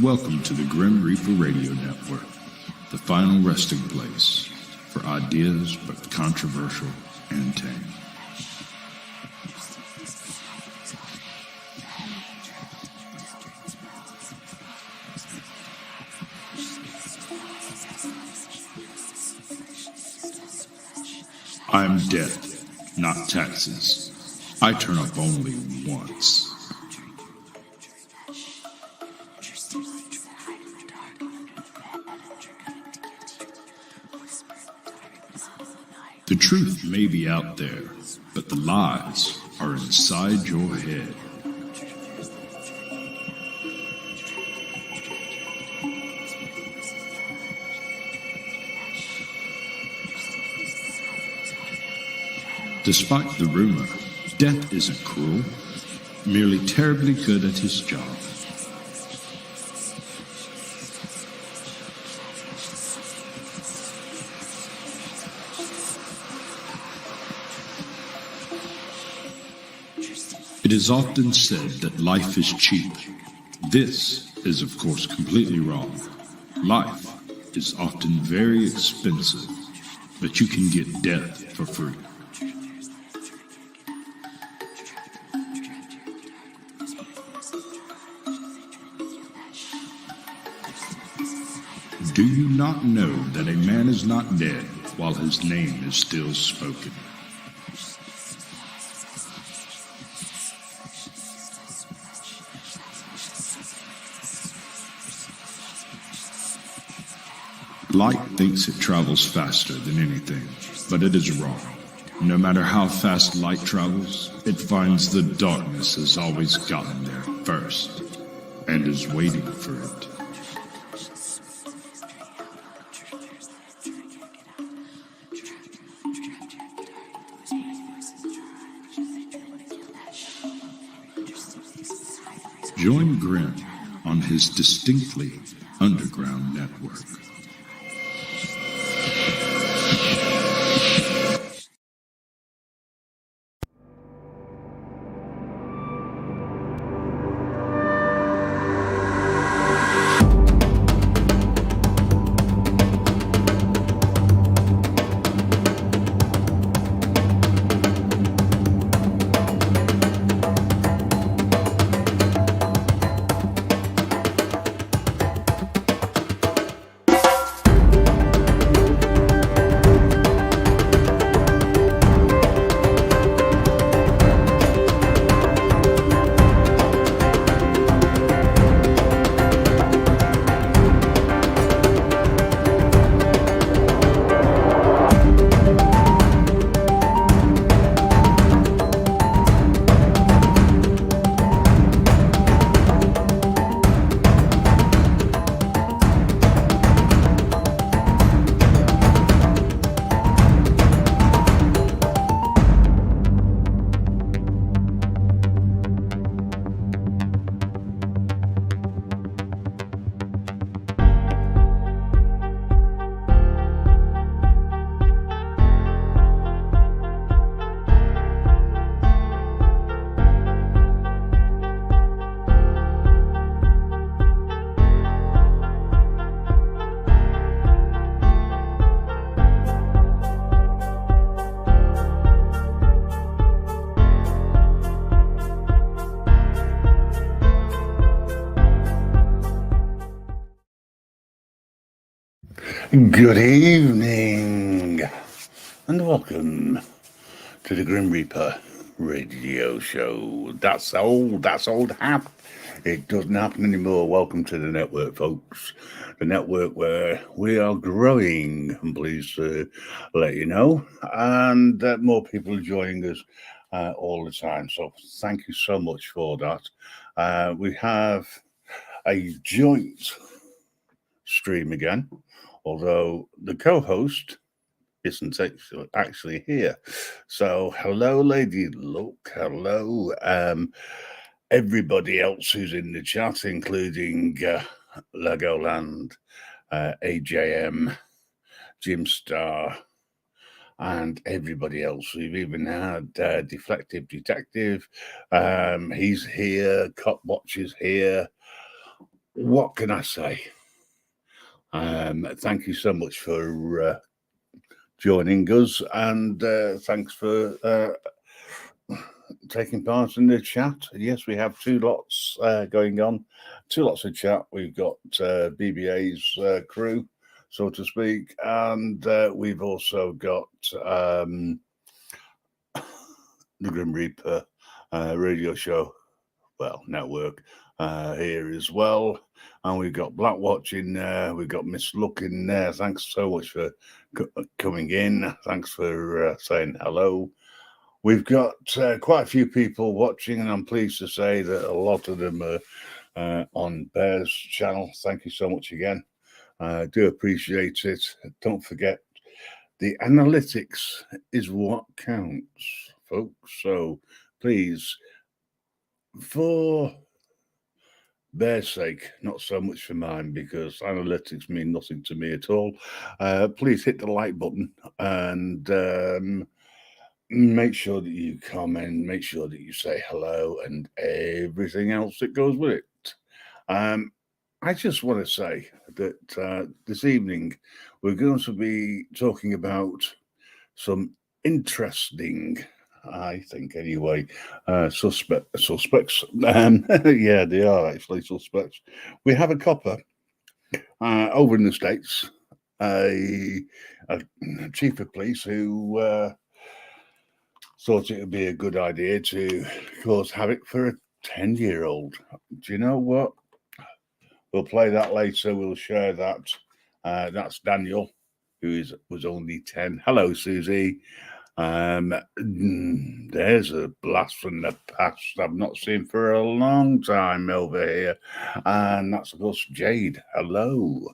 Welcome to the Grim Reaper Radio Network, the final resting place for ideas both controversial and tame. I'm death, not taxes. I turn up only once. The truth may be out there, but the lies are inside your head. Despite the rumor, Death isn't cruel, merely terribly good at his job. It is often said that life is cheap. This is, of course, completely wrong. Life is often very expensive, but you can get death for free. Do you not know that a man is not dead while his name is still spoken? Light thinks it travels faster than anything, but it is wrong. No matter how fast light travels, it finds the darkness has always gotten there first, and is waiting for it. Join Grim on his distinctly underground network. Good evening, and welcome to the Grim Reaper Radio Show. That's old hat. It doesn't happen anymore. Welcome to the network, folks. The network where we are growing, I'm pleased to let you know, and more people are joining us all the time. So thank you so much for that. We have a joint stream again, although the co-host isn't actually here. So hello, Lady Luck. Hello, everybody else who's in the chat, including Legoland, AJM, Jim Star, and everybody else. We've even had Deflective Detective. He's here. Cop Watch is here. what can I say? Thank you so much for joining us, and thanks for taking part in the chat. Yes, we have two lots going on, two lots of chat. We've got BBA's crew, so to speak, and we've also got the Grim Reaper radio show, network here as well. And we've got Blackwatch in there. We've got Miss Luck in there. Thanks so much for coming in. Thanks for saying hello. We've got quite a few people watching, and I'm pleased to say that a lot of them are on Bear's channel. Thank you so much again. I do appreciate it. Don't forget, the analytics is what counts, folks. So please, for Bear's sake, not so much for mine, because analytics mean nothing to me at all. Please hit the like button and make sure that you comment, make sure that you say hello and everything else that goes with it. I just want to say that this evening we're going to be talking about some interesting, I think anyway, suspects. Yeah, they are actually suspects. We have a copper over in the States, a chief of police who thought it would be a good idea to cause havoc for a 10-year-old. Do you know what? We'll play that later. We'll share that. That's Daniel, who was only 10. Hello, Susie. There's a blast from the past I've not seen for a long time over here. And that's, of course, Jade. Hello.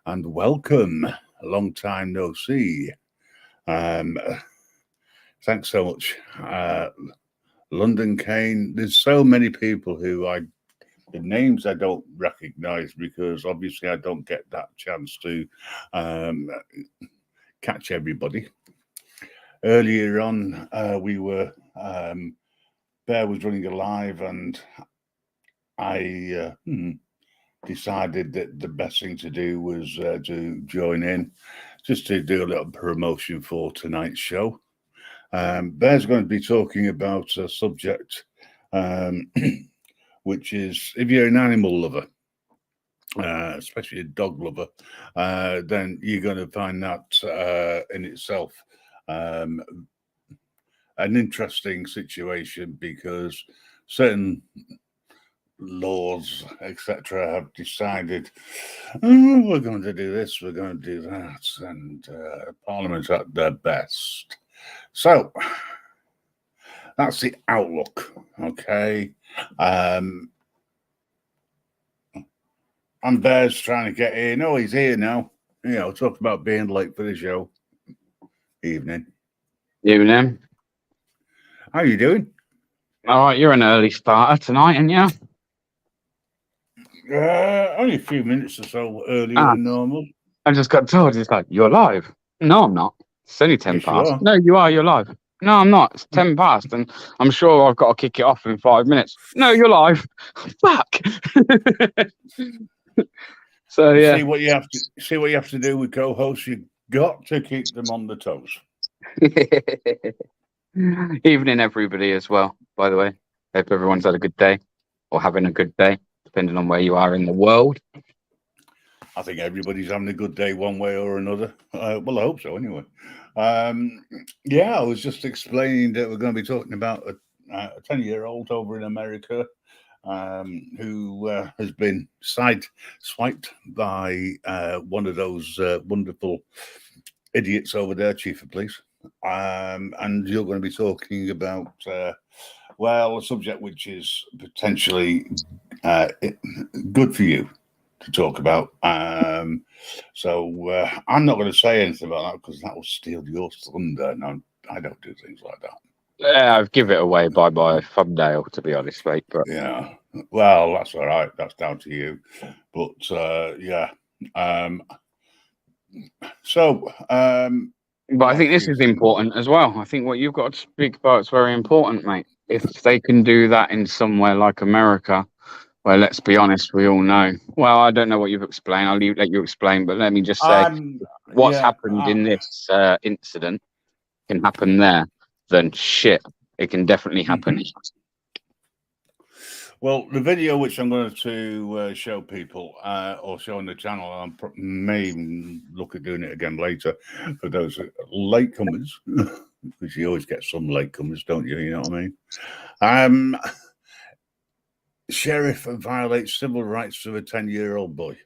And welcome. A long time no see. Thanks so much. London Kane. There's so many people who the names I don't recognize, because obviously I don't get that chance to catch everybody. Earlier on, we were Bear was running a live, and I decided that the best thing to do was to join in, just to do a little promotion for tonight's show. Bear's going to be talking about a subject which is, if you're an animal lover, especially a dog lover, then you're going to find that in itself an interesting situation, because certain laws, etc., have decided, we're going to do this, we're going to do that, and Parliament's at their best. So that's the outlook, okay? And Bear's trying to get in. Oh, he's here now. Talk about being late for the show. Evening. Evening. How are you doing? All right, you're an early starter tonight, aren't you? Only a few minutes or so earlier than normal. I just got told, it's like, you're live. No, I'm not. It's only 10 Yes, past. you are. No, you are. You're live. No, I'm not. It's 10 past, and I'm sure I've got to kick it off in 5 minutes. No, you're live. Fuck. So yeah. See what you have to do with co-hosts. You've got to keep them on the toes. Evening, everybody, as well. By the way, hope everyone's had a good day, or having a good day, depending on where you are in the world. I think everybody's having a good day one way or another. Well, I hope so anyway. Yeah, I was just explaining that we're going to be talking about a 10-year-old over in America who has been sideswiped by one of those wonderful idiots over there, Chief of Police. And you're going to be talking about, a subject which is potentially good for you to talk about. So I'm not going to say anything about that, because that will steal your thunder. No, I don't do things like that. Yeah, I've given it away by my thumbnail, to be honest, mate. But yeah, well, that's all right. That's down to you. But yeah. But I think this is important as well. I think what you've got to speak about is very important, mate. If they can do that in somewhere like America, Well, let's be honest. We all know. Well, I don't know what you've explained. Let you explain. But let me just say, what's Yeah. happened in this incident can happen there. Then shit, it can definitely happen. Well, the video which I'm going to show people or show on the channel, I may look at doing it again later for those latecomers, because you always get some latecomers, don't you? You know what I mean? Sheriff violates civil rights of a 10-year-old boy.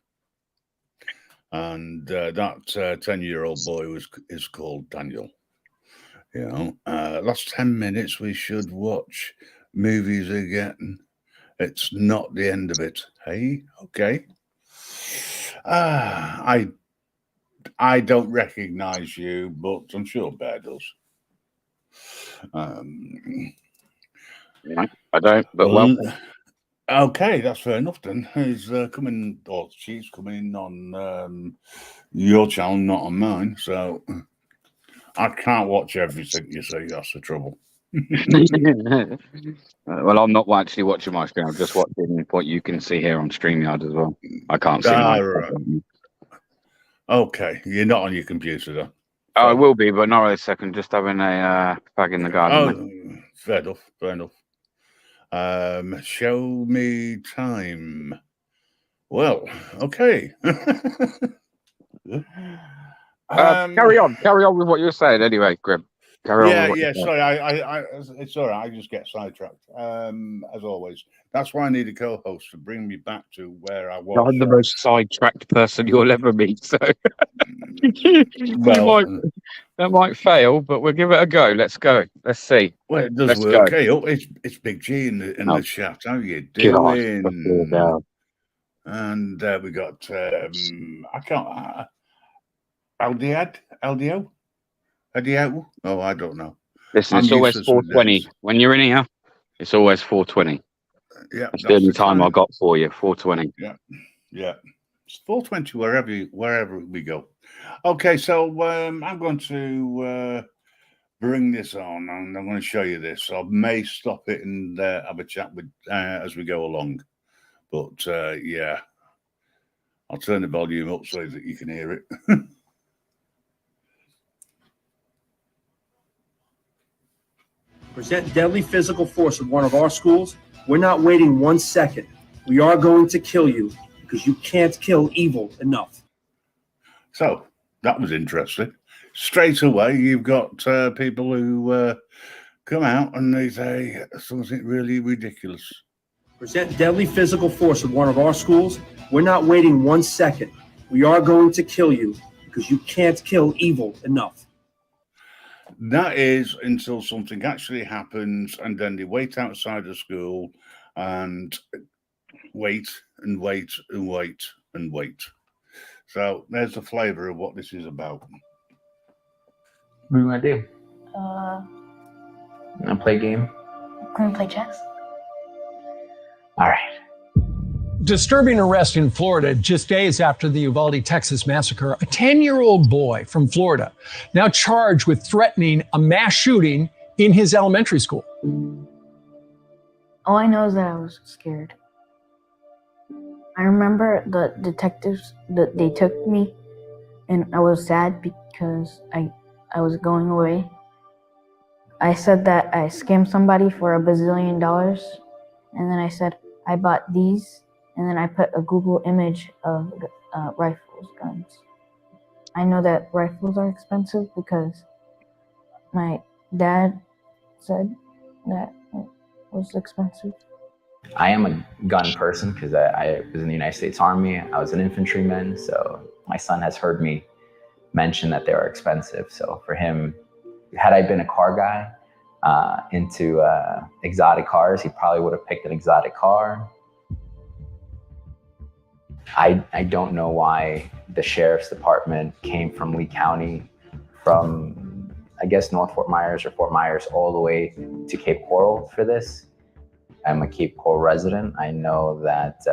And that 10-year-old boy is called Daniel. You know, last 10 minutes we should watch movies again. It's not the end of it. Hey, okay. I don't recognize you, but I'm sure Bear does. I don't, but well. Okay, that's fair enough then. He's coming, or she's coming on your channel, not on mine. So I can't watch everything you say. That's the trouble. Well, I'm not actually watching my screen. I'm just watching what you can see here on StreamYard as well. I can't see my. Right. Okay, you're not on your computer though. Oh, I will be, but not right a second. Just having a fag in the garden. Oh, fair enough. Fair enough. Show me time. Well, okay. Carry on with what you were saying anyway, Grim. Yeah. Sorry, I it's all right. I just get sidetracked. As always, that's why I need a co-host to bring me back to where I was. I'm the most sidetracked person you'll ever meet. So that might fail, but we'll give it a go. Let's go. Let's see. Well, it does work. Okay, it's Big G in the chat. How you doing? God. And we got I can't LDO. Oh, I don't know. Listen, it's always 4:20 when you're in here. It's always 4:20. Yeah, that's the only time I got for you. 4:20. Yeah. It's 4:20 wherever we go. Okay, so I'm going to bring this on, and I'm going to show you this. I may stop it and have a chat with as we go along, but yeah, I'll turn the volume up so that you can hear it. Present deadly physical force at one of our schools, we're not waiting 1 second. We are going to kill you because you can't kill evil enough. So that was interesting. Straight away, you've got people who come out and they say something really ridiculous. Present deadly physical force at one of our schools, we're not waiting 1 second. We are going to kill you because you can't kill evil enough. That is until something actually happens, and then they wait outside the school and wait and wait and wait and wait. So there's the flavor of what this is about. What do you want to do? Want to play a game? Can we play chess? All right. Disturbing arrest in Florida just days after the Uvalde, Texas massacre. A 10-year-old boy from Florida now charged with threatening a mass shooting in his elementary school. All I know is that I was scared. I remember the detectives, they took me, and I was sad because I was going away. I said that I scammed somebody for $1 bazillion, and then I said I bought these, and then I put a Google image of rifles, guns. I know that rifles are expensive because my dad said that it was expensive. I am a gun person because I was in the United States Army. I was an infantryman, so my son has heard me mention that they are expensive. So for him, had I been a car guy into exotic cars, he probably would have picked an exotic car. I don't know why the sheriff's department came from Lee County, from I guess North Fort Myers or Fort Myers all the way to Cape Coral for this. I'm a Cape Coral resident. I know that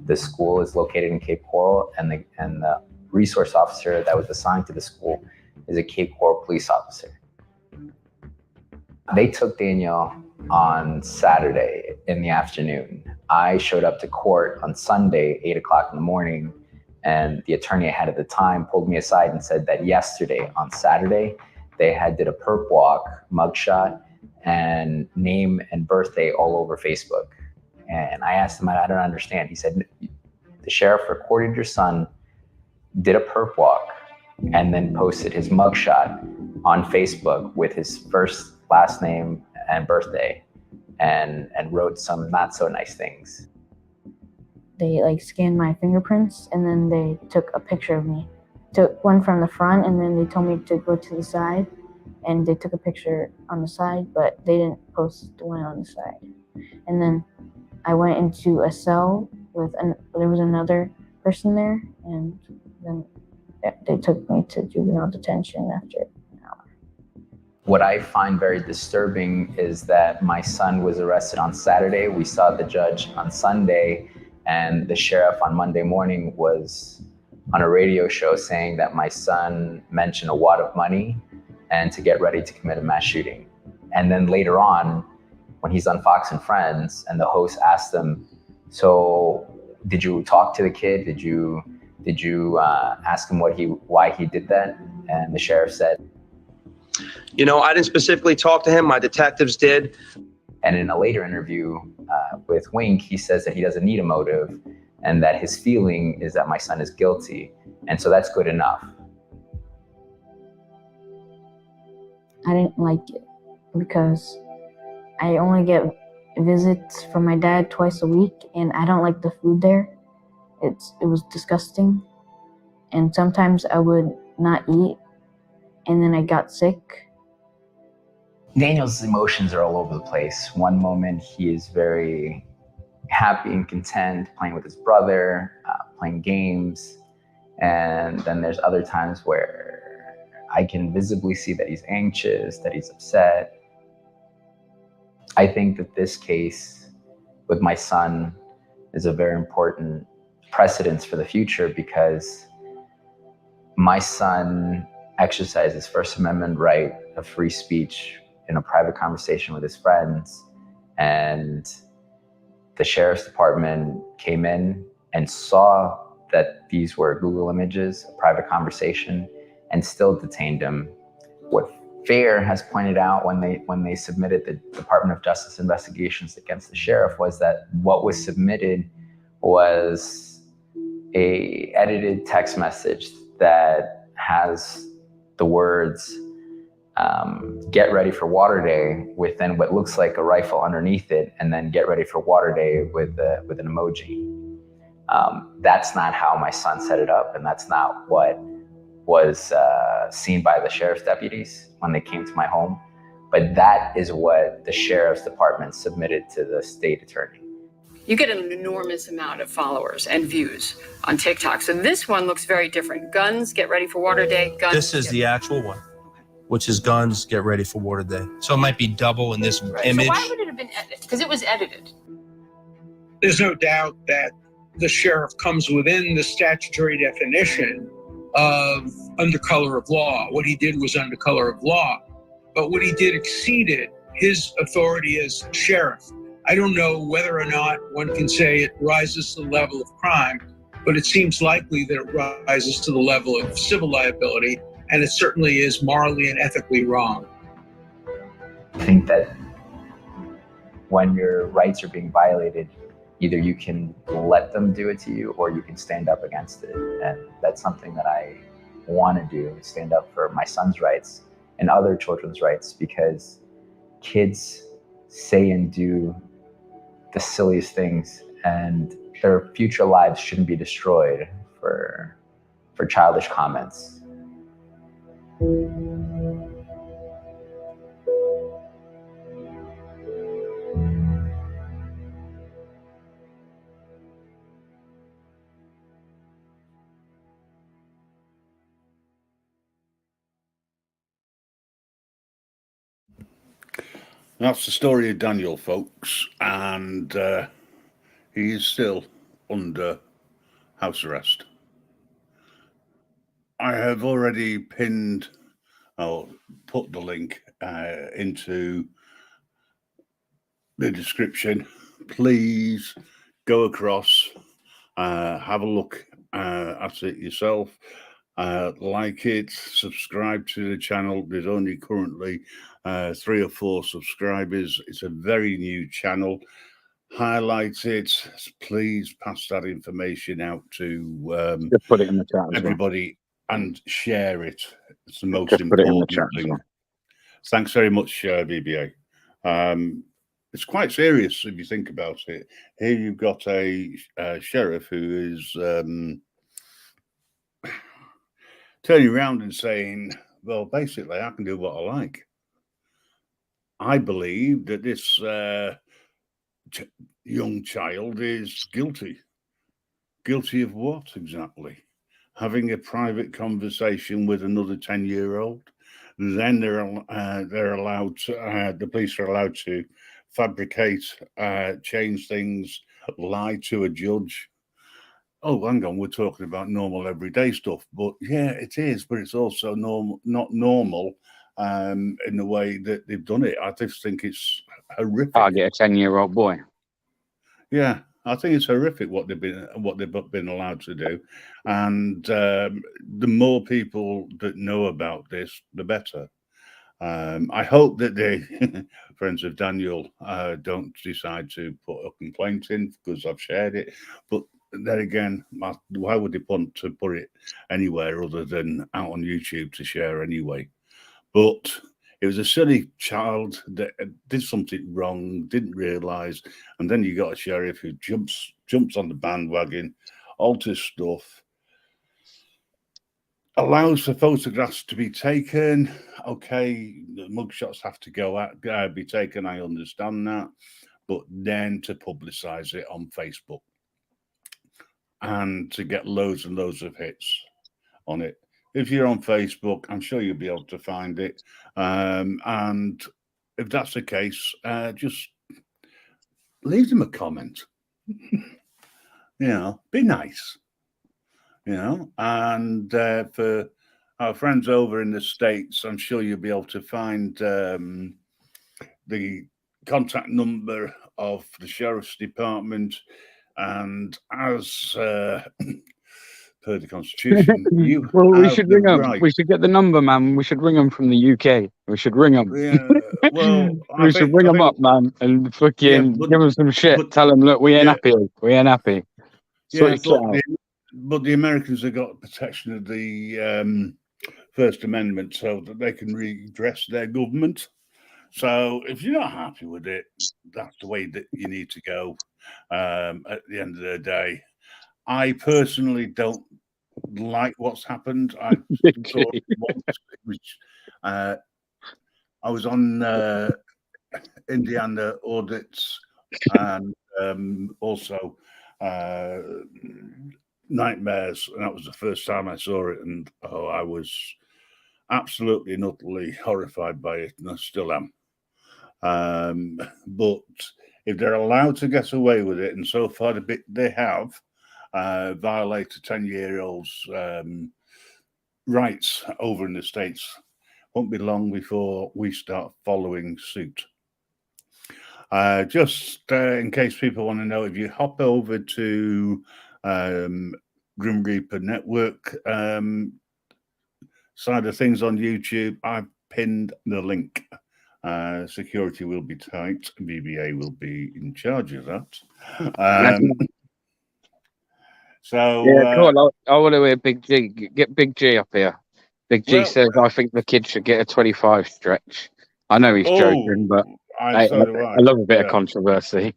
the school is located in Cape Coral, and the resource officer that was assigned to the school is a Cape Coral police officer. They took Daniel on Saturday in the afternoon. I showed up to court on Sunday, 8 o'clock in the morning, and the attorney I had at the time pulled me aside and said that yesterday, on Saturday, they had did a perp walk, mugshot, and name and birthday all over Facebook. And I asked him, I don't understand. He said, the sheriff recorded your son, did a perp walk, and then posted his mugshot on Facebook with his first, last name, and birthday, and wrote some not so nice things. They like scanned my fingerprints and then they took a picture of me. Took one from the front and then they told me to go to the side, and they took a picture on the side, but they didn't post the one on the side. And then I went into a cell with there was another person there, and then they took me to juvenile detention after an hour. What I find very disturbing is that my son was arrested on Saturday. We saw the judge on Sunday, and the sheriff on Monday morning was on a radio show saying that my son mentioned a wad of money and to get ready to commit a mass shooting. And then later on, when he's on Fox and Friends, and the host asked him, so did you talk to the kid? Did you ask him why he did that? And the sheriff said, You know, I didn't specifically talk to him. My detectives did. and in a later interview with Wink, he says that he doesn't need a motive and that his feeling is that my son is guilty. And so that's good enough. I didn't like it because I only get visits from my dad twice a week, and I don't like the food there. It was disgusting, and sometimes I would not eat, and then I got sick. Daniel's emotions are all over the place. One moment he is very happy and content playing with his brother, playing games. And then there's other times where I can visibly see that he's anxious, that he's upset. I think that this case with my son is a very important precedence for the future, because my son exercised his First Amendment right of free speech in a private conversation with his friends, and the sheriff's department came in and saw that these were Google images, a private conversation, and still detained him. What FAIR has pointed out when they submitted the Department of Justice investigations against the sheriff was that what was submitted was a edited text message that has the words "Get ready for water day" with then what looks like a rifle underneath it, and then "Get ready for water day" with an emoji. That's not how my son set it up, and that's not what was seen by the sheriff's deputies when they came to my home. But that is what the sheriff's department submitted to the state attorney. You get an enormous amount of followers and views on TikTok. So this one looks very different. Guns, get ready for water day. Guns. This is the actual one, which is guns, get ready for water day. So it might be double in this image. So why would it have been edited? Because it was edited. There's no doubt that the sheriff comes within the statutory definition of under color of law. What he did was under color of law, but what he did exceeded his authority as sheriff. I don't know whether or not one can say it rises to the level of crime, but it seems likely that it rises to the level of civil liability, and it certainly is morally and ethically wrong. I think that when your rights are being violated, either you can let them do it to you or you can stand up against it. And that's something that I want to do, stand up for my son's rights and other children's rights, because kids say and do the silliest things, and their future lives shouldn't be destroyed for childish comments. That's the story of Daniel, folks, and he is still under house arrest. I have already put the link into the description. Please go across, have a look at it yourself, like it, subscribe to the channel. There's only currently 3 or 4 subscribers. It's a very new channel. Highlight it. Please pass that information out to Just put it in the chat as well. everybody and share it. It's the most Just put it in the important chat as thing. well. Thanks very much, BBA. It's quite serious if you think about it. Here you've got a sheriff who is turning around and saying, well, basically, I can do what I like. I believe that this young child is guilty. Guilty of what exactly? Having a private conversation with another 10-year-old. Then they're allowed to, the police are allowed to fabricate, change things, lie to a judge. Oh, hang on, we're talking about normal everyday stuff. But yeah, it is, but it's also not normal in the way that they've done it. I just think it's horrific. Target a 10-year-old boy. Yeah, I think it's horrific what they've been allowed to do, and the more people that know about this, the better. I hope that the friends of Daniel don't decide to put a complaint in because I've shared it. But then again, why would they want to put it anywhere other than out on YouTube to share anyway? But it was a silly child that did something wrong, didn't realise, and then you got a sheriff who jumps on the bandwagon, alters stuff, allows for photographs to be taken. Okay, the mugshots have to be taken. I understand that, but then to publicise it on Facebook and to get loads and loads of hits on it. If you're on Facebook, I'm sure you'll be able to find it. And if that's the case, just leave them a comment. Be nice. And for our friends over in the States, I'm sure you'll be able to find the contact number of the Sheriff's Department. And as per the Constitution, we should ring them. Right. We should get the number, man. We should ring them from the UK. We should ring them. Yeah, well, we should ring them up, man, and fucking give them some shit. Tell them, look, we ain't happy. We ain't happy. But the Americans have got protection of the First Amendment so that they can redress their government. So if you're not happy with it, that's the way that you need to go at the end of the day. I personally don't like what's happened. I was on Indiana audits and also Nightmares, and that was the first time I saw it, and I was absolutely and utterly horrified by it, and I still am. But if they're allowed to get away with it, and so far the bit they have, violate a 10-year-old's rights over in the States, won't be long before we start following suit. Just in case people want to know, if you hop over to Grim Reaper Network side of things on YouTube, I've pinned the link. Security will be tight. BBA will be in charge of that. So yeah, come on. I want to hear Big G. Get Big G up here. Big G says, I think the kid should get a 25 stretch. I know he's joking, but I love a bit of controversy.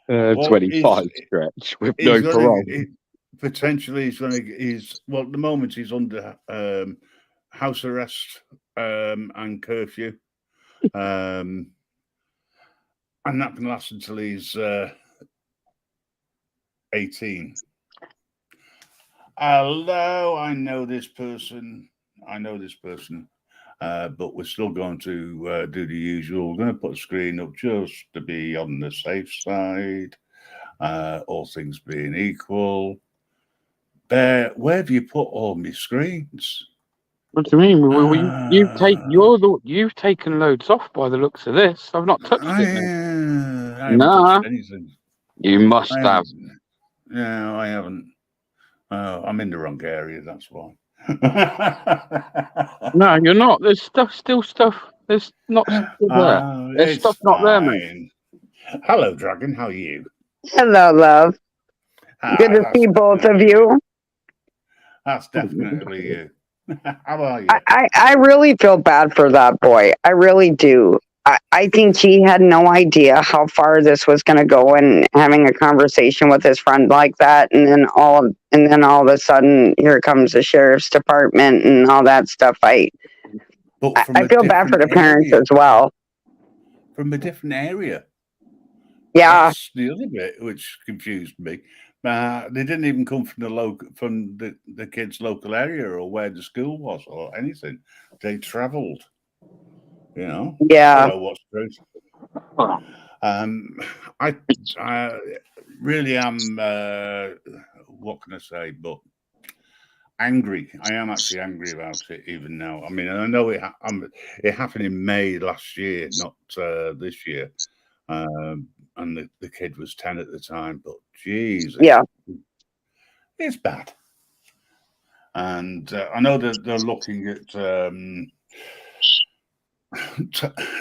25 stretch with no parole. Potentially, he's well, at the moment he's under house arrest and curfew, and that can last until he's 18. Hello, I know this person, but we're still going to do the usual. We're going to put a screen up just to be on the safe side, all things being equal. Bear, where have you put all my screens? What do you mean? You've taken loads off by the looks of this. I've not touched it. I haven't touched anything. You must have. No, I haven't. I'm in the wrong area. That's why. No, you're not. There's still stuff. There's not stuff there. There's stuff not there, mate. Hello, Dragon. How are you? Hello, love. Good to see both of you. That's definitely you. How are you? I really feel bad for that boy. I really do. I think he had no idea how far this was going to go, and having a conversation with his friend like that, and then all of a sudden, here comes the sheriff's department and all that stuff. I feel bad for the parents as well. From a different area. Yeah. That's the other bit which confused me. They didn't even come from the kids' local area or where the school was or anything. They travelled. You know. Yeah. I don't know what's true. I really am. What can I say? But angry. I am actually angry about it even now. I mean, I know it happened in May last year, not this year. And the kid was 10 at the time, but geez, yeah, it's bad. And I know that they're looking at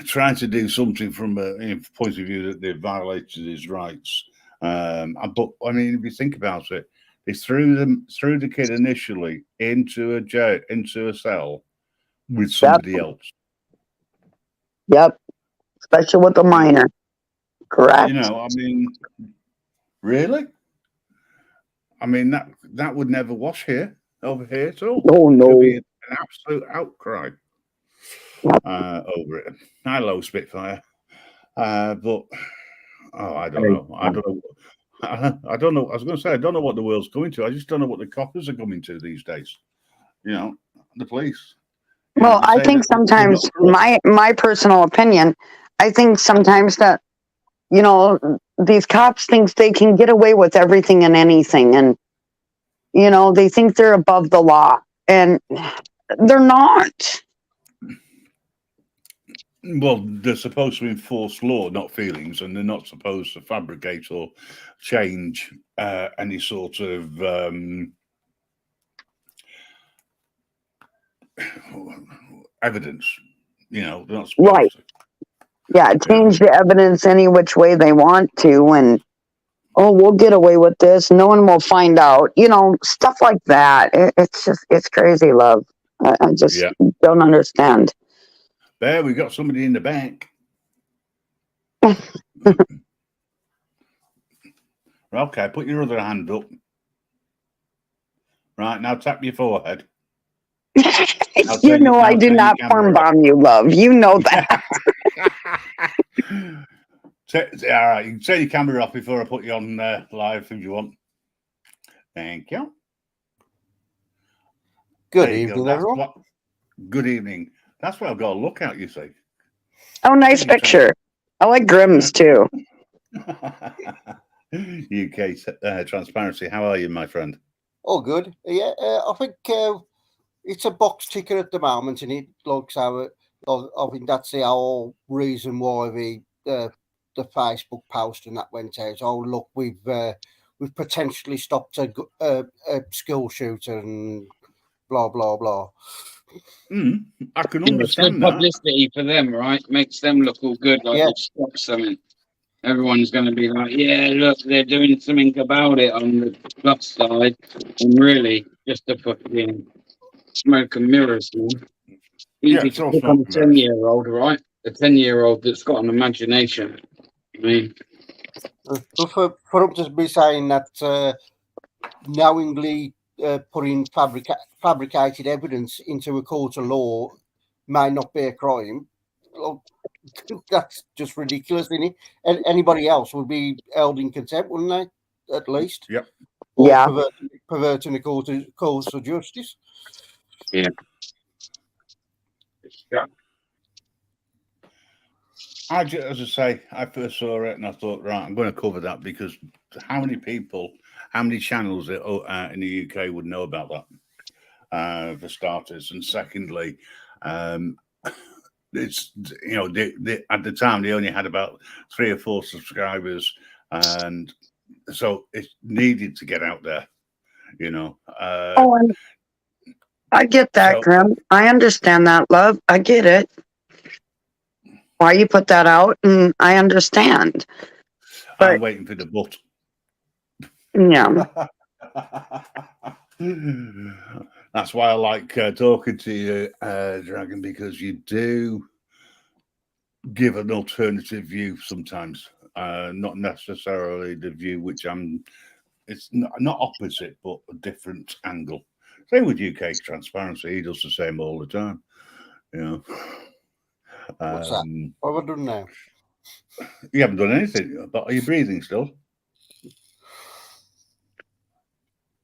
trying to do something from a point of view that they've violated his rights. But I mean, if you think about it, they threw the kid initially into a cell with somebody else. Yep, especially with the minor. Correct. You know, I mean, really? I mean, that would never wash over here at all. Oh, no. It would be an absolute outcry over it. Hello, Spitfire. But I don't know. I don't know. I don't know. I was going to say I don't know what the world's coming to. I just don't know what the coppers are coming to these days. You know, the police. Well, I think sometimes my personal opinion. I think sometimes that, you know, these cops think they can get away with everything and anything. And, you know, they think they're above the law. And they're not. Well, they're supposed to enforce law, not feelings. And they're not supposed to fabricate or change any sort of evidence. You know, they're not supposed right. to. Yeah, change the evidence any which way they want to, and we'll get away with this. No one will find out. You know, stuff like that. It's crazy, love. I just don't understand. There, we got somebody in the bank. Okay, put your other hand up. Right, now tap your forehead. You know I do not porn bomb you, love. You know that. All right, you can turn your camera off before I put you on live if you want. Thank you. Good evening, everyone. Good evening. That's what I've got to look at, you see. Oh, nice picture. I like Grimm's too. UK Transparency, how are you, my friend? Oh, good. Yeah, I think it's a box ticker at the moment, and it looks how I think that's the whole reason why the Facebook post and that went out. Oh, look, we've potentially stopped a school shooter and blah blah blah. I can understand that. Publicity for them, right? Makes them look all good, like they've stopped something. Everyone's going to be like, yeah, look, they're doing something about it on the plus side, and really just a fucking smoke and mirrors, man. Easy to pick on a 10-year-old, right? A 10-year-old that's got an imagination. I mean, for them to be saying that knowingly putting fabricated evidence into a court of law may not be a crime, that's just ridiculous, isn't it? And anybody else would be held in contempt, wouldn't they? At least. Yep. Or perverting the course of justice. Yeah. As I say, I first saw it and I thought, right, I'm going to cover that because how many channels in the UK would know about that? for starters, and secondly, it's at the time they only had about 3 or 4 subscribers, and so it needed to get out there. I get that, So- Grim. I understand that, love. I get it. Why you put that out, and I understand. I'm waiting for the but. Yeah. That's why I like talking to you, Dragon, because you do give an alternative view sometimes, not necessarily the view which it's not opposite, but a different angle. Same with UK Transparency. He does the same all the time. What's that? What have I done now? You haven't done anything, but are you breathing still?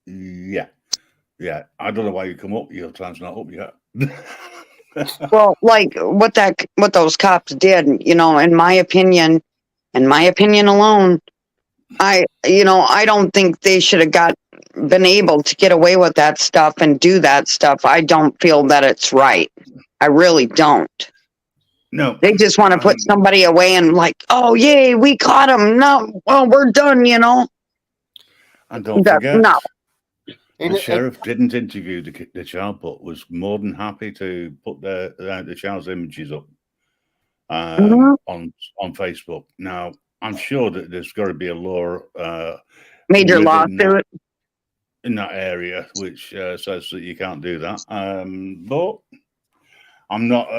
Yeah. I don't know why you come up. Your time's not up yet. Well, like what those cops did, in my opinion alone, I don't think they should have been able to get away with that stuff and do that stuff. I don't feel that it's right. I really don't. No. They just want to put somebody away and like, oh yay, we caught him. No, well, we're done, And don't forget, no. the sheriff didn't interview the child, but was more than happy to put the child's images up on Facebook. Now, I'm sure that there's got to be a law, major lawsuit in that area, which says that you can't do that. But I'm not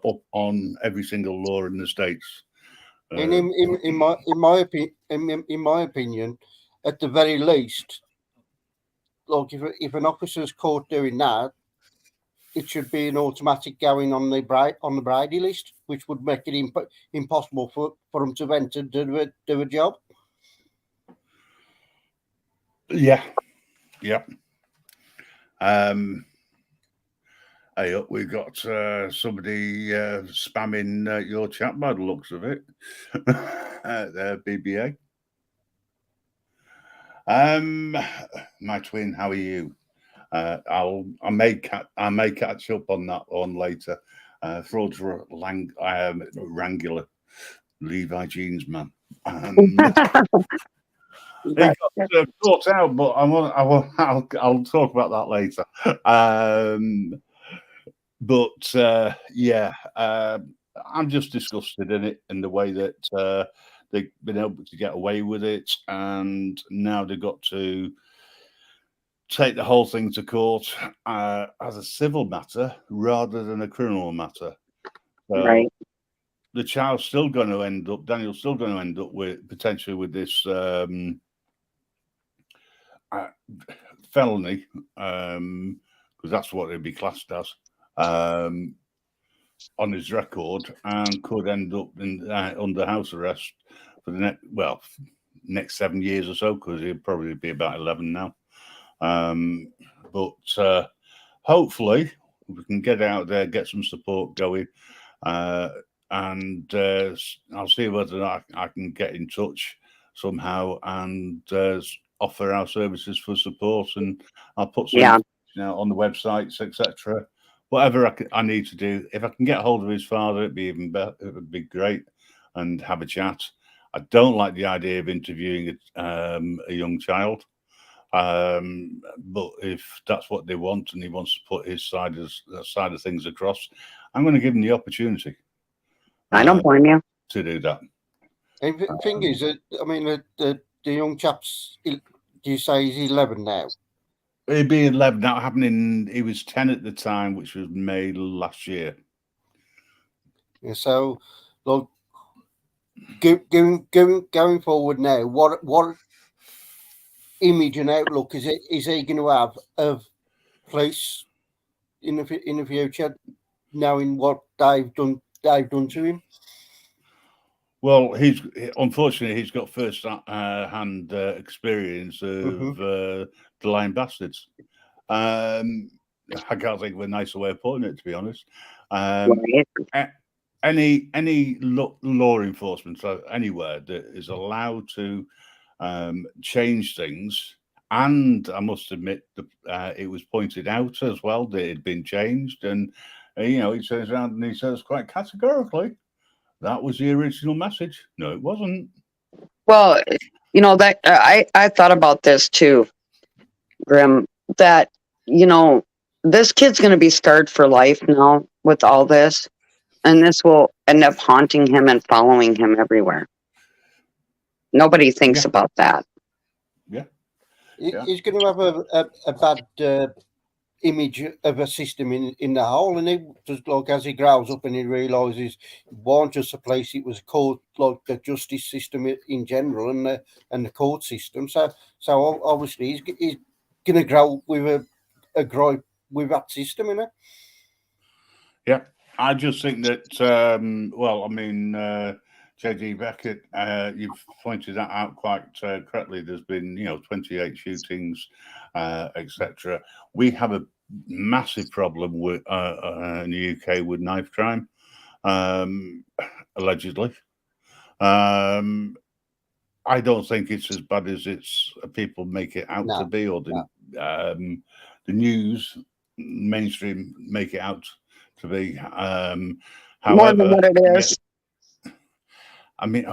up on every single law in the States. In my opinion, at the very least, like if an officer's caught doing that, it should be an automatic going on the Brady list, which would make it impossible for them to then to do a job. Yeah. Hey, we've got somebody spamming your chat by the looks of it. BBA. My twin, how are you? I may catch up on that one later. Fraudulent Wrangler, Levi Jeans man. It got sorted out, but I'll talk about that later. I'm just disgusted in it, in the way that they've been able to get away with it, and now they've got to take the whole thing to court as a civil matter rather than a criminal matter. So right. The child's still going to end up, Daniel's still going to end up with potentially with this felony, because that's what it'd be classed as, on his record, and could end up under house arrest for the next 7 years or so, because he'll probably be about 11 now. But hopefully we can get out there, get some support going, and I'll see whether I can get in touch somehow and offer our services for support, and I'll put some on the websites, etc. Whatever I need to do. If I can get hold of his father, it'd be even better. It would be great, and have a chat. I don't like the idea of interviewing a young child, but if that's what they want and he wants to put his side of things across, I'm going to give him the opportunity. I don't blame you to do that. And the thing is, the young chap's, do you say he's 11 now? He'd be 11 now. Happening, he was 10 at the time, which was May last year. Yeah, so, look, going forward now, what image and outlook is he going to have of police in the future, knowing what they've done to him? Well, unfortunately he's got first-hand experience of the Lying Bastards. I can't think of a nicer way of putting it, to be honest. Any law enforcement, so anywhere that is allowed to change things And I must admit, it was pointed out as well that it had been changed. And, he turns around and he says quite categorically, that was the original message. No, it wasn't. Well, that I thought about this too, Grim, that, this kid's going to be scarred for life now with all this. And this will end up haunting him and following him everywhere. Nobody thinks about that. Yeah. He's going to have a bad image of a system in the whole, and he just like as he grows up and he realizes it wasn't just a place, it was called like the justice system in general and the court system. So obviously he's going to grow with a gripe with that system, innit? Yeah, I just think that JD Beckett, you've pointed that out quite correctly. There's been 28 shootings, etc. We have a massive problem with in the UK with knife crime, allegedly. I don't think it's as bad as people make it out to be, or the news mainstream make it out to be. However, more than what it is. I mean,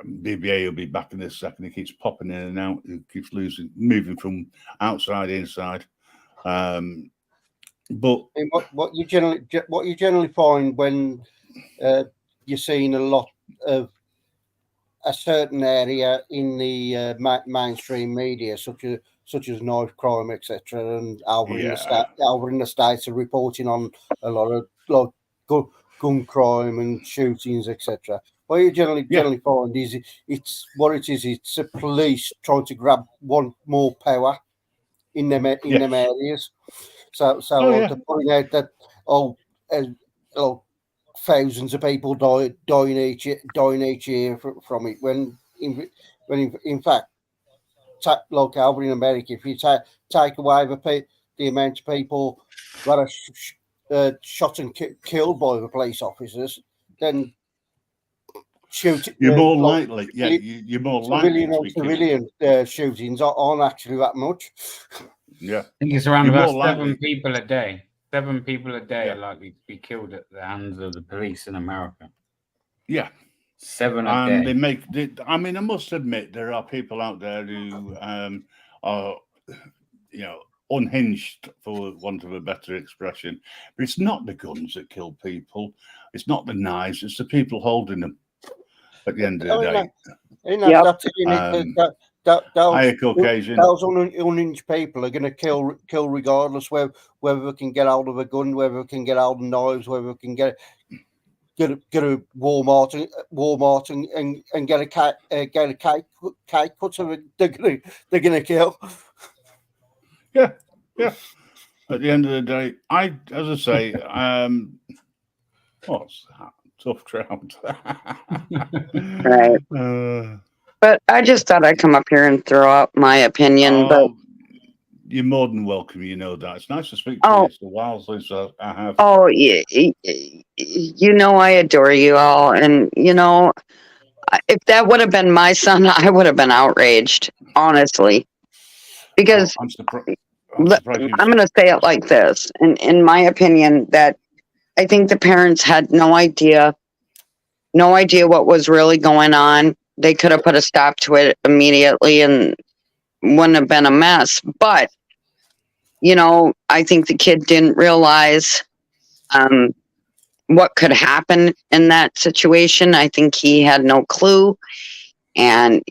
BBA will be back in this second. He keeps popping in and out. He keeps moving from outside inside. But what you generally find when you're seeing a lot of a certain area in the mainstream media, such as knife crime, etc., and over in the States are reporting on a lot of like gun crime and shootings, etc. What you generally find is it's the police trying to grab one more power in them areas. So to point out that thousands of people dying each year from it, when in fact, like over in America, if you take away the amount of people that are shot and killed by the police officers, then you're more likely. Yeah, you're more likely. Civilian shootings aren't actually that much. Yeah, I think it's around about 7 people a day. 7 people a day are likely to be killed at the hands of the police in America. Yeah, 7 a day. I must admit, there are people out there who are, unhinged, for want of a better expression. But it's not the guns that kill people. It's not the knives. It's the people holding them. At the end of the day, those unhinged people are going to kill regardless, whether we can get hold of a gun, whether we can get hold of knives, whether we can get a Walmart and get a cake cutter. They're gonna kill. Yeah. At the end of the day, as I say, what's that? Tough crowd. Right. But I just thought I'd come up here and throw out my opinion. But you're more than welcome. You know that. It's nice to speak to you. It's a while since I have. Oh, yeah. I adore you all. And, if that would have been my son, I would have been outraged, honestly. Because I'm going to say it like this. In my opinion, that I think the parents had no idea what was really going on. They could have put a stop to it immediately and wouldn't have been a mess. But, I think the kid didn't realize what could happen in that situation. I think he had no clue. And,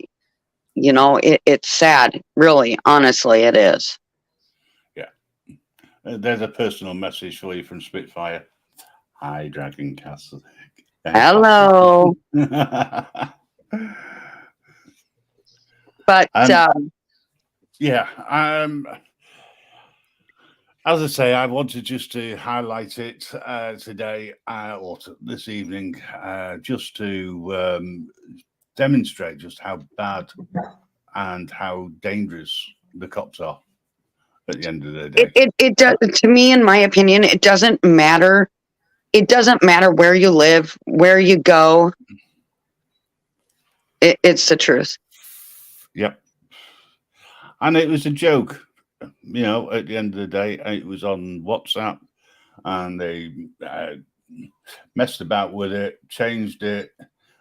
it's sad. Really, honestly, it is. Yeah. There's a personal message for you from Spitfire. Hi, Dragon Castle. Hello. But as I say, I wanted just to highlight it today or this evening, just to demonstrate just how bad and how dangerous the cops are at the end of the day. It does, to me, in my opinion, it doesn't matter. It doesn't matter where you live, where you go. It's the truth. Yep. And it was a joke. You know, at the end of the day, it was on WhatsApp, and they messed about with it, changed it,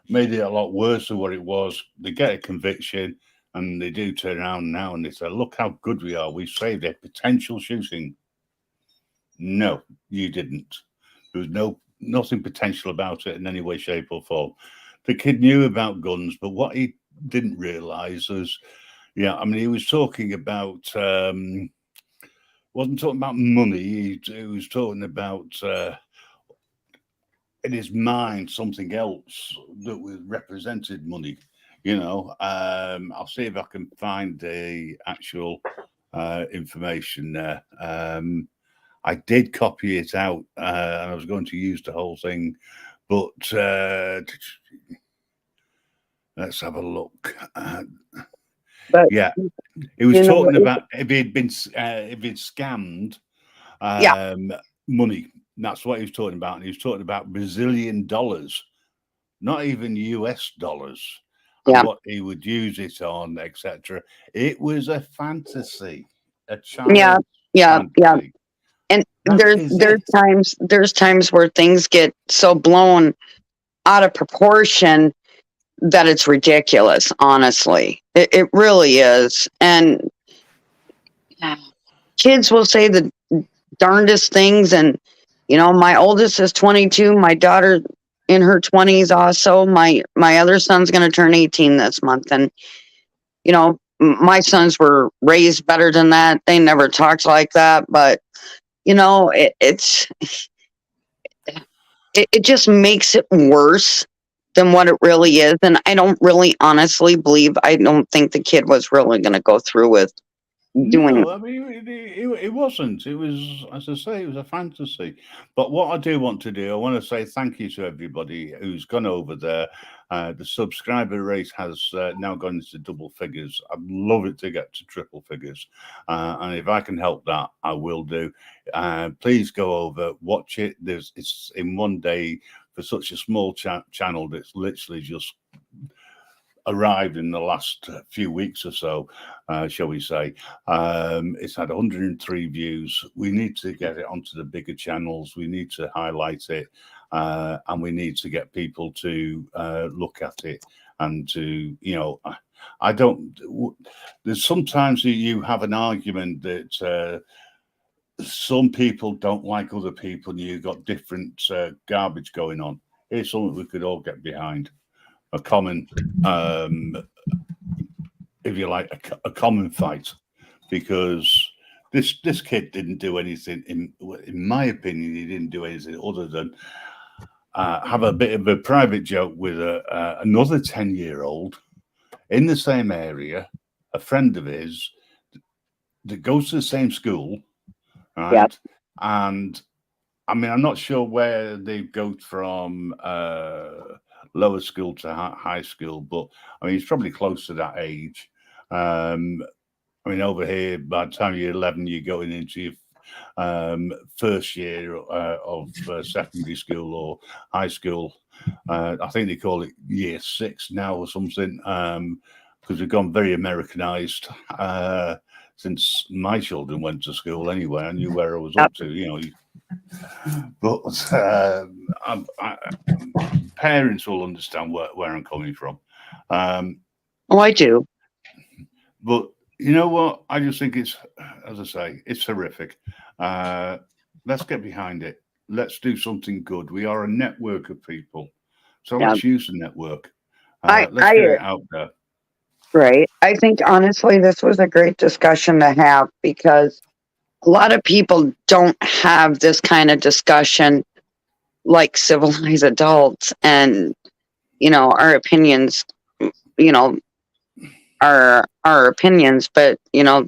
made it a lot worse than what it was. They get a conviction, and they do turn around now and they say, "Look how good we are. We saved a potential shooting." No, you didn't. There was nothing potential about it in any way, shape, or form. The kid knew about guns, but what he didn't realise was, yeah, I mean, he was talking about, wasn't talking about money. He was talking about, in his mind, something else that was represented money. You know, I'll see if I can find the actual information there. I did copy it out, and I was going to use the whole thing, but let's have a look. But Yeah, he was you know, talking about if he'd scammed yeah, money. That's what he was talking about, and he was talking about Brazilian dollars, not even US dollars, and yeah, what he would use it on, etc. It was a fantasy, a yeah, child yeah, yeah. fantasy. And That is it. there's times where things get so blown out of proportion that it's ridiculous. Honestly, it really is. And kids will say the darndest things. And you know, my oldest is 22. My daughter in her 20s. Also, my other son's going to turn 18 this month. And you know, my sons were raised better than that. They never talked like that. But you know, it just makes it worse than what it really is. And I don't really honestly believe, I don't think the kid was really going to go through with doing. No, I mean it wasn't. It was, as I say, it was a fantasy. But what I do want to do, I want to say thank you to everybody who's gone over there. The subscriber rate has now gone into double figures. I'd love it to get to triple figures, and if I can help that, I will do. Please go over, watch it. It's in one day for such a small channel that's literally just arrived in the last few weeks or so, shall we say. It's had 103 views. We need to get it onto the bigger channels. We need to highlight it, and we need to get people to look at it and to, you know, I don't, there's sometimes you have an argument that some people don't like other people and you've got different garbage going on. Here's something we could all get behind. A common, if you like, a common fight, because this kid didn't do anything. In my opinion, he didn't do anything other than have a bit of a private joke with another 10-year-old in the same area, a friend of his that goes to the same school, right? Yep. And I mean, I'm not sure where they go from lower school to high school, but I mean, he's probably close to that age. I mean, over here, by the time you're 11, you're going into your first year of secondary school or high school. I think they call it year 6 now or something, because we've gone very Americanized since my children went to school anyway. I knew where I was up to, you know. But parents will understand where I'm coming from. Oh, I do. But you know what? I just think it's, as I say, it's horrific. Let's get behind it. Let's do something good. We are a network of people. So let's use the network. Let's get it out there. Right. I think honestly, this was a great discussion to have, because a lot of people don't have this kind of discussion like civilized adults. And, you know, our opinions, you know, are our opinions. But, you know,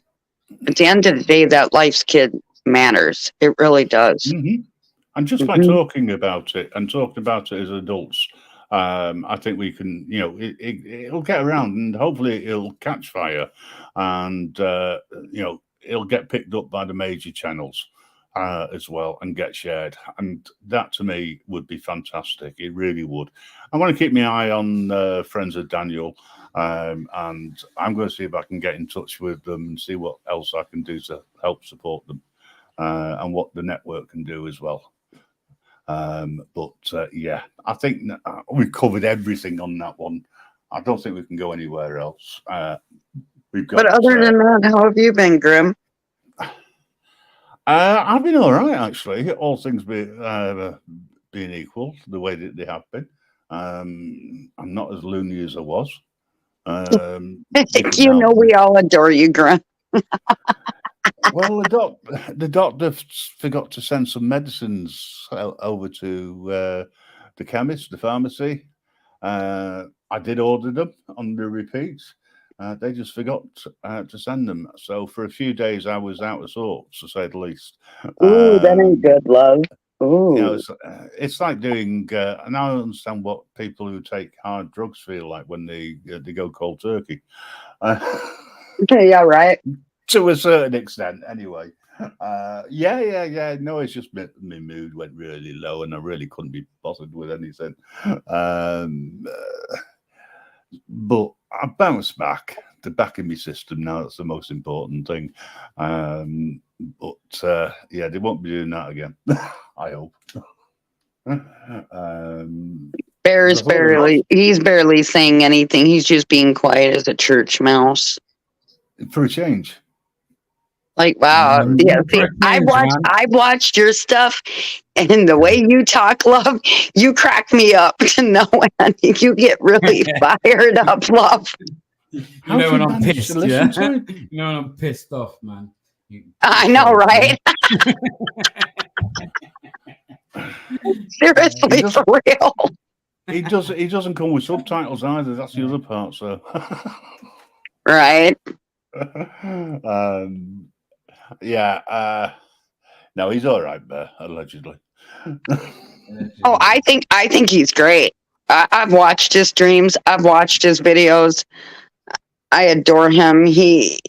at the end of the day, that life's kid matters. It really does. Mm-hmm. And just by talking about it and talking about it as adults, I think we can, you know, it'll get around and hopefully it'll catch fire, and you know, it'll get picked up by the major channels. as well and get shared. And that to me would be fantastic. It really would. I'm going to keep my eye on Friends of Daniel. And I'm going to see if I can get in touch with them and see what else I can do to help support them and what the network can do as well. Yeah, I think we've covered everything on that one. I don't think we can go anywhere else. But other than that, how have you been, Grim? I've been all right, actually. All things being equal, the way that they have been. I'm not as loony as I was. You know, we all adore you, Grim. Well, the doctor forgot to send some medicines over to the chemist, the pharmacy. I did order them on the repeat. They just forgot to send them. So for a few days, I was out of sorts, to say the least. Ooh, that ain't good, love. Ooh. You know, it's like doing, and I don't understand what people who take hard drugs feel like when they go cold turkey. Yeah, right. To a certain extent, anyway. Yeah. No, it's just my mood went really low, and I really couldn't be bothered with anything. But I bounced back. The back in my system now. That's the most important thing. Yeah, they won't be doing that again. I hope. He's barely saying anything. He's just being quiet as a church mouse. For a change. Like, wow. Yeah, see, I've watched your stuff, and the way you talk, love, you crack me up to no end. You get really fired up, love. You know when I'm pissed, yeah? You know when I'm pissed off, man. I know, right? Seriously, for real. He doesn't come with subtitles either. That's the other part, so. Right. Yeah. No, he's all right, allegedly. Oh, I think he's great. I've watched his streams. I've watched his videos. I adore him. He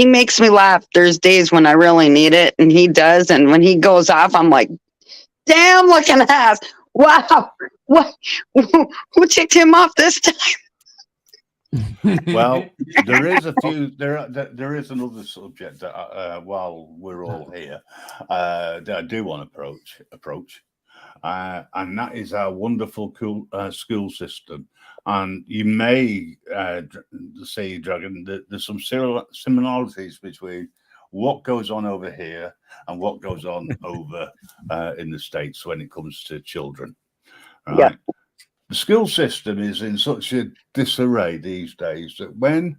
makes me laugh. There's days when I really need it, and he does. And when he goes off, I'm like, damn, looking ass. Wow. What? Who ticked him off this time? Well, there is a few. There is another subject that while we're all here, that I do want to approach, and that is our wonderful school system. And you may say, Dragon, that there's some similarities between what goes on over here and what goes on over in the States when it comes to children. Right? Yeah. The school system is in such a disarray these days that when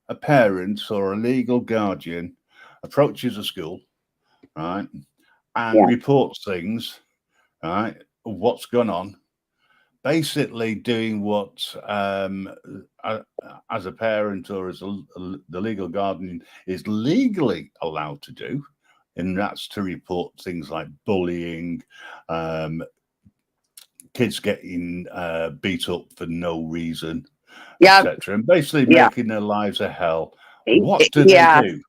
a parent or a legal guardian approaches a school, right, and reports things, right, of what's gone on, basically doing what, as a parent or as the legal guardian is legally allowed to do, and that's to report things like bullying, kids getting beat up for no reason, etc., and basically making their lives a hell. What do they do?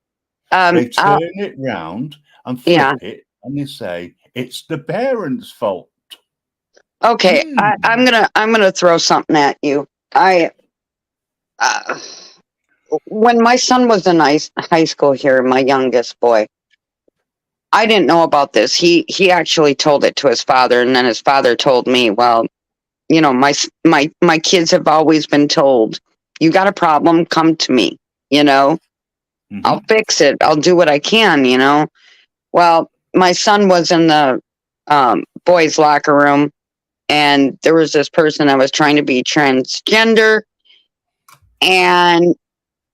They turn it round and flip it, and they say it's the parents' fault. Okay, I'm gonna throw something at you. When my son was in high school here, my youngest boy, I didn't know about this. He actually told it to his father, and then his father told me, well, you know, my kids have always been told, you got a problem, come to me, you know, I'll fix it. I'll do what I can, you know. Well, my son was in the boys' locker room, and there was this person that was trying to be transgender, and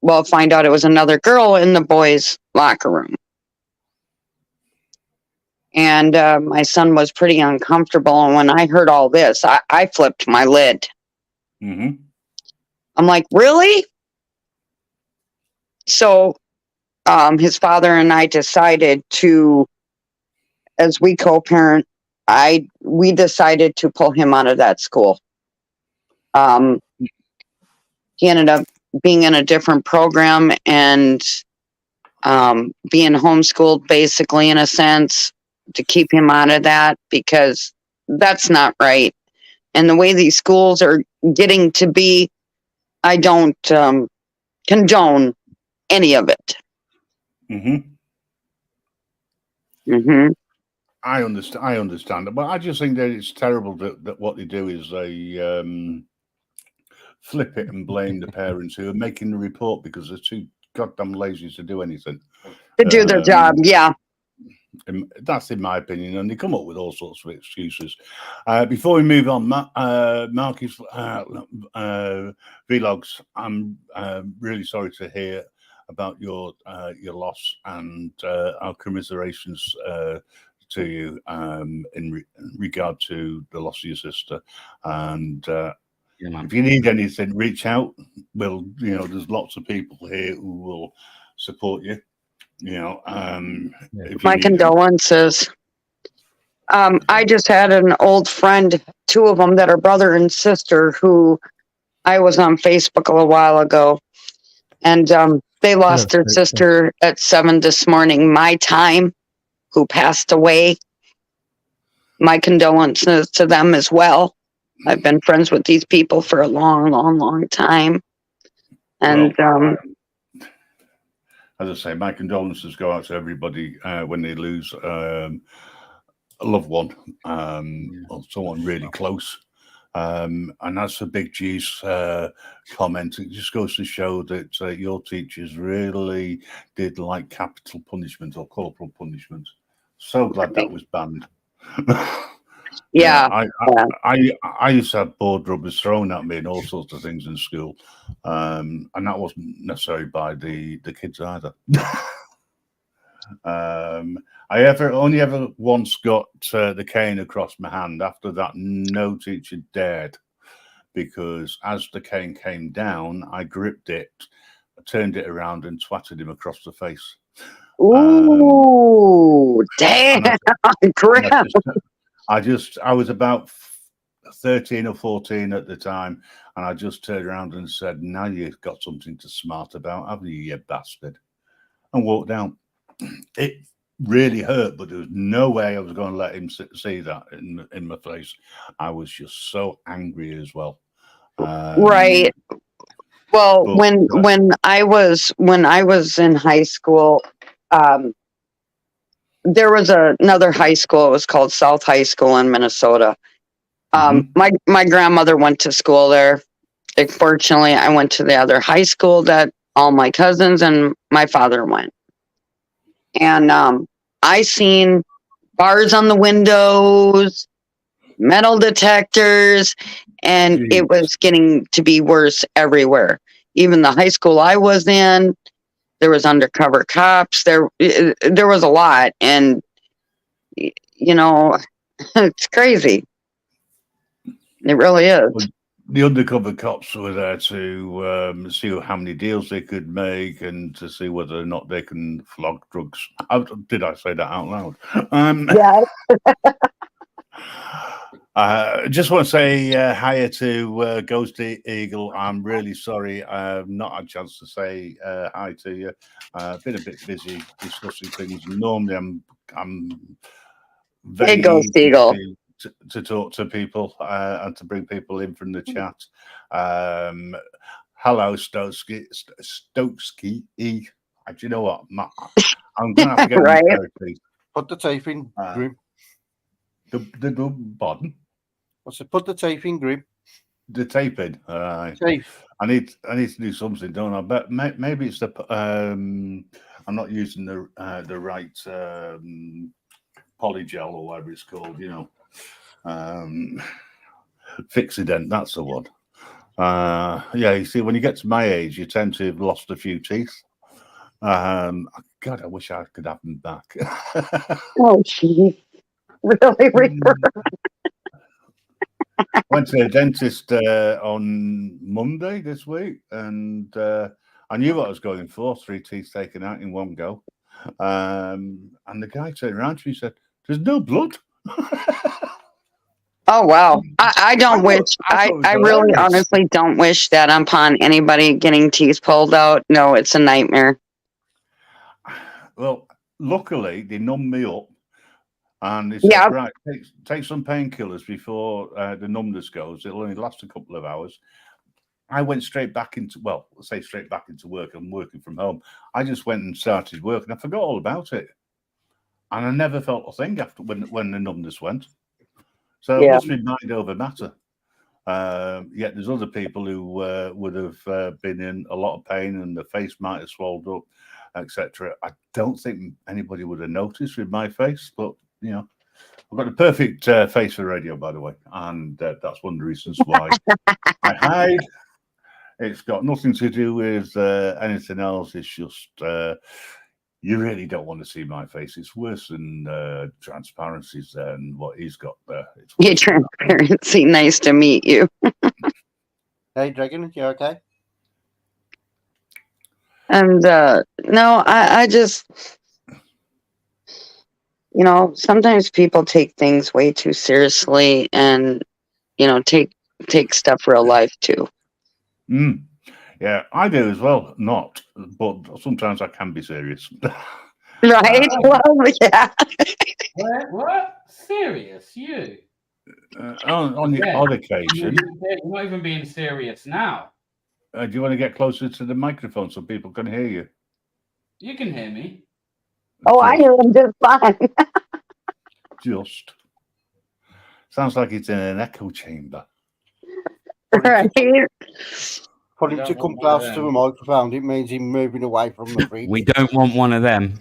well, find out it was another girl in the boys' locker room. And my son was pretty uncomfortable. And when I heard all this, I flipped my lid. I'm like, really? So his father and I decided to, as we co-parent, we decided to pull him out of that school. He ended up being in a different program and being homeschooled, basically, in a sense. to keep him out of that, because that's not right. And the way these schools are getting to be, I don't condone any of it. I understand it, but I just think that it's terrible that what they do is they flip it and blame the parents who are making the report because they're too goddamn lazy to do anything. To do their job, yeah. That's in my opinion, and they come up with all sorts of excuses. Before we move on, Marcus Vlogs, I'm really sorry to hear about your loss, and our commiserations to you in regard to the loss of your sister. And if you need anything, reach out. There's lots of people here who will support you. My condolences. I just had an old friend, two of them that are brother and sister, who I was on Facebook a little while ago, and they lost their sister at 7 this morning, my time, who passed away. My condolences to them as well. I've been friends with these people for a long, long, long time. And as I say, my condolences go out to everybody when they lose a loved one or someone really close. And as for Big G's comment, it just goes to show that your teachers really did like capital punishment or corporal punishment. So glad that was banned. Yeah. I used to have board rubbers thrown at me and all sorts of things in school, and that wasn't necessarily by the kids either. I only ever once got the cane across my hand. After that, no teacher dared, because as the cane came down, I gripped it, turned it around, and twatted him across the face. Ooh, damn! I was about 13 or 14 at the time, and I just turned around and said, "Now you've got something to smart about, haven't you, you bastard?" and walked out. It really hurt, but there was no way I was going to let him see that in my face. I was just so angry as well. Right. Well, when I was in high school, there was another high school. It was called South High School in Minnesota. My grandmother went to school there. Unfortunately, I went to the other high school that all my cousins and my father went. And I seen bars on the windows, metal detectors, and it was getting to be worse everywhere. Even the high school I was in, there was undercover cops. There was a lot, and it's crazy. It really is. The undercover cops were there to see how many deals they could make and to see whether or not they can flog drugs. Did I say that out loud? Yeah. Just want to say hi to Ghost Eagle. I'm really sorry I've not had a chance to say hi to you. Been a bit busy discussing things. Normally I'm very hey, Ghost Eagle. To talk to people and to bring people in from the chat. Hello, Stokesky. Do you know what? I'm going to have to get right. Put the tape in, Grim. The bottom. What's it? Put the tape in, Grim. The tape in. Tape. I need to do something, don't I? But maybe it's the. I'm not using the right polygel or whatever it's called. Fixident, that's the one. You see, when you get to my age, you tend to have lost a few teeth. God, I wish I could have them back. Oh, gee. Really? Went to a dentist on Monday this week, and I knew what I was going for, 3 teeth taken out in one go. And the guy turned around to me and said, "There's no blood." Oh, wow. I don't wish, I really honestly don't wish that upon anybody getting teeth pulled out. No, it's a nightmare. Well, luckily, they numbed me up. And he said, Yeah. right, take some painkillers before the numbness goes. It'll only last a couple of hours. I went straight back into, well, say straight back into work. I'm working from home. I just went and started work and I forgot all about it. And I never felt a thing after when the numbness went. So it must be mind over matter. Yet there's other people who would have been in a lot of pain and the face might have swelled up, etc. I don't think anybody would have noticed with my face, but you know, I've got a perfect face for radio, by the way, and that's one of the reasons why I hide. It's got nothing to do with anything else. It's just you really don't want to see my face. It's worse than transparencies than what he's got there. Yeah, transparency. Nice to meet you. Hey, Dragon, you okay? And no, I just, you know, sometimes people take things way too seriously, and you know, take stuff real life too. Yeah, I do as well. Not, but sometimes I can be serious. Right? Well, yeah. What? Serious? You? On the odd occasion. You're not even being serious now. Do you want to get closer to the microphone so people can hear you? You can hear me. Oh, I hear him just fine. Just. Sounds like it's in an echo chamber. Right. For him to come close to the microphone, it means him moving away from the fridge. We don't want one of them.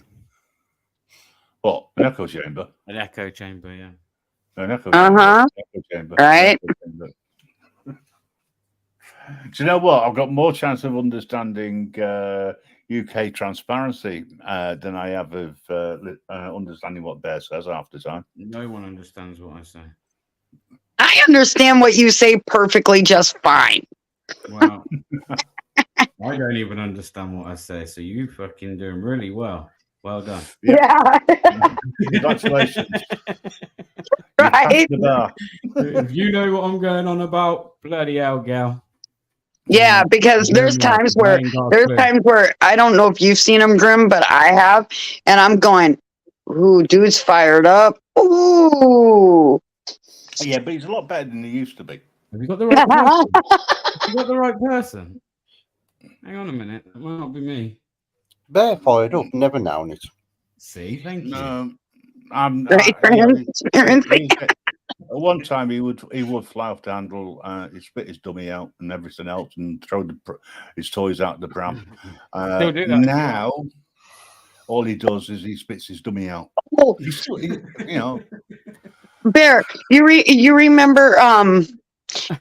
What? An echo chamber? An echo chamber, yeah. An echo chamber. Right. Echo chamber. Do you know what? I've got more chance of understanding UK transparency than I have of understanding what Bear says half the time. No one understands what I say. I understand what you say perfectly just fine. Well, I don't even understand what I say, so you fucking doing really well. Well done. Yeah. Congratulations. Right. If you know what I'm going on about, bloody hell, gal. Yeah, because there's times where I don't know if you've seen him, Grim, but I have, and I'm going, ooh, dude's fired up. Ooh. Yeah, but he's a lot better than he used to be. Have you got the right person? Have you got the right person? Hang on a minute. That might not be me. Bear fired up, never known it. See, thank you. One time he would fly off the handle, he'd spit his dummy out and everything else, and throw his toys out the pram. Still do that. Now, all he does is he spits his dummy out. Oh. You know. Bear, you remember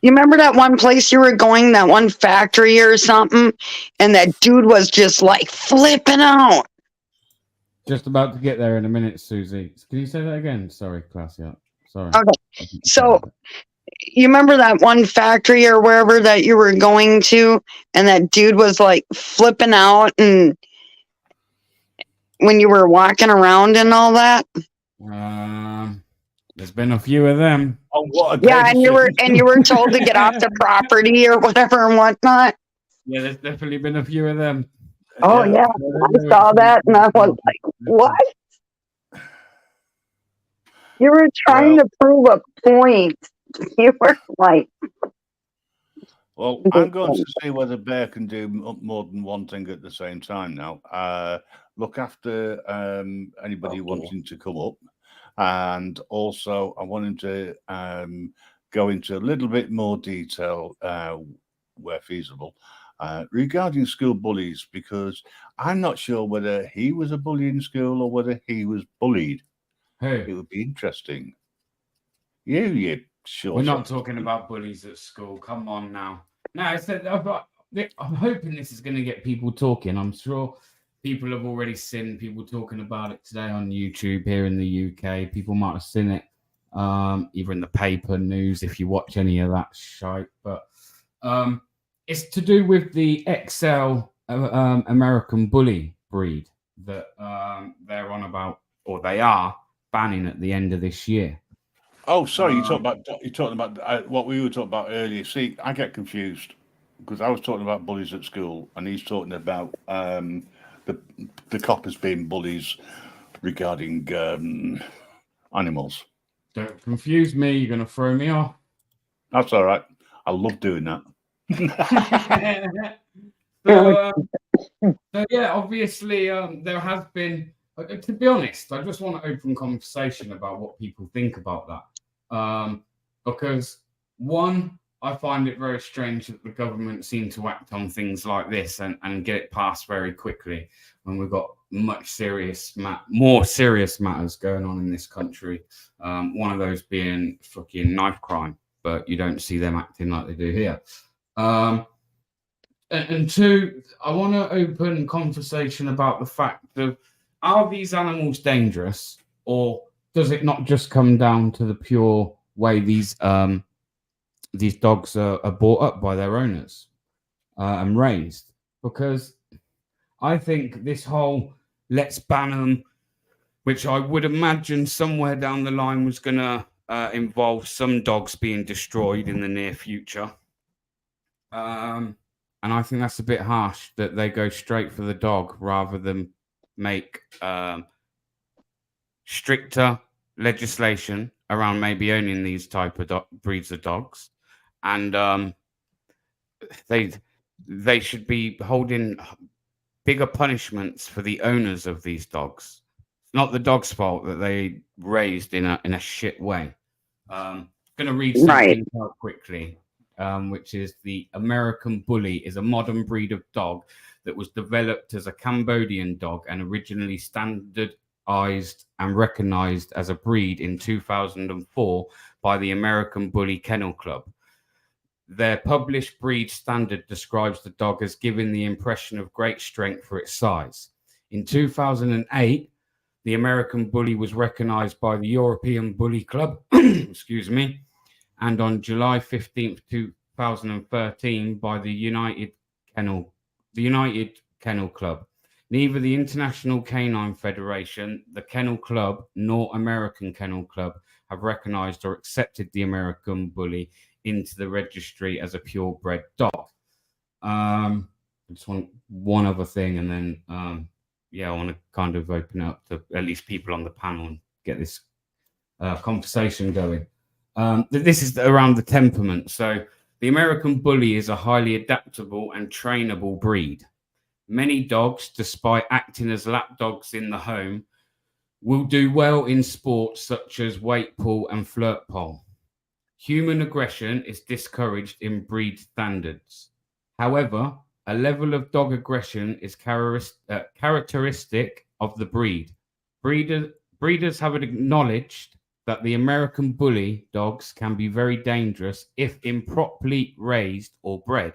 you remember that one place you were going, that one factory or something, and that dude was just like flipping out. Just about to get there in a minute, Susie. Can you say that again? Sorry, classy up. Sorry. Okay. So you remember that one factory or wherever that you were going to, and that dude was like flipping out, and when you were walking around and all that? There's been a few of them. Oh, what a yeah, and you were told to get off the property or whatever and whatnot. Yeah, there's definitely been a few of them. Oh yeah, I saw that and I was like, what? You were trying to prove a point. You were like, well, I'm going to see whether Bear can do more than one thing at the same time now. Look after anybody wanting to come up. And also, I want him to go into a little bit more detail, where feasible, regarding school bullies, because I'm not sure whether he was a bully in school or whether he was bullied. Who? It would be interesting. You sure? We're not talking about bullies at school. Come on now. No, I'm hoping this is going to get people talking. I'm sure people have already seen people talking about it today on YouTube here in the UK. People might have seen it either in the paper, news, if you watch any of that shite. But it's to do with the XL American bully breed that they're on about, or they are banning at the end of this year. Oh, sorry, you're talking about what we were talking about earlier. See, I get confused because I was talking about bullies at school, and he's talking about the coppers being bullies regarding animals. Don't confuse me. You're going to throw me off. That's all right. I love doing that. So yeah, obviously, there has been. To be honest, I just want to open conversation about what people think about that. Because one, I find it very strange that the government seem to act on things like this and get it passed very quickly when we've got more serious matters going on in this country. One of those being fucking knife crime, but you don't see them acting like they do here. And two, I want to open conversation about the fact of, are these animals dangerous, or does it not just come down to the pure way these dogs are brought up by their owners and raised? Because I think this whole let's ban them, which I would imagine somewhere down the line was going to involve some dogs being destroyed in the near future. And I think that's a bit harsh that they go straight for the dog rather than make stricter legislation around maybe owning these type of breeds of dogs. And they should be holding bigger punishments for the owners of these dogs. It's not the dog's fault that they raised in a shit way. I'm going to read something out quickly, which is the American Bully is a modern breed of dog that was developed as a Cambodian dog and originally standardized and recognized as a breed in 2004 by the American Bully Kennel Club. Their published breed standard describes the dog as giving the impression of great strength for its size. In 2008, the American Bully was recognized by the European Bully Club, excuse me, and on July 15th, 2013 by the United Kennel Club. Neither the International Canine Federation, the Kennel Club, nor American Kennel Club have recognized or accepted the American Bully into the registry as a purebred dog. I just want one other thing, and then I want to kind of open up to at least people on the panel and get this conversation going. This is around the temperament. So the American Bully is a highly adaptable and trainable breed. Many dogs, despite acting as lap dogs in the home, will do well in sports such as weight pull and flirt pole. Human aggression is discouraged in breed standards. However, a level of dog aggression is characteristic of the breed. Breeders have acknowledged that the American Bully dogs can be very dangerous if improperly raised or bred.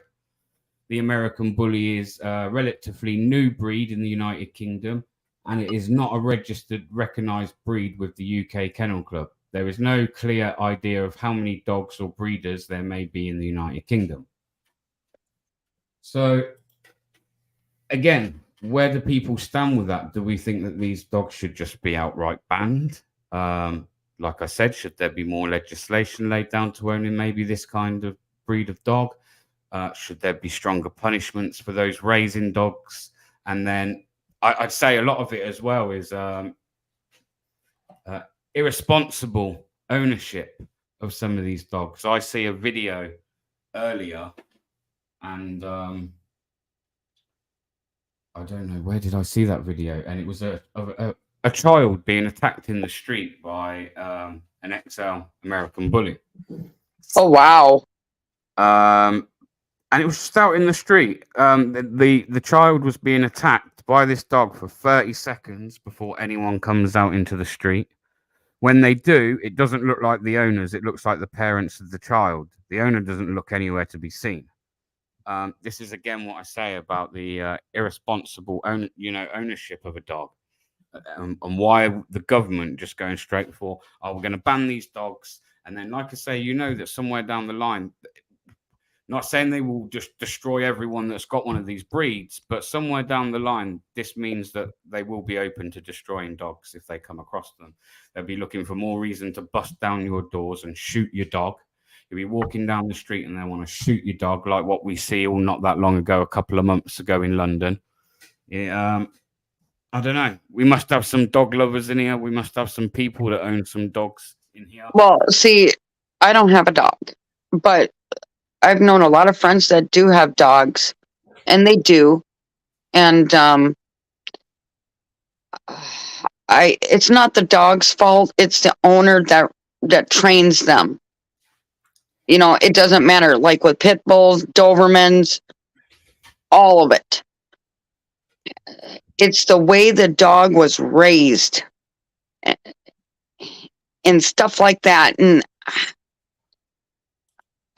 The American Bully is a relatively new breed in the United Kingdom, and it is not a registered, recognised breed with the UK Kennel Club. There is no clear idea of how many dogs or breeders there may be in the United Kingdom. So, again, where do people stand with that? Do we think that these dogs should just be outright banned? Like I said, should there be more legislation laid down to owning maybe this kind of breed of dog? Should there be stronger punishments for those raising dogs? And then I'd say a lot of it as well is irresponsible ownership of some of these dogs. I see a video earlier, and I don't know, where did I see that video? And it was a child being attacked in the street by an XL American Bully. Oh, wow. And it was just out in the street. The child was being attacked by this dog for 30 seconds before anyone comes out into the street. When they do, it doesn't look like the owners. It looks like the parents of the child. The owner doesn't look anywhere to be seen. This is, again, what I say about the irresponsible ownership of a dog. And why the government just going straight for, we're going to ban these dogs. And then, like I say, that somewhere down the line, not saying they will just destroy everyone that's got one of these breeds, but somewhere down the line, this means that they will be open to destroying dogs if they come across them. They'll be looking for more reason to bust down your doors and shoot your dog. You'll be walking down the street and they want to shoot your dog, like what we see all not that long ago, a couple of months ago in London. I don't know. We must have some dog lovers in here. We must have some people that own some dogs in here. Well, see, I don't have a dog, but I've known a lot of friends that do have dogs, and they do. And it's not the dog's fault. It's the owner that trains them. You know, it doesn't matter. Like with pit bulls, Dobermans, all of it. It's the way the dog was raised and stuff like that. And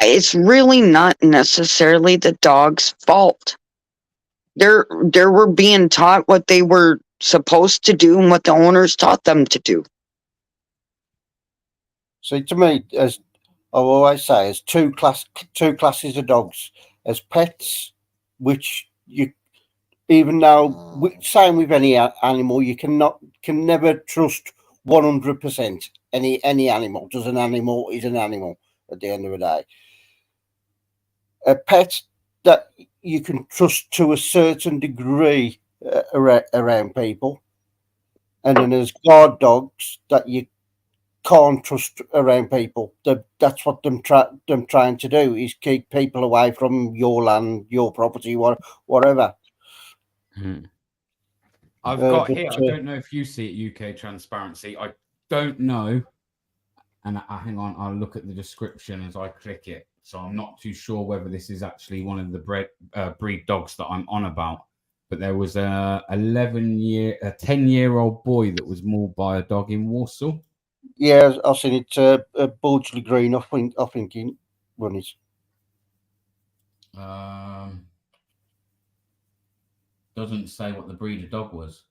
it's really not necessarily the dog's fault. They were being taught what they were supposed to do and what the owners taught them to do. See, to me, as I always say, there's two classes of dogs. As pets, which you, even though same with any animal, you can never trust 100% any animal. Does an animal is an animal at the end of the day. A pet that you can trust to a certain degree around people, and then there's guard dogs that you can't trust around people. That's what them trying to do, is keep people away from your land, your property, whatever. I've got here. I don't know if you see it, UK Transparency. I don't know. And hang on, I'll look at the description as I click it. So I'm not too sure whether this is actually one of the breed dogs that I'm on about. But there was a 10-year-old boy that was mauled by a dog in Warsaw. Yeah, I've seen it. Bordesley Green, I think it run it. Doesn't say what the breed of dog was.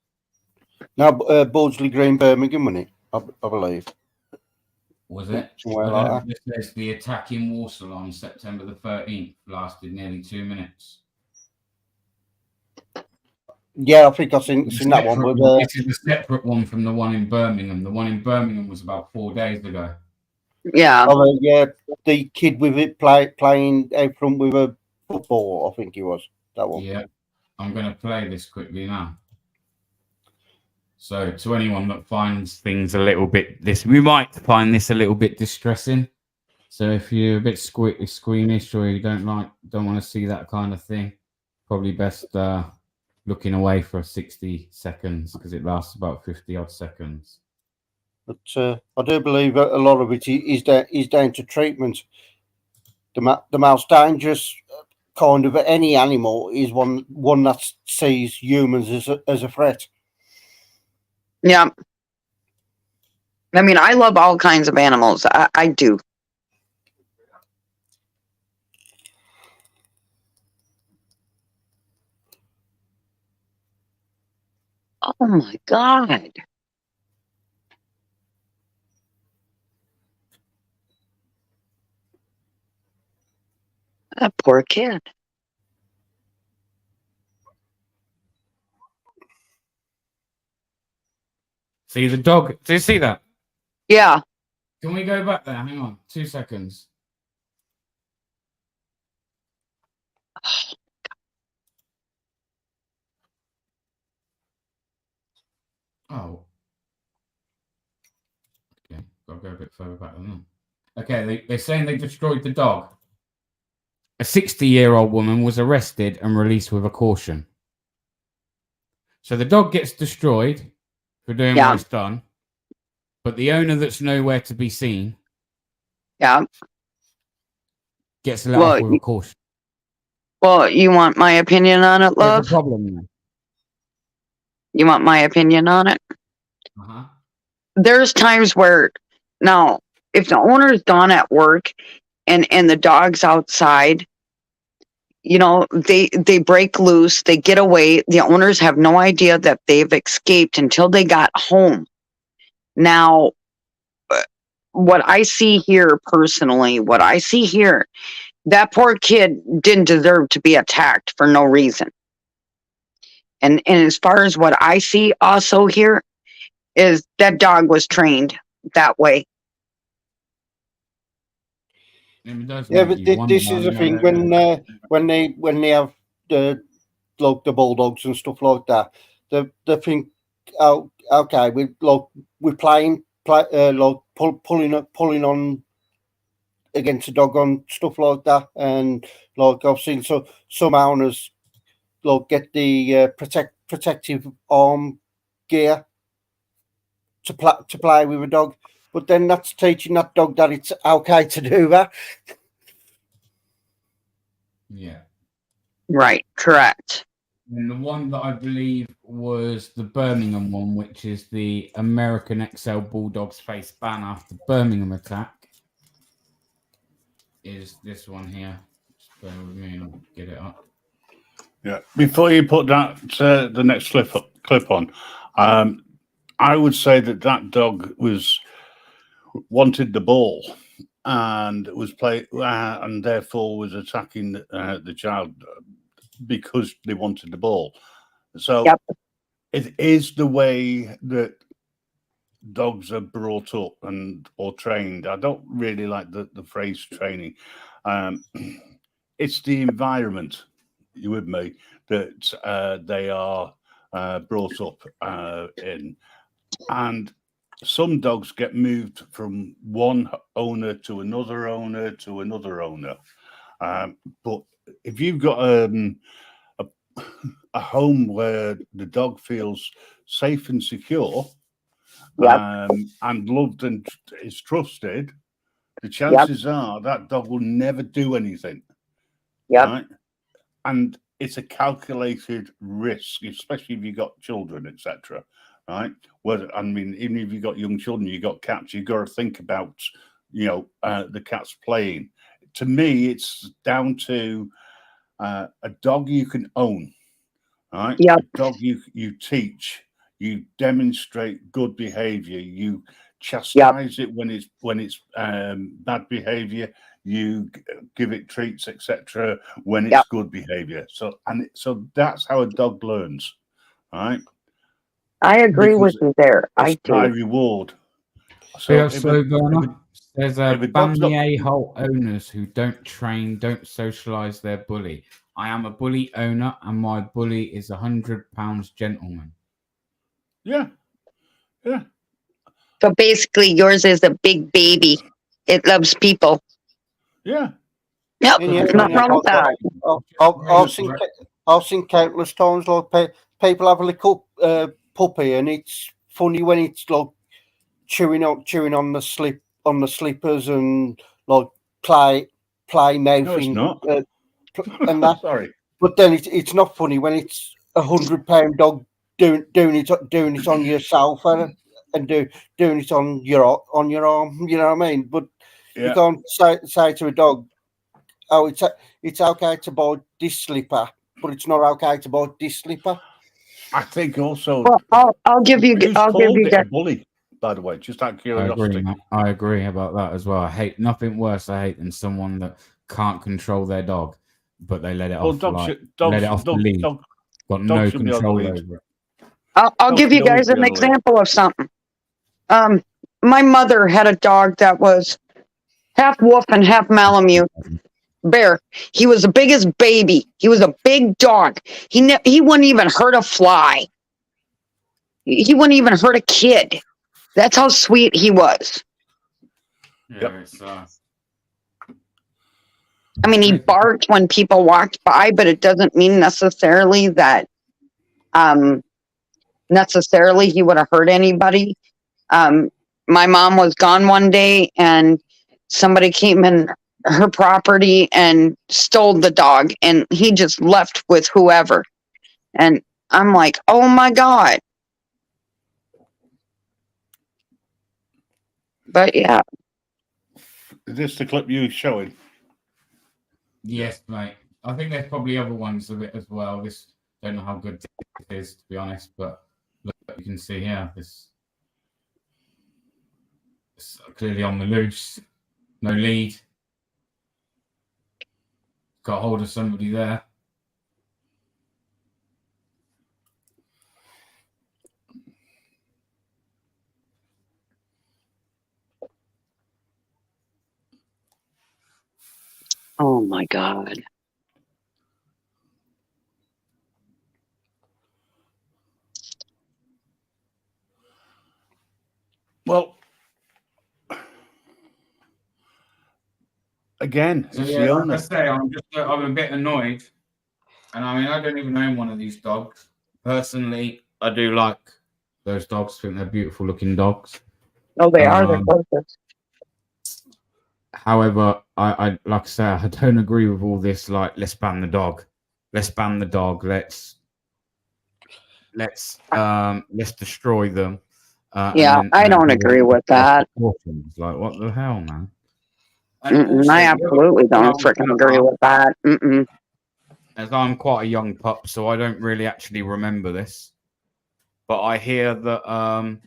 No, Bordesley Green, Birmingham, wasn't it? I believe. Was it? Somewhere like that. This says the attack in Warsaw on September the 13th lasted nearly 2 minutes. Yeah, I think I've seen that one. This is a separate one from the one in Birmingham. The one in Birmingham was about 4 days ago. Yeah. Oh, yeah, the kid with it playing out front with a football, I think he was. That one. Yeah. I'm going to play this quickly now. So, to anyone that finds things a little bit we might find this a little bit distressing. So, if you're a bit squeamish or you don't want to see that kind of thing, probably best looking away for 60 seconds because it lasts about 50 odd seconds. But I do believe a lot of it is down to treatment. The most dangerous kind of any animal is one that sees humans as a threat. Yeah. I mean, I love all kinds of animals. I do. Oh my God. That poor kid. See the dog? Do you see that? Yeah. Can we go back there? Hang on, 2 seconds. Oh. Okay, gotta go a bit further back than that. Okay, they're saying they destroyed the dog. A 60-year-old woman was arrested and released with a caution. So the dog gets destroyed for doing what it's done, but the owner that's nowhere to be seen gets let off with a caution. Well, you want my opinion on it, love? There's a problem there. You want my opinion on it? Uh-huh. There's times where, now, if the owner's gone at work and the dog's outside, you know, they break loose, they get away. The owners have no idea that they've escaped until they got home. Now, what I see here personally, that poor kid didn't deserve to be attacked for no reason. And as far as what I see also here is that dog was trained that way. Yeah, but this is the thing when they have the bulldogs and stuff like that. They think okay, we're playing, pulling on against a dog on stuff like that, and like I've seen some owners get the protective arm gear to play with a dog, but then that's teaching that dog that it's okay to do that. Yeah. Right, correct. And the one that I believe was the Birmingham one, which is the American XL Bulldogs face banner after Birmingham attack, is this one here. Just bear with me and I'll get it up. Yeah. Before you put that the next clip on, I would say that dog wanted the ball and was and therefore was attacking the child because they wanted the ball. So it is the way that dogs are brought up or trained. I don't really like the phrase training. It's the environment, you with me, that they are brought up in. And some dogs get moved from one owner to another owner to another owner. But if you've got a home where the dog feels safe and secure, and loved and is trusted, the chances are that dog will never do anything. Right? And it's a calculated risk, especially if you've got children, etc. Right? I mean, even if you've got young children, you've got cats, you've got to think about, the cats playing. To me, it's down to a dog you can own, right? A dog you teach, you demonstrate good behavior, you chastise it when it's bad behavior, you give it treats, etc. when it's good behavior. So that's how a dog learns, right? I agree with you there. I do. High reward. There's ban the a-hole owners who don't train, don't socialise their bully. I am a bully owner, and my bully is £100 gentleman. Yeah. So basically, yours is a big baby. It loves people. Yeah. Yep. There's nothing wrong with that. I've seen countless times like people have a little puppy, and it's funny when it's like chewing on the slippers and like play mouthing. No, it's not. And that. Sorry. But then it's not funny when it's £100 dog doing it on yourself and doing it on your arm. You know what I mean? But you can't say to a dog, "Oh, it's okay to buy this slipper, but it's not okay to buy this slipper." I think also. Well, I'll give you. A bully, by the way, just out of curiosity. I agree about that as well. I hate nothing worse. I hate than someone that can't control their dog, but they let it off. Let it off the lead. Got no control over it. I'll give you guys an example of something. My mother had a dog that was half wolf and half Malamute. Bear. He was the biggest baby. He was a big dog. He wouldn't even hurt a fly. He wouldn't even hurt a kid. That's how sweet he was. Yeah, I mean, he barked when people walked by, but it doesn't mean necessarily that he would have hurt anybody. My mom was gone one day, and somebody came in her property and stole the dog, and he just left with whoever. And I'm like, oh my God. But yeah. Is this the clip you showing? Yes, mate. I think there's probably other ones of it as well. This don't know how good it is, to be honest, but look, you can see here, this it's clearly on the loose, no lead. Got hold of somebody there. Oh my God. again, So it's yeah, the like I owner. say, I'm a bit annoyed, and I mean I don't even own one of these dogs. Personally, I do like those dogs. I think they're beautiful looking dogs. Oh, they are the Um, closest. However, I like I say, I don't agree with all this. Like, let's ban the dog. Let's ban the dog. Let's destroy them. Yeah, I don't agree with that. Like, what the hell, man? And Mm-mm, also, I the other absolutely thing I don't was freaking gonna agree ask, with that. Mm-mm. as I'm quite a young pup, so I don't really actually remember this, but I hear that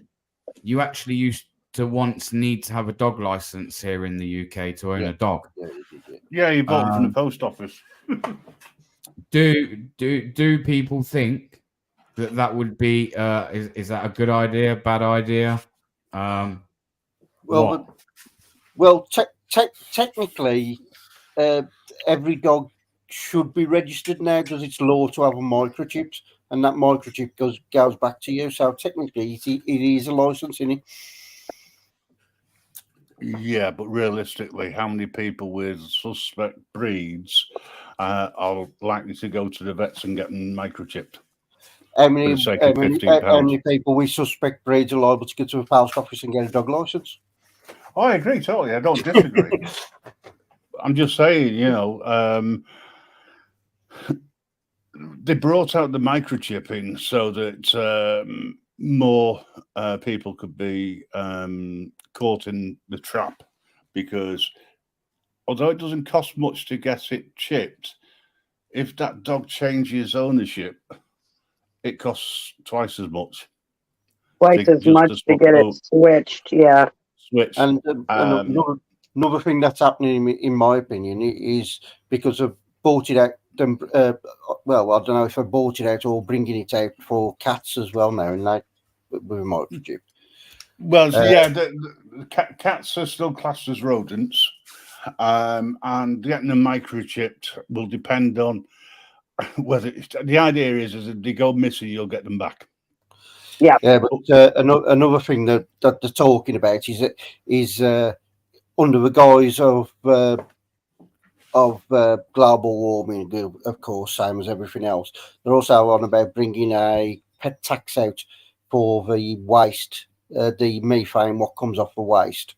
you actually used to once need to have a dog license here in the UK to own a dog. Yeah, you bought them from the post office. Do people think that would be is that a good idea, bad idea? Well, What? Technically, every dog should be registered now because it's law to have a microchip, and that microchip goes back to you. So technically, it is a license, isn't it? Yeah, but realistically, how many people with suspect breeds are likely to go to the vets and get them microchipped? How For many, the sake how of many, £15. how many people with suspect breeds are liable to go to a post office and get a dog license? Oh, I agree totally. I don't disagree. I'm just saying, they brought out the microchipping so that more people could be caught in the trap, because although it doesn't cost much to get it chipped, if that dog changes ownership, it costs twice as much. Twice as much to get it switched. Yeah. Switch. And another thing that's happening, in my opinion, is because of bought it out. Well, I don't know if I bought it out or bringing it out for cats as well now, and they with a microchip. Well, yeah, the cats are still classed as rodents, and getting them microchipped will depend on whether the idea is if they go missing, you'll get them back. Yeah, but another thing that they're talking about is under the guise of global warming, of course, same as everything else. They're also on about bringing a pet tax out for the waste, the methane, what comes off the waste.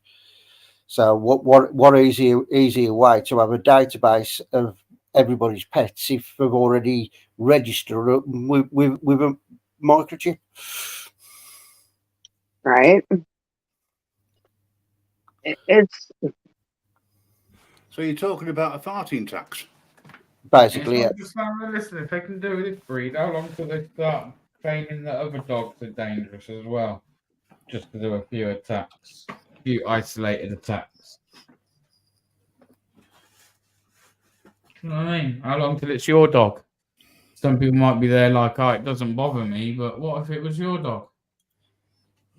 So what easier way to have a database of everybody's pets if they've already registered with a microchip? Right. It's So you're talking about a farting tax? Basically, yeah. Just listen, if they can do this breed, how long till they start training that other dogs are dangerous as well? Just to do a few attacks, a few isolated attacks. You know what I mean? How long till it's your dog? Some people might be there like, oh, it doesn't bother me, but what if it was your dog?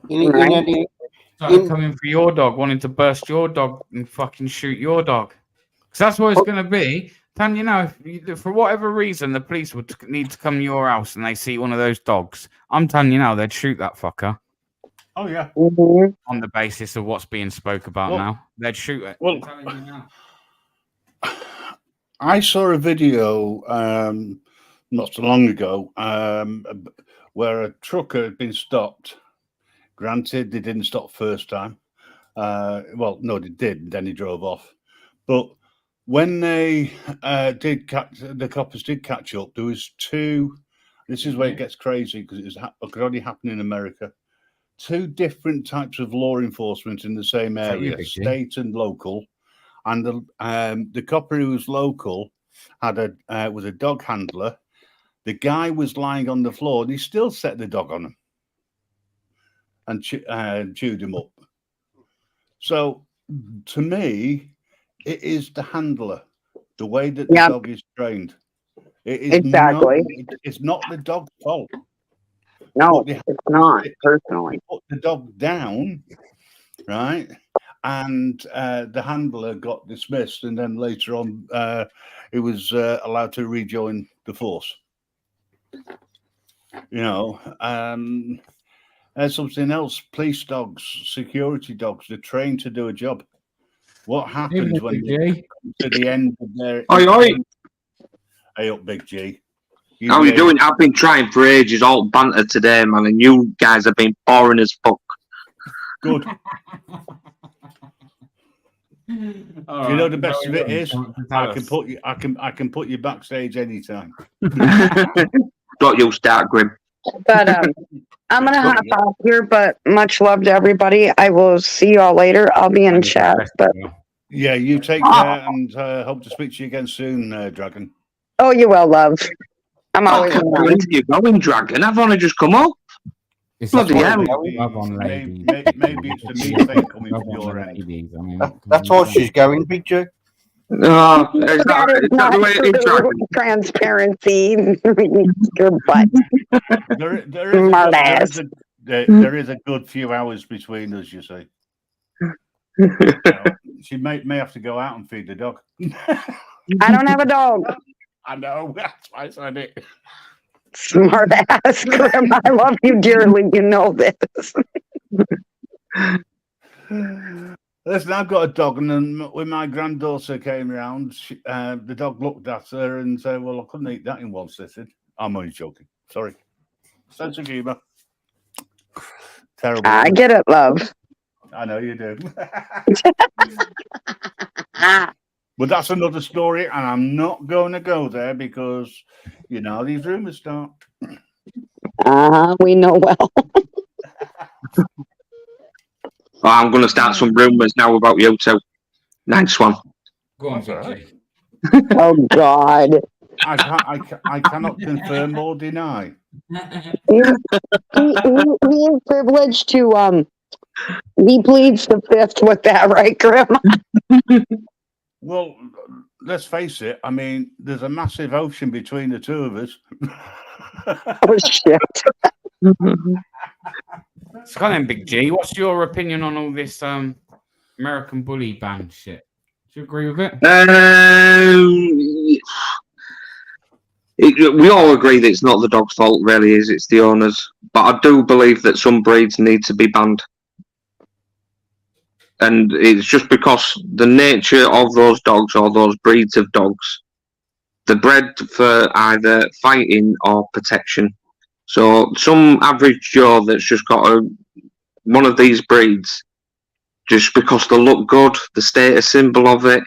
Started coming for your dog, wanting to burst your dog and fucking shoot your dog. Because that's what it's going to be. Tanya, if for whatever reason the police would need to come to your house and they see one of those dogs, I'm telling you now, they'd shoot that fucker. Oh, yeah. On the basis of what's being spoke about now. They'd shoot it. Well, I'm telling you now. I saw a video not so long ago where a trucker had been stopped. Granted, they didn't stop first time. Well, no, they did. Then he drove off. But when they the coppers did catch up, there was two. This is where it gets crazy because it could only happen in America. Two different types of law enforcement in the same area, state and local. And the copper who was local was a dog handler. The guy was lying on the floor, and he still set the dog on him and chewed him up. So, to me, it is the handler, the way that the dog is trained. It is exactly. It's not the dog's fault. No, it's not. Personally, put the dog down, right? And the handler got dismissed, and then later on, he was allowed to rejoin the force. There's something else. Police dogs, security dogs, they're trained to do a job. What happens when Big they G. come to the end of their... Oi, oi. Hey up, Big G. How you doing? I've been trying for ages, all banter today, man, and you guys have been boring as fuck. Good. Do you know the best of it is? I can put you backstage anytime. Got you, start Grim. But I'm gonna hop off here. But much love to everybody. I will see y'all later. I'll be in chat. But Yeah, you take care, and hope to speak to you again soon, Dragon. oh, you will, love. I'm always Where around. you going, Dragon? I've only just come up. Bloody hell. Maybe it's the me thing coming from your end. That's all she's going, Big G. No, it's not, That is it's not not the way it is, true. Dragon. Transparency. Your butt. Smart ass. There is a good few hours between us, you see. She may have to go out and feed the dog. I don't have a dog. I know, that's why I said it. Smart ass, Grim. I love you dearly. You know this. Listen, I've got a dog, and then when my granddaughter came round, the dog looked at her and said, "Well, I couldn't eat that in one sitting." I'm only joking. Sorry. Sense of humour. Terrible. I get it, love. I know you do. But that's another story, and I'm not going to go there because you know how these rumours start. We know well. Oh, I'm going to start some rumours now about you two. Nice one. Go on, Big G. Oh God. I cannot confirm or deny. He is privileged to he pleads the fifth with that, right, Grim? Well, let's face it. I mean, there's a massive ocean between the two of us. Oh shit. So then, Big G, what's your opinion on all this American Bully ban shit? Do you agree with it? We all agree that it's not the dog's fault, really, is it's the owners. But I do believe that some breeds need to be banned. And it's just because the nature of those dogs or those breeds of dogs, they're bred for either fighting or protection. So some average Joe that's just got one of these breeds, just because they look good, the status symbol of it,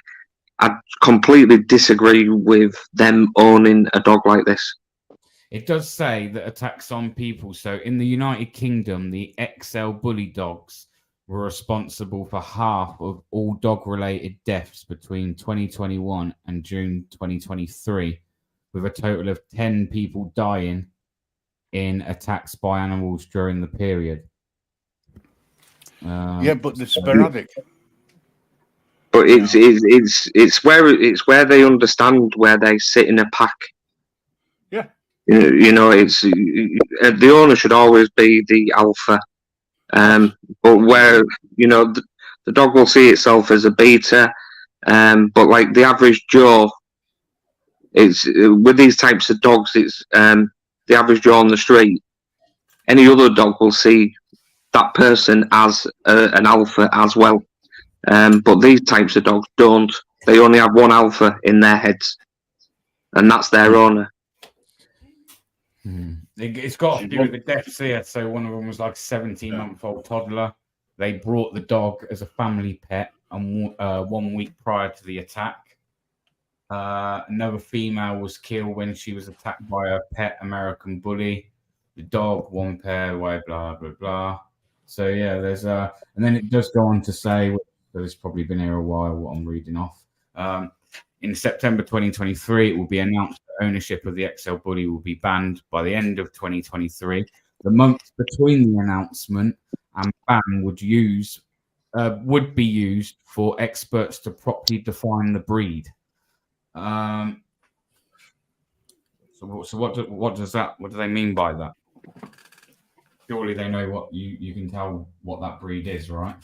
I completely disagree with them owning a dog like this. It does say that attacks on people. So in the United Kingdom, the XL Bully dogs were responsible for half of all dog-related deaths between 2021 and June 2023, with a total of 10 people dying in attacks by animals during the period. Yeah, but they're sporadic. But it's where they understand where they sit in a pack. Yeah. You know, it's the owner should always be the alpha. But where the dog will see itself as a beta, but like the average Joe, it's with these types of dogs, it's the average Joe on the street. Any other dog will see that person as an alpha as well. But these types of dogs don't. They only have one alpha in their heads, and that's their owner. It's got to do with the deaths here. So one of them was like a 17-month-old toddler. They brought the dog as a family pet, and 1 week prior to the attack, another female was killed when she was attacked by a pet American Bully. The dog, one pair, away, blah blah blah. So yeah, there's and then it does go on to say, so it's probably been here a while. What I'm reading off. In September 2023, it will be announced that ownership of the XL Bully will be banned by the end of 2023. The month between the announcement and ban would be used for experts to properly define the breed. So what do they mean by that? Surely they know what you can tell what that breed is, right?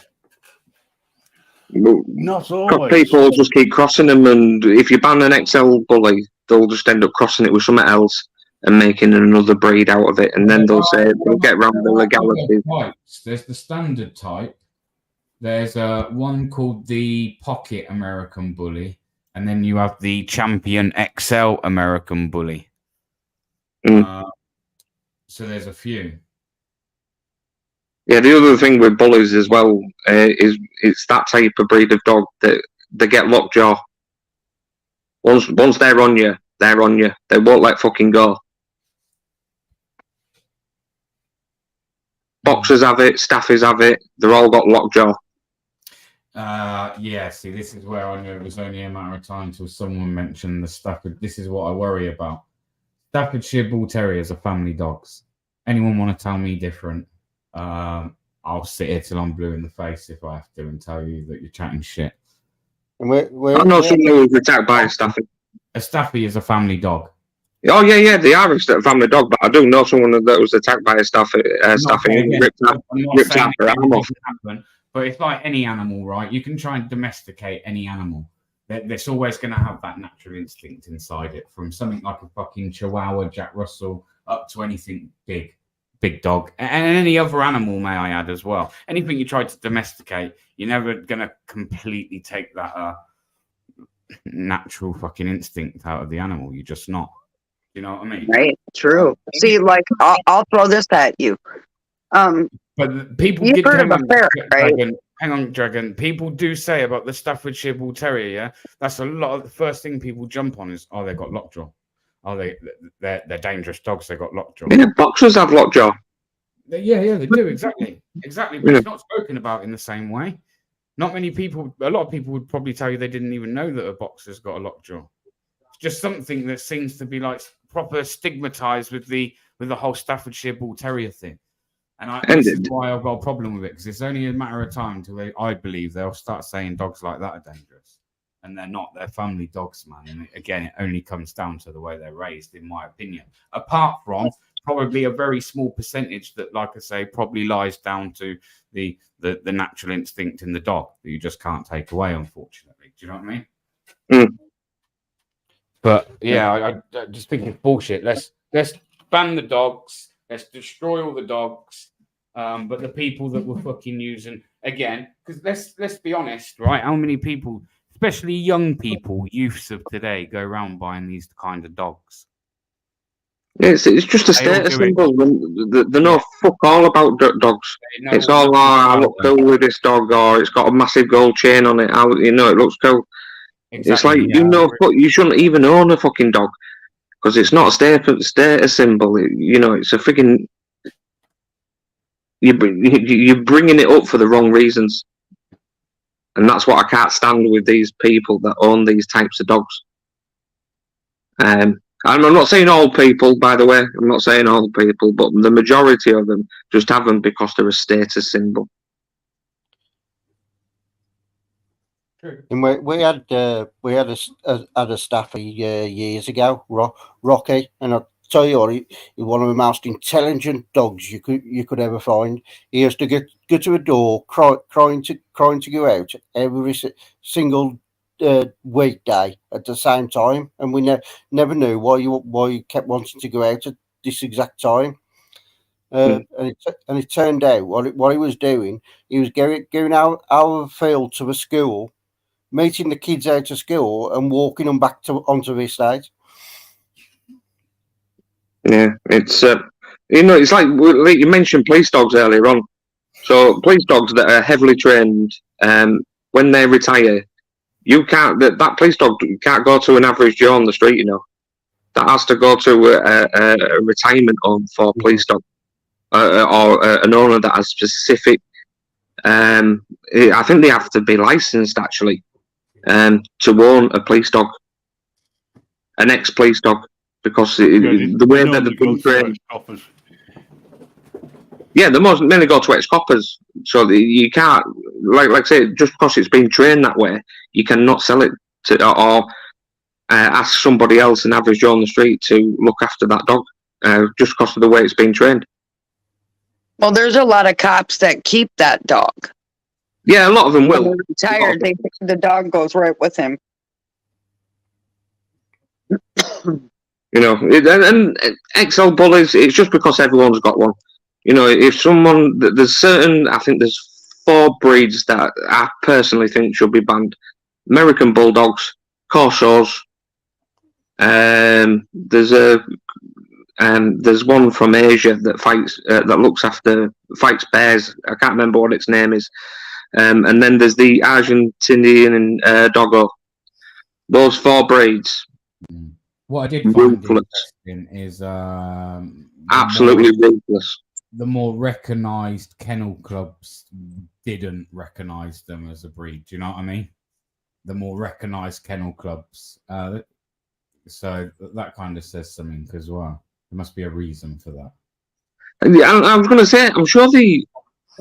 Not always. People will just keep crossing them, and if you ban an XL Bully, they'll just end up crossing it with something else and making another breed out of it, and then they'll get around the legalities. There's the standard type, There's one called the Pocket American Bully, and then you have the Champion XL American Bully. So there's a few. Yeah, the other thing with bullies as well is it's that type of breed of dog that they get lockjaw. Once they're on you, they're on you. They won't let fucking go. Boxers have it, staffies have it. They're all got lockjaw. Yeah, see, this is where I knew it was only a matter of time until someone mentioned the Stafford. This is what I worry about. Staffordshire Bull Terriers are family dogs. Anyone want to tell me different? I'll sit here till I'm blue in the face if I have to and tell you that you're chatting shit. I know someone who was attacked by a Staffy. A Staffy is a family dog. Oh, yeah, they are a family dog, but I do know someone that was attacked by a Staffy and ripped out her arm off. But it's like any animal, right? You can try and domesticate any animal. There's always going to have that natural instinct inside it, from something like a fucking Chihuahua, Jack Russell, up to anything big dog, and any other animal, may I add, as well. Anything you try to domesticate, you're never going to completely take that natural fucking instinct out of the animal. You're just not. You know what I mean? Right. True. See, like, I'll throw this at you. But people You've heard of a ferret, right? Hang on, Dragon. People do say about the Staffordshire Bull Terrier, yeah? That's a lot of the first thing people jump on is, oh, they got lockjaw. Oh, they're dangerous dogs. They got lockjaw. Yeah, boxers have lockjaw. Yeah, they do, exactly. But it's not spoken about in the same way. Not many people, a lot of people would probably tell you they didn't even know that a boxer's got a lockjaw. It's just something that seems to be like proper stigmatized with the whole Staffordshire Bull Terrier thing. And this is why I've got a problem with it, because it's only a matter of time until I believe they'll start saying dogs like that are dangerous. And they're not. They're family dogs, man. And again, it only comes down to the way they're raised, in my opinion. Apart from probably a very small percentage that, like I say, probably lies down to the natural instinct in the dog that you just can't take away, unfortunately. Do you know what I mean? Mm. But yeah, I just think it's bullshit. Let's ban the dogs. Let's destroy all the dogs. But the people that were fucking using, again, because let's be honest, right? How many people, especially young people, youths of today, go around buying these kind of dogs? It's just a status symbol. They know fuck all about dogs. It's all, I look cool with this dog, or it's got a massive gold chain on it. It looks cool. Exactly, it's like, you shouldn't even own a fucking dog, because it's not a status symbol. It's a freaking... You're bringing it up for the wrong reasons. And that's what I can't stand with these people that own these types of dogs. I'm not saying all people, by the way. I'm not saying all people, but the majority of them just have them because they're a status symbol. And we had a Staffy years ago, Rocky, and I tell you what, he's one of the most intelligent dogs you could ever find. He used to go to a door, crying to go out every single weekday at the same time, and we never knew why you kept wanting to go out at this exact time. And it turned out what he was doing, he was going out of the field to a school, meeting the kids out of school and walking them back onto the estate. Yeah, it's it's like you mentioned police dogs earlier on. So police dogs that are heavily trained, when they retire, you can't. That police dog can't go to an average Joe on the street. That has to go to a retirement home for police dog, or an owner that has specific. I think they have to be licensed actually, to own a police dog, an ex-police dog. Because the way that they've been trained, they mainly go to ex-coppers. So you can't, like I say, just because it's been trained that way, you cannot sell it to or ask somebody else, an average Joe on the street, to look after that dog, just because of the way it's been trained. Well, there's a lot of cops that keep that dog. Yeah, a lot of them will. When they're retired, the dog goes right with him. And XL bullies, it's just because everyone's got one. If someone, there's certain, I think there's 4 breeds that I personally think should be banned: American Bulldogs, Corsos. There's one from Asia that fights bears. I can't remember what its name is. And then there's the Argentinian Doggo. Those 4 breeds. What I did find Ruthless. interesting is Absolutely ruthless. the more recognised kennel clubs didn't recognise them as a breed. Do you know what I mean? The more recognised kennel clubs. So that kind of says something as well. There must be a reason for that. Yeah, I was going to say, I'm sure the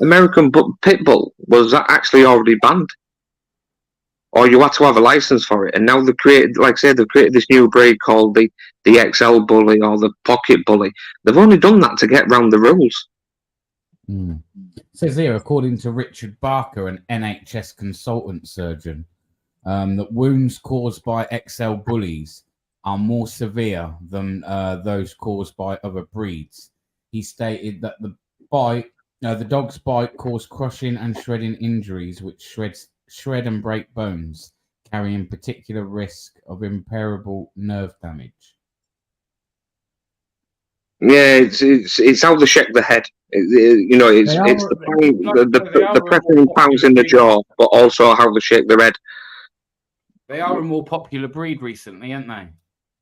American Pit Bull was actually already banned, or you had to have a license for it. And now they've created, like I said, they've created this new breed called the XL Bully or the Pocket Bully. They've only done that to get around the rules. It says here, according to Richard Barker, an NHS consultant surgeon, that wounds caused by XL bullies are more severe than those caused by other breeds. He stated that the dog's bite caused crushing and shredding injuries, which shred and break bones, carrying particular risk of irreparable nerve damage. Yeah, it's how they shake the head. It's the pressing pounds in the jaw, but also how they shake their head. They are a more popular breed recently, aren't they?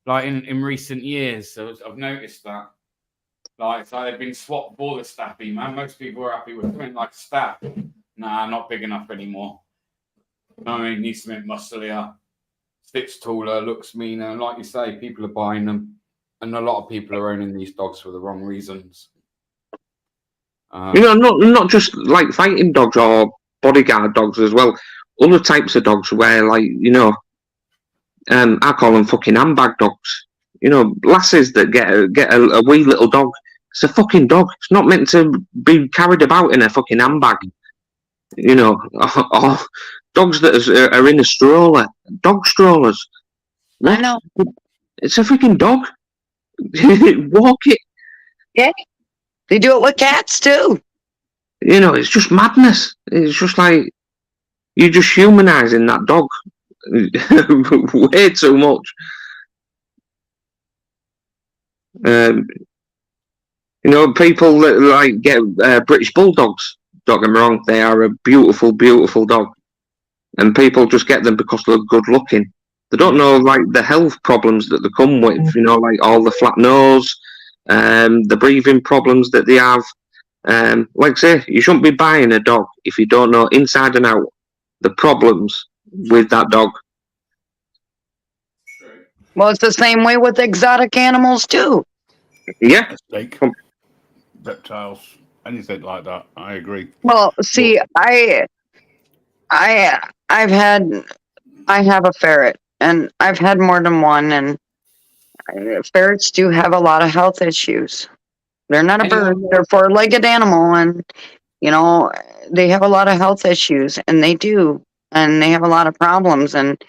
Like in recent years, so I've noticed that. Like, so they've been swapped for the Staffy, man. Most people are happy with something like a Staff. Nah, not big enough anymore. I mean, needs something musclier, sits taller, looks meaner. Like you say, people are buying them, and a lot of people are owning these dogs for the wrong reasons. Not just like fighting dogs or bodyguard dogs as well. Other types of dogs where, like, I call them fucking handbag dogs. Lasses that get a wee little dog. It's a fucking dog. It's not meant to be carried about in a fucking handbag. Or dogs that are in a stroller. Dog strollers. I know. It's a freaking dog. Walk it. Yeah. They do it with cats too. It's just madness. It's just like you're just humanizing that dog way too much. People that like get British Bulldogs. Don't get me wrong, they are a beautiful, beautiful dog, and people just get them because they're good looking. They don't know like the health problems that they come with. Like all the flat nose, the breathing problems that they have. Like I say, you shouldn't be buying a dog if you don't know inside and out the problems with that dog. Well, it's the same way with exotic animals too. Yeah. Steak, reptiles, anything like that. I agree. Well, see, I have a ferret, and I've had more than one, and ferrets do have a lot of health issues. They're not a bird; they're a four-legged animal, and they have a lot of health issues, and they have a lot of problems, and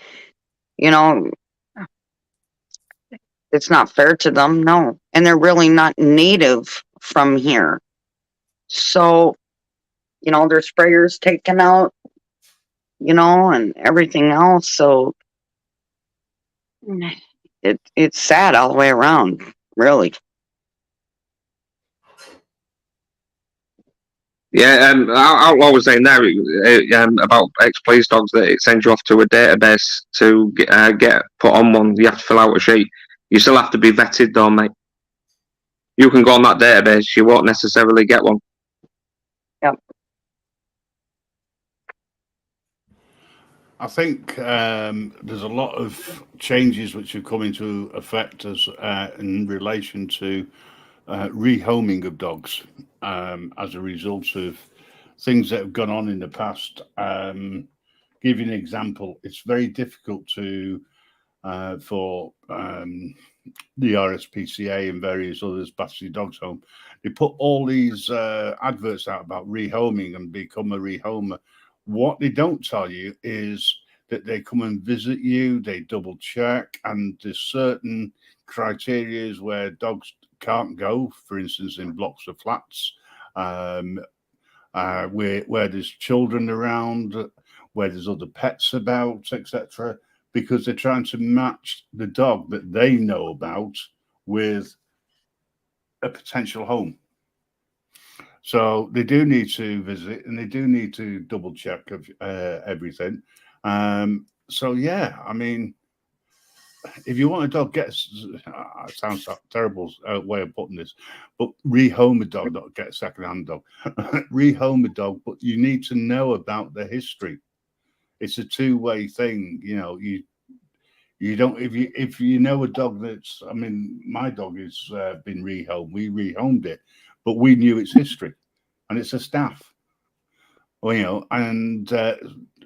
it's not fair to them, no, and they're really not native from here. So, their sprayers taken out, and everything else. So it's sad all the way around, really. Yeah, I was saying there about ex-police dogs that it sends you off to a database to get put on one. You have to fill out a sheet. You still have to be vetted though, mate. You can go on that database, you won't necessarily get one. Yep. I think there's a lot of changes which have come into effect as in relation to rehoming of dogs as a result of things that have gone on in the past. Give you an example. It's very difficult for the RSPCA and various others, Battersea Dogs Home. They put all these adverts out about rehoming and become a rehomer. What they don't tell you is that they come and visit you, they double check, and there's certain criteria where dogs can't go, for instance, in blocks of flats. where there's children around, where there's other pets about, etc., because they're trying to match the dog that they know about with a potential home. So they do need to visit, and they do need to double check everything. So yeah, I mean, if you want a dog, it sounds like a terrible way of putting this, but rehome a dog, not get a second-hand dog. Rehome a dog, but you need to know about the history. It's a two-way thing, you know. You don't, if you know a dog that's, I mean, my dog has been rehomed. We rehomed it, but we knew its history, and it's a staff. Well, you know, and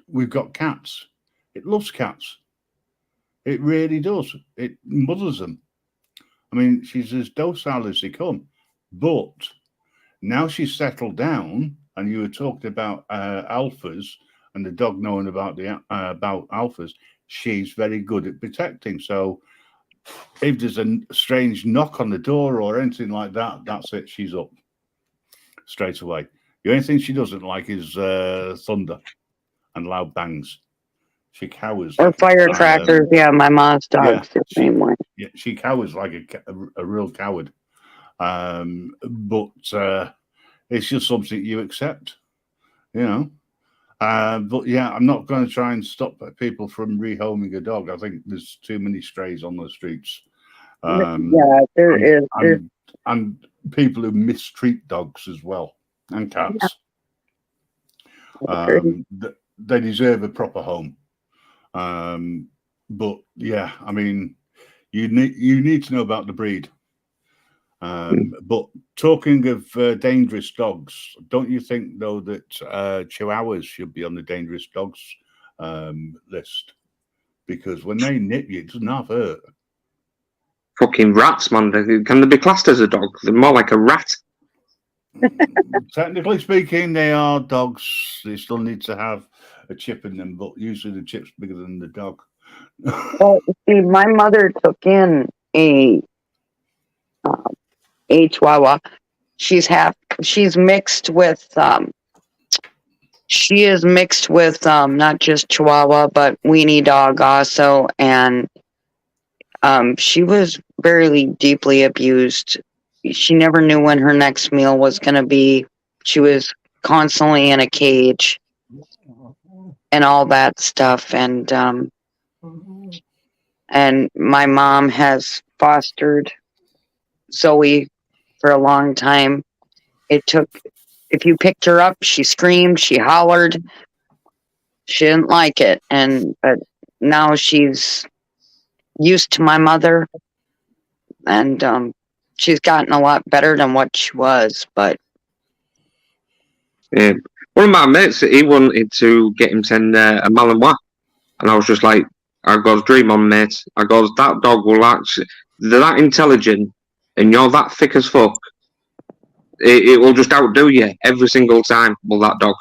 we've got cats. It loves cats. It really does. It mothers them. I mean, she's as docile as they come. But now she's settled down, and you were talking about alphas and the dog knowing about about alphas. She's very good at protecting. So if there's a strange knock on the door or anything like that, that's it. She's up straight away. The only thing she doesn't like is thunder and loud bangs. She cowers. Or firecrackers. Yeah, my mom's dog's the same way. Yeah, she cowers like a real coward. But it's just something you accept, you know. But yeah, I'm not going to try and stop people from rehoming a dog. I think there's too many strays on the streets. Yeah, there is. And people who mistreat dogs as well, and cats. They deserve a proper home. But yeah, I mean, you need to know about the breed. But talking of dangerous dogs, don't you think though that Chihuahuas should be on the dangerous dogs list? Because when they nip you, it doesn't half hurt. Fucking rats, man. Can they be classed as a dog? They're more like a rat. Technically speaking, they are dogs. They still need to have a chip in them, but usually the chip's bigger than the dog. Well, see, my mother took in a Chihuahua. She's mixed with she is mixed with not just Chihuahua but weenie dog also, and she was very deeply abused. She never knew when her next meal was going to be. She was constantly in a cage and all that stuff, and my mom has fostered Zoe for a long time. If you picked her up, she screamed, she hollered, she didn't like it, but now she's used to my mother, and she's gotten a lot better than what she was. But yeah, one of my mates, he wanted to get him send a Malinois, and I was just like, I goes, dream on, mate. I goes, that dog will actually, they're that intelligent, and you're that thick as fuck. It will just outdo you every single time. Well, that dog,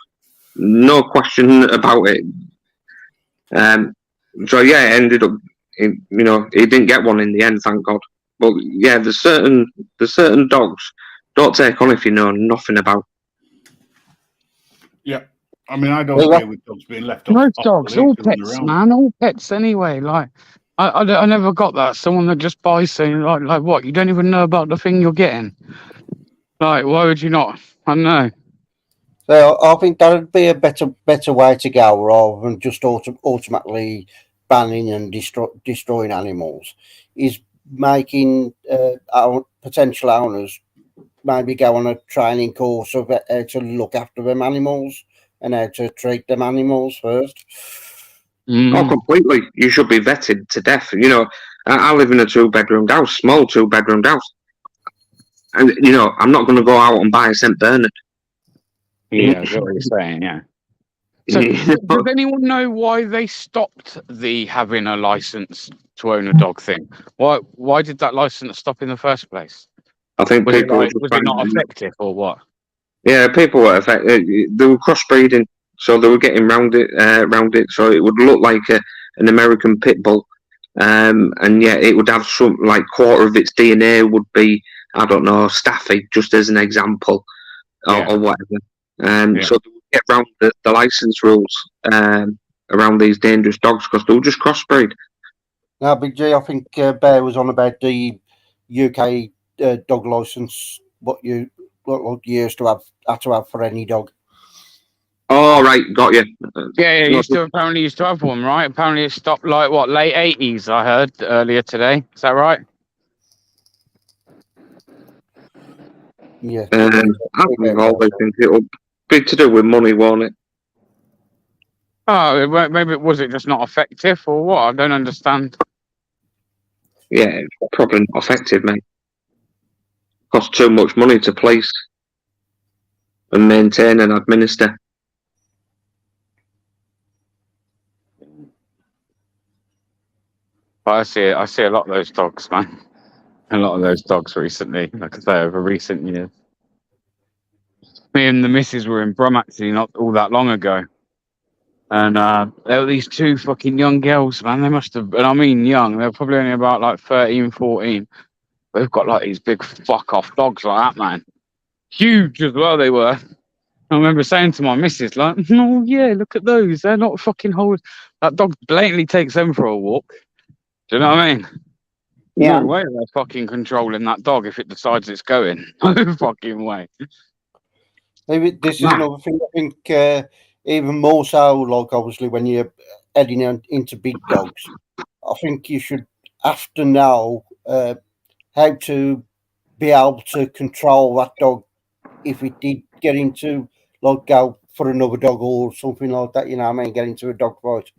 no question about it. So yeah, it ended up, you know, he didn't get one in the end, thank God. But yeah, there's certain dogs don't take on if you know nothing about. Yeah, I mean, I don't agree with dogs being left off. Most dogs, all pets, man, all pets anyway. Like, I never got that. Someone that just buys saying like what? You don't even know about the thing you're getting. Like, why would you not? I don't know. So I think that would be a better way to go, rather than just automatically banning and destroying animals. Is making our potential owners maybe go on a training course of how to look after them animals and how to treat them animals first. Oh, completely. You should be vetted to death. You know, I live in a 2-bedroomed house, small 2-bedroomed house. And, you know, I'm not going to go out and buy a St. Bernard. Yeah, that's what you're saying, yeah. So, does anyone know why they stopped the having a license to own a dog thing? Why did that license stop in the first place? I think was people it not effective or what? Yeah, people were affected. They were crossbreeding, so they were getting round it, so it would look like an American pit bull, and yeah, it would have some like quarter of its DNA would be, I don't know, Staffy, just as an example, or whatever. So they would get around the license rules around these dangerous dogs because they'll just crossbreed. Now, Big G, I think Bear was on about the UK dog license. What you used to have for any dog. Oh, right, got you. Yeah, apparently used to have one, right? Apparently it stopped like what, late 80s, I heard earlier today. Is that right? Yeah. I think always think it'll be to do with money, won't it? Oh, maybe was it just not effective or what? I don't understand. Yeah, it's probably not effective, mate. Costs too much money to police and maintain and administer. But I see a lot of those dogs, man. A lot of those dogs recently, like I say, over recent years. Me and the missus were in Brum actually not all that long ago. And there were these two fucking young girls, man. They must have, and I mean young, they're probably only about like 13, 14. They've got like these big fuck off dogs like that, man. Huge as well, they were. I remember saying to my missus, like, oh yeah, look at those. They're not fucking that dog blatantly takes them for a walk. Do you know what I mean? Yeah. No way they're fucking controlling that dog if it decides it's going. No fucking way. Maybe this is another thing. I think even more so, like obviously when you're heading into big dogs, I think you should have to know how to be able to control that dog if it did get into like go for another dog or something like that. You know what I mean? Get into a dog fight.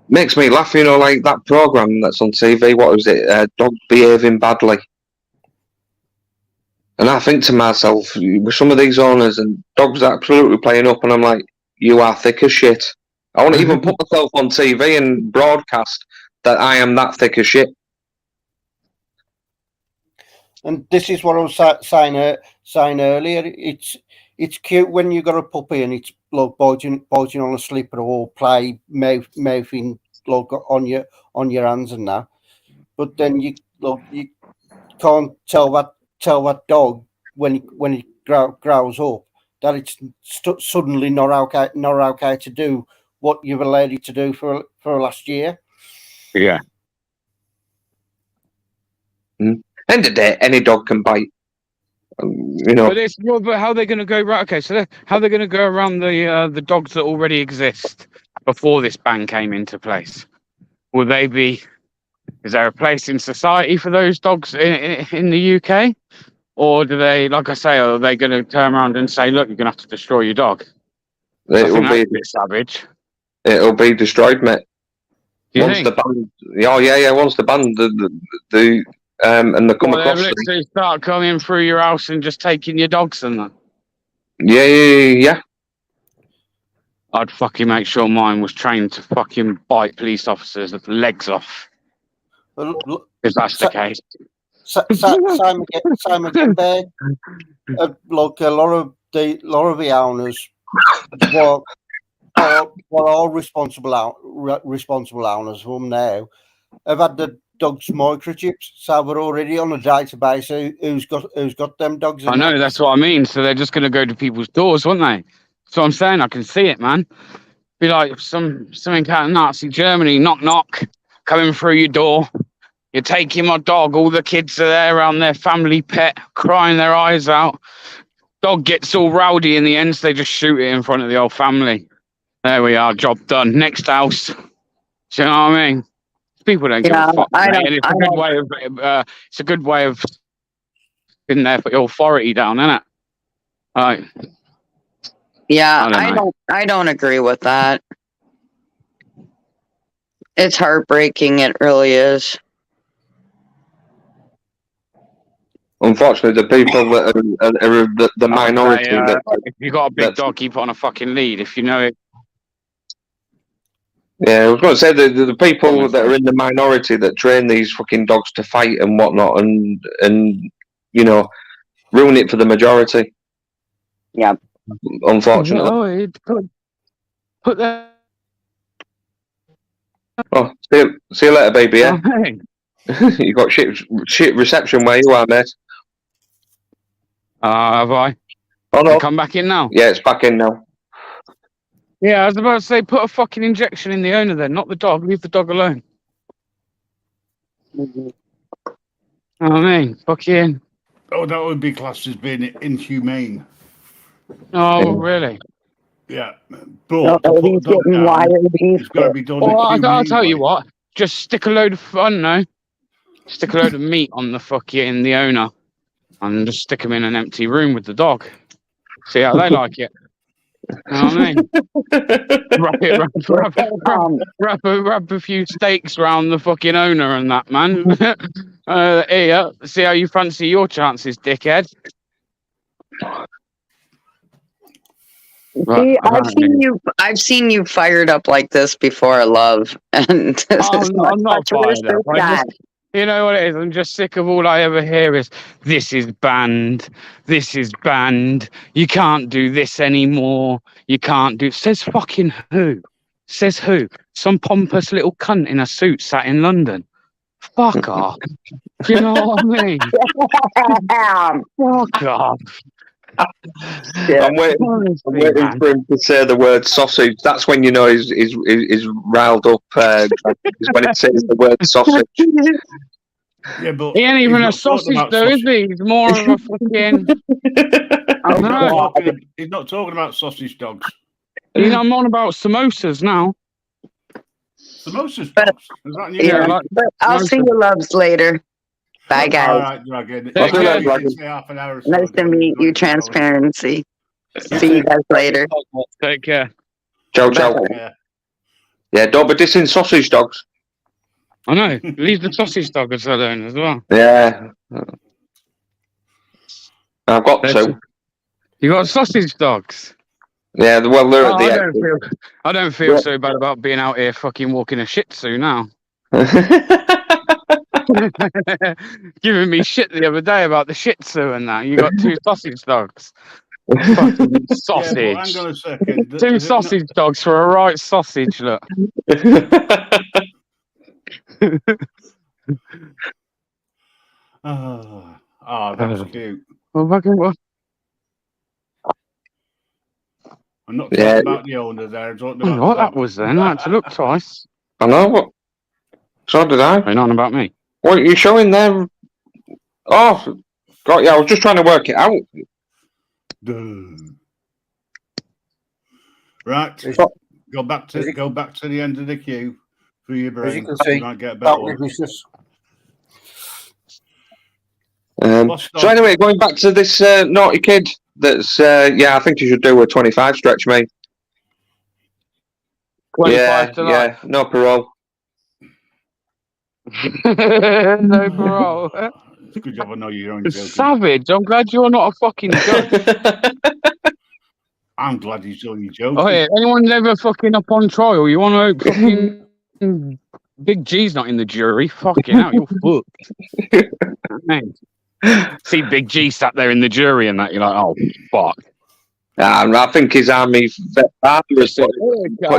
Makes me laugh, like that program that's on TV. What was it? Dogs behaving badly. And I think to myself, with some of these owners and dogs absolutely playing up, and I'm like, you are thick as shit. I want to even put myself on TV and broadcast that I am that thick as shit. And this is what I was saying earlier. It's cute when you got a puppy and it's like biting on a slipper or play mouthing like on your hands and that. But then you can't tell that dog when it grows up that it's suddenly not okay to do what you've allowed it to do for last year. Yeah. End of the day, any dog can bite. But how are they going to go right? Okay, so how are they going to go around the dogs that already exist before this ban came into place? Will they be? Is there a place in society for those dogs in the UK, or do they, like I say, are they going to turn around and say, "Look, you're going to have to destroy your dog"? It will be a bit savage. It'll be destroyed, mate. Once the ban, once the ban, and they come across. They literally start coming through your house and just taking your dogs and that. Yeah. I'd fucking make sure mine was trained to fucking bite police officers' legs off. If that's the case. Same again there. Like a lot of the owners what are responsible owners of them now have had the dogs microchips, so we're already on a database who's got them dogs. I know, that's what I mean. So they're just going to go to people's doors, won't they? That's what I'm saying. I can see it, man. Be like something out of Nazi Germany, knock knock, coming through your door. You're taking my dog. All the kids are there around their family pet, crying their eyes out. Dog gets all rowdy in the end, so they just shoot it in front of the whole family. There we are, job done. Next house. Do you know what I mean? People don't give a fuck. It's a good way of being there for your authority down, isn't it? Right. Yeah, I don't agree with that. It's heartbreaking, it really is. Unfortunately, the people that are the minority. If you got a big dog, keep it on a fucking lead. If you know it. Yeah, I was going to say the people that are in the minority that train these fucking dogs to fight and whatnot, and ruin it for the majority. Yeah. Unfortunately. No, it could put that. Oh, see you later, baby. Yeah. You got shit reception where you are, mate. Have I? Oh no. Come back in now. Yeah, it's back in now. Yeah, I was about to say, put a fucking injection in the owner then, not the dog. Leave the dog alone. I mean, fucking. Oh, that would be classed as being inhumane. Oh, really? Yeah, No, but to put he's a dog getting down, wild it's got to be done. Well, I'll humane tell you way. what. Just stick a load of fun, no? Stick a load of meat on the fucking the owner, and just stick him in an empty room with the dog. See how they like it. You know what I mean? wrap a few steaks round the fucking owner and that, man. Here, see how you fancy your chances, dickhead. See, I've seen you fired up like this before, love, and this is I'm not much worse fired up. than that. You know what it is? I'm just sick of all I ever hear is, this is banned. This is banned. You can't do this anymore. You can't do... Says fucking who? Says who? Some pompous little cunt in a suit sat in London. Fuck off. Do you know what I mean? Fuck off. I'm waiting for him to say the word sausage. That's when you know he's riled up. Is when it says the word sausage. Yeah, but he ain't even a he's not talking sausage, about though, is he? He's more of a fucking. He's not talking about sausage dogs. You know, I'm on about samosas now. Samosas dogs. Is that new? Yeah, but I'll see you loves later. Bye, guys. All right, Dragon. Take care. Nice to meet you, Transparency. See you guys later. Take care. Ciao, ciao. Yeah, don't be dissing sausage dogs. I know. Leave the sausage dog alone as well. Yeah. I've got two. You got sausage dogs? Yeah, well, they're at the end. I don't feel so bad about being out here fucking walking a Shih Tzu now. Giving me shit the other day about the Shih Tzu and that. You got two sausage dogs. Fucking sausage. Yeah, hang on a second. Two sausage dogs for a right sausage, look. That's cute. Well, fucking what? I'm not talking about the owner there. I'm talking about What that was then? I had to look twice. I know. What? So did I. Ain't on about me. What are you showing there? Oh, God, yeah, I was just trying to work it out. Right. Go back to the end of the queue for your brain. As you can see, might get a better one. So anyway, going back to this naughty kid, that's I think you should do a 25 stretch, mate. 25 to life. No parole. No parole. It's a good job I know you're only joking. Savage. I'm glad you're not a fucking judge. I'm glad he's only joking. Oh yeah, anyone's ever fucking up on trial? You want to fucking Big G's not in the jury? Fucking hell, you're fucked. Man. See Big G sat there in the jury and that, you're like, oh fuck. I think his army put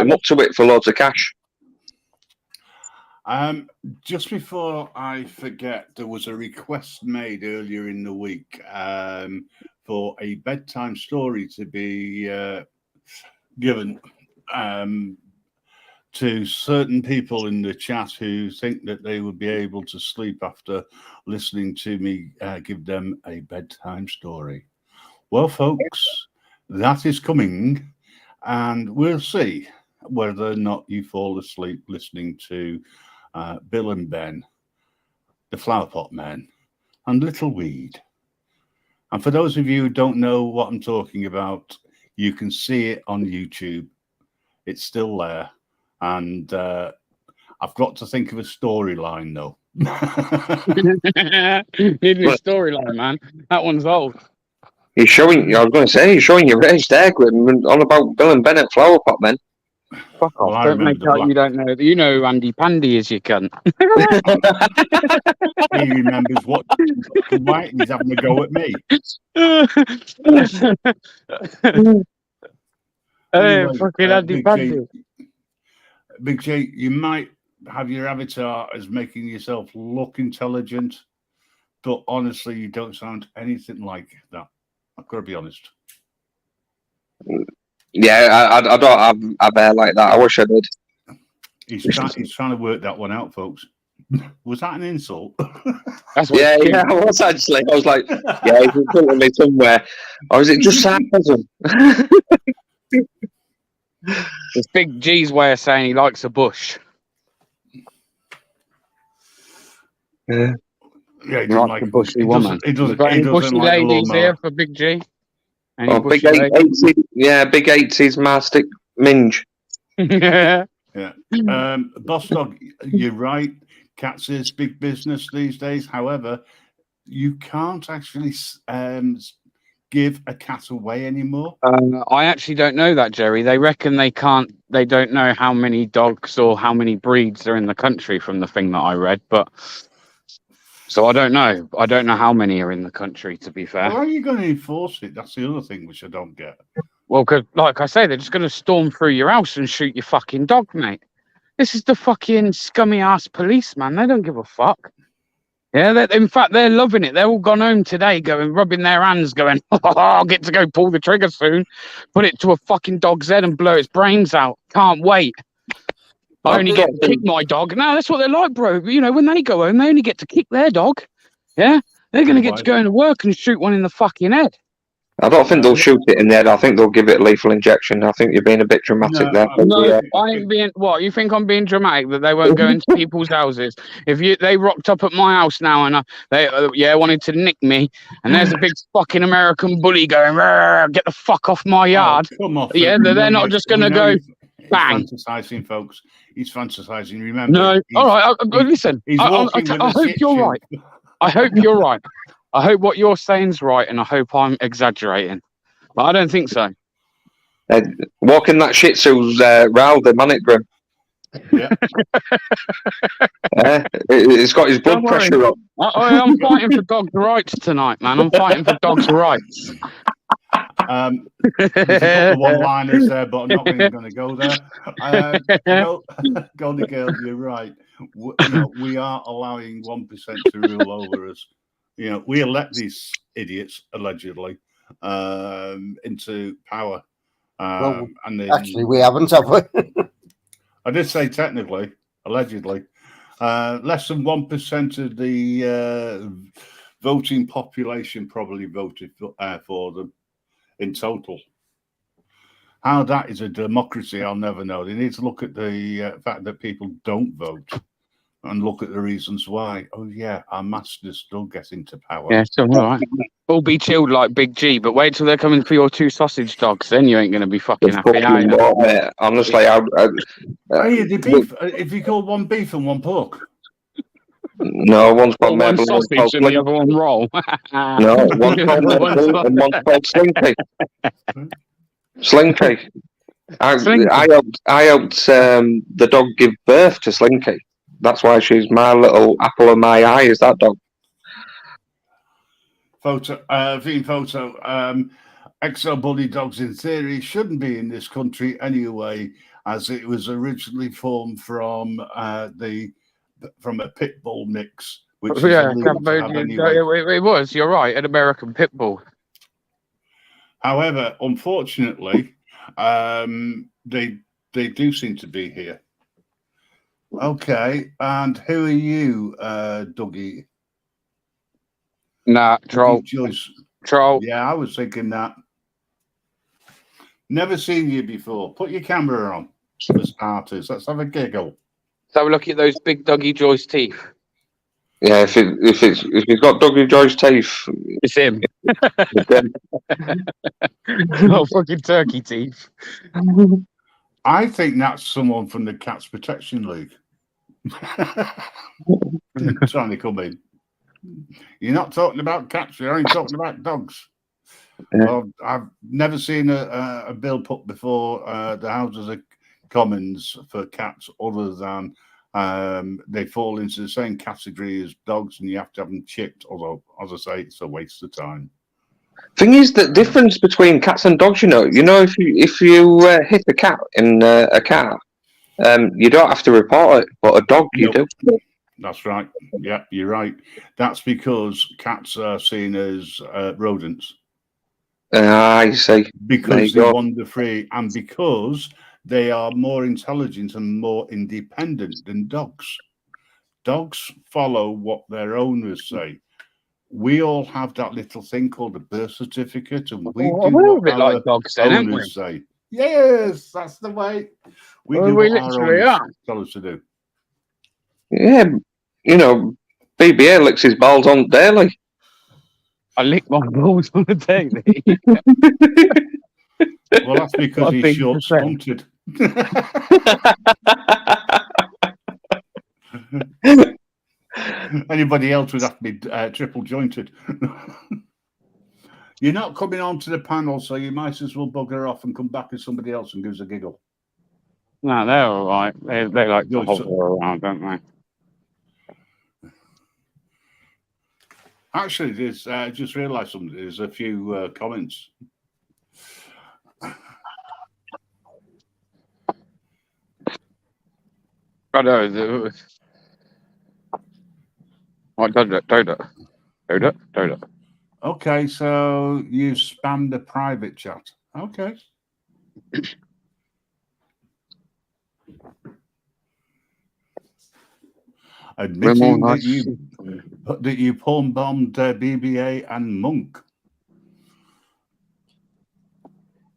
him up to it for loads of cash. Just before I forget, there was a request made earlier in the week for a bedtime story to be given to certain people in the chat who think that they would be able to sleep after listening to me give them a bedtime story. Well, folks, that is coming, and we'll see whether or not you fall asleep listening to Bill and Ben, the Flowerpot Men, and Little Weed. And for those of you who don't know what I'm talking about, you can see it on YouTube. It's still there. And I've got to think of a storyline, though. Need a storyline, man. That one's old. He's showing, I was going to say, he's showing your age there, Grim, on about Bill and Ben at Flowerpot Men. Fuck off. Don't make out you don't know. You know who Andy Pandy is, you cunt. He remembers what white he's having a go at me. Hey, fucking Andy Pandy. Big J, you might have your avatar as making yourself look intelligent, but honestly, you don't sound anything like that. I've got to be honest. Yeah, I don't have hair like that. I wish I did. He's trying to work that one out, folks. Was that an insult? That's what Yeah, I was actually. I was like, yeah, he's in front of me somewhere. Or is it just sarcasm? It's Big G's way of saying he likes a bush. Yeah, he doesn't Like like a bushy he woman. He doesn't, Got he any doesn't bushy like a ladies lawnmower. here for Big G? Any Oh, big bushy ladies? 80s, yeah, big 80s mastic minge. Yeah. Boss Dog, you're right. Cats is big business these days. However, you can't actually give a cat away anymore. I actually don't know that, Jerry. They reckon they can't. They don't know how many dogs or how many breeds are in the country from the thing that I read. But so I don't know. I don't know how many are in the country. To be fair. Why are you going to enforce it? That's the other thing which I don't get. Well, because like I say, they're just going to storm through your house and shoot your fucking dog, mate. This is the fucking scummy ass police, man. They don't give a fuck. Yeah, in fact, they're loving it. They're all gone home today, rubbing their hands, going, oh, I'll get to go pull the trigger soon, put it to a fucking dog's head and blow its brains out. Can't wait. I only get to kick my dog. No, that's what they're like, bro. You know, when they go home, they only get to kick their dog. Yeah, they're going to get to go into work and shoot one in the fucking head. I don't think they'll shoot it in the head. I think they'll give it a lethal injection. I think you're being a bit dramatic there. No, I ain't being. What you think I'm being dramatic? That they won't go into people's houses? If they rocked up at my house now and they wanted to nick me, and there's a big fucking American bully going, get the fuck off my yard. Come off. Yeah, they're not just going to go bang. Fantasizing, folks. He's fantasizing. Remember? No, all right. Listen, I hope you're right. I hope you're right. I hope what you're saying is right, and I hope I'm exaggerating. But I don't think so. Walking that Shih Tzu's round the Manic Yeah. It's got his blood pressure up. I'm fighting for dogs' rights tonight, man. I'm fighting for dogs' rights. There's a couple of one-liners there, but I'm not really going to go there. Golden Girl, you're right. We are allowing 1% to rule over us. You know, we elect these idiots allegedly into power. Actually, we haven't, have we? I did say technically, allegedly. Less than 1% of the voting population probably voted for them in total. How that is a democracy, I'll never know. They need to look at the fact that people don't vote and look at the reasons why. Oh, yeah, our masters still get into power. Yeah, it's all right. All be chilled like Big G, but wait till they're coming for your 2 sausage dogs. Then you ain't going to be fucking happy, are you? Honestly, if you call one beef and one pork. No, one's called one sausage and the other one roll. No, one's called Mabel and one's called Slinky. Slinky. I helped the dog give birth to Slinky. That's why she's my little apple of my eye, is that dog. XL bully dogs in theory shouldn't be in this country anyway, as it was originally formed from a pit bull mix, which it was. You're right, an American pit bull. However, unfortunately, they do seem to be here. Okay, and who are you, Dougie? Nah, troll. Troll. Yeah, I was thinking that. Never seen you before. Put your camera on for starters. Let's have a giggle. Let's have a look at those big Dougie Joy's teeth. Yeah, if he's got Dougie Joy's teeth, it's him. Oh, fucking turkey teeth. I think that's someone from the Cats Protection League. Trying to come in. You're not talking about cats, you're only talking about dogs. Yeah. Well, I've never seen a bill put before the Houses of Commons for cats other than they fall into the same category as dogs and you have to have them chipped, although, as I say, it's a waste of time. Thing is, the difference between cats and dogs, you know, if you hit a cat in a car, you don't have to report it, but a dog you do. That's right. Yeah, you're right. That's because cats are seen as rodents. I see. There Because you they go. wander free and because they are more intelligent and more independent than dogs. Dogs follow what their owners say. We all have that little thing called a birth certificate, and we Well, do we're a what bit our like dogs then, aren't we? owners say. Yes, that's the way. We Well, do we what our literally owners are. tell us to do. Yeah, you know, BBA licks his balls on daily. I lick my balls on the daily. Well, that's because What a he's thing to short say. spunted. Anybody else would have to be triple jointed. You're not coming onto the panel, so you might as well bugger off and come back as somebody else and give us a giggle. No, they're all right. They like to Good, hover so- around, don't they? Actually, there's I just realised something. There's a few comments. I know. What does it? Do it. Okay, so you spammed the private chat. Okay. Admitting that you porn bombed BBA and Monk.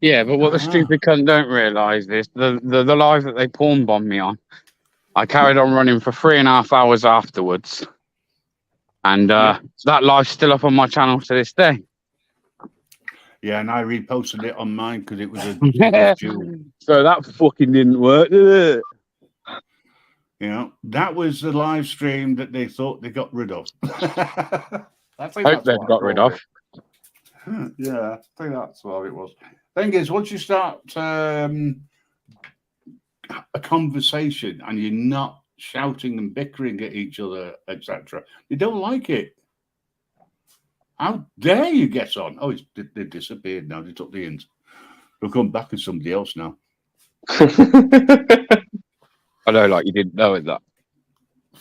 Yeah, but what the stupid cunt don't realise is the live that they porn bombed me on, I carried on running for 3.5 hours afterwards. And that live's still up on my channel to this day. Yeah, and I reposted it on mine because it was a jewel. So that fucking didn't work, did it? You know, that was the live stream that they thought they got rid of. I Hope they've got rid of. Yeah, I think that's what it was. Thing is, once you start a conversation and you're not shouting and bickering at each other, etc., they don't like it. How dare you get on? Oh, they disappeared now. They took the hint. They'll come back as somebody else now. I know, like you didn't know it. That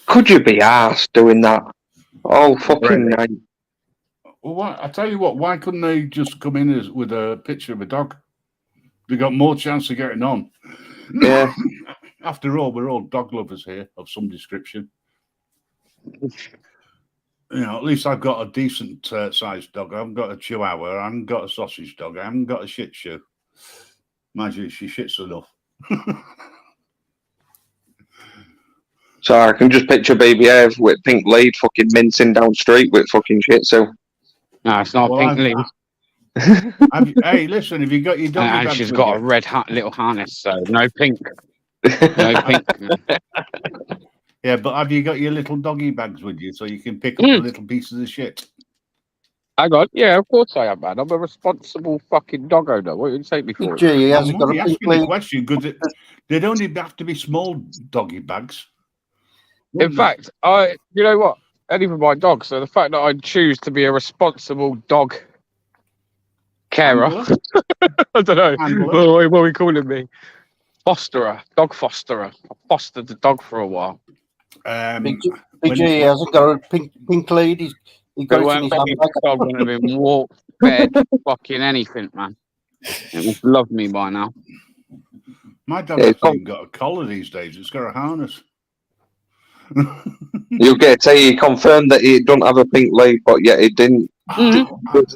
could you be arsed doing that? Oh, fucking night. Well, I tell you what, why couldn't they just come in with a picture of a dog? They got more chance of getting on. Yeah. After all, we're all dog lovers here of some description. You know, at least I've got a decent sized dog. I haven't got a chihuahua. I haven't got a sausage dog. I haven't got a shih tzu. Imagine she shits enough. So I can just picture BBA with pink lead fucking mincing down street with fucking shit. So no, it's not pink lead. Hey, listen, have you got your dog? And she's got a red little harness, so no pink. No pink. Yeah, but have you got your little doggy bags with you so you can pick up the little pieces of shit? Yeah, of course I am, man. I'm a responsible fucking dog owner. What do you take me for? Gee, he hasn't I'm got only a pink asking the lead. question because they'd only have to be small doggy bags. In fact, you know what? And even my dog. So the fact that I choose to be a responsible dog carer, I don't know. What are we calling me? Fosterer, dog fosterer. I fostered the dog for a while. Big G, he hasn't got a pink lead. He got it in his handbag. Dog wouldn't have been walked, fed, fucking anything, man. It must love me by now. My dog hasn't even got a collar these days. It's got a harness. you'll get to say he confirmed that he don't have a pink lead, but yet he didn't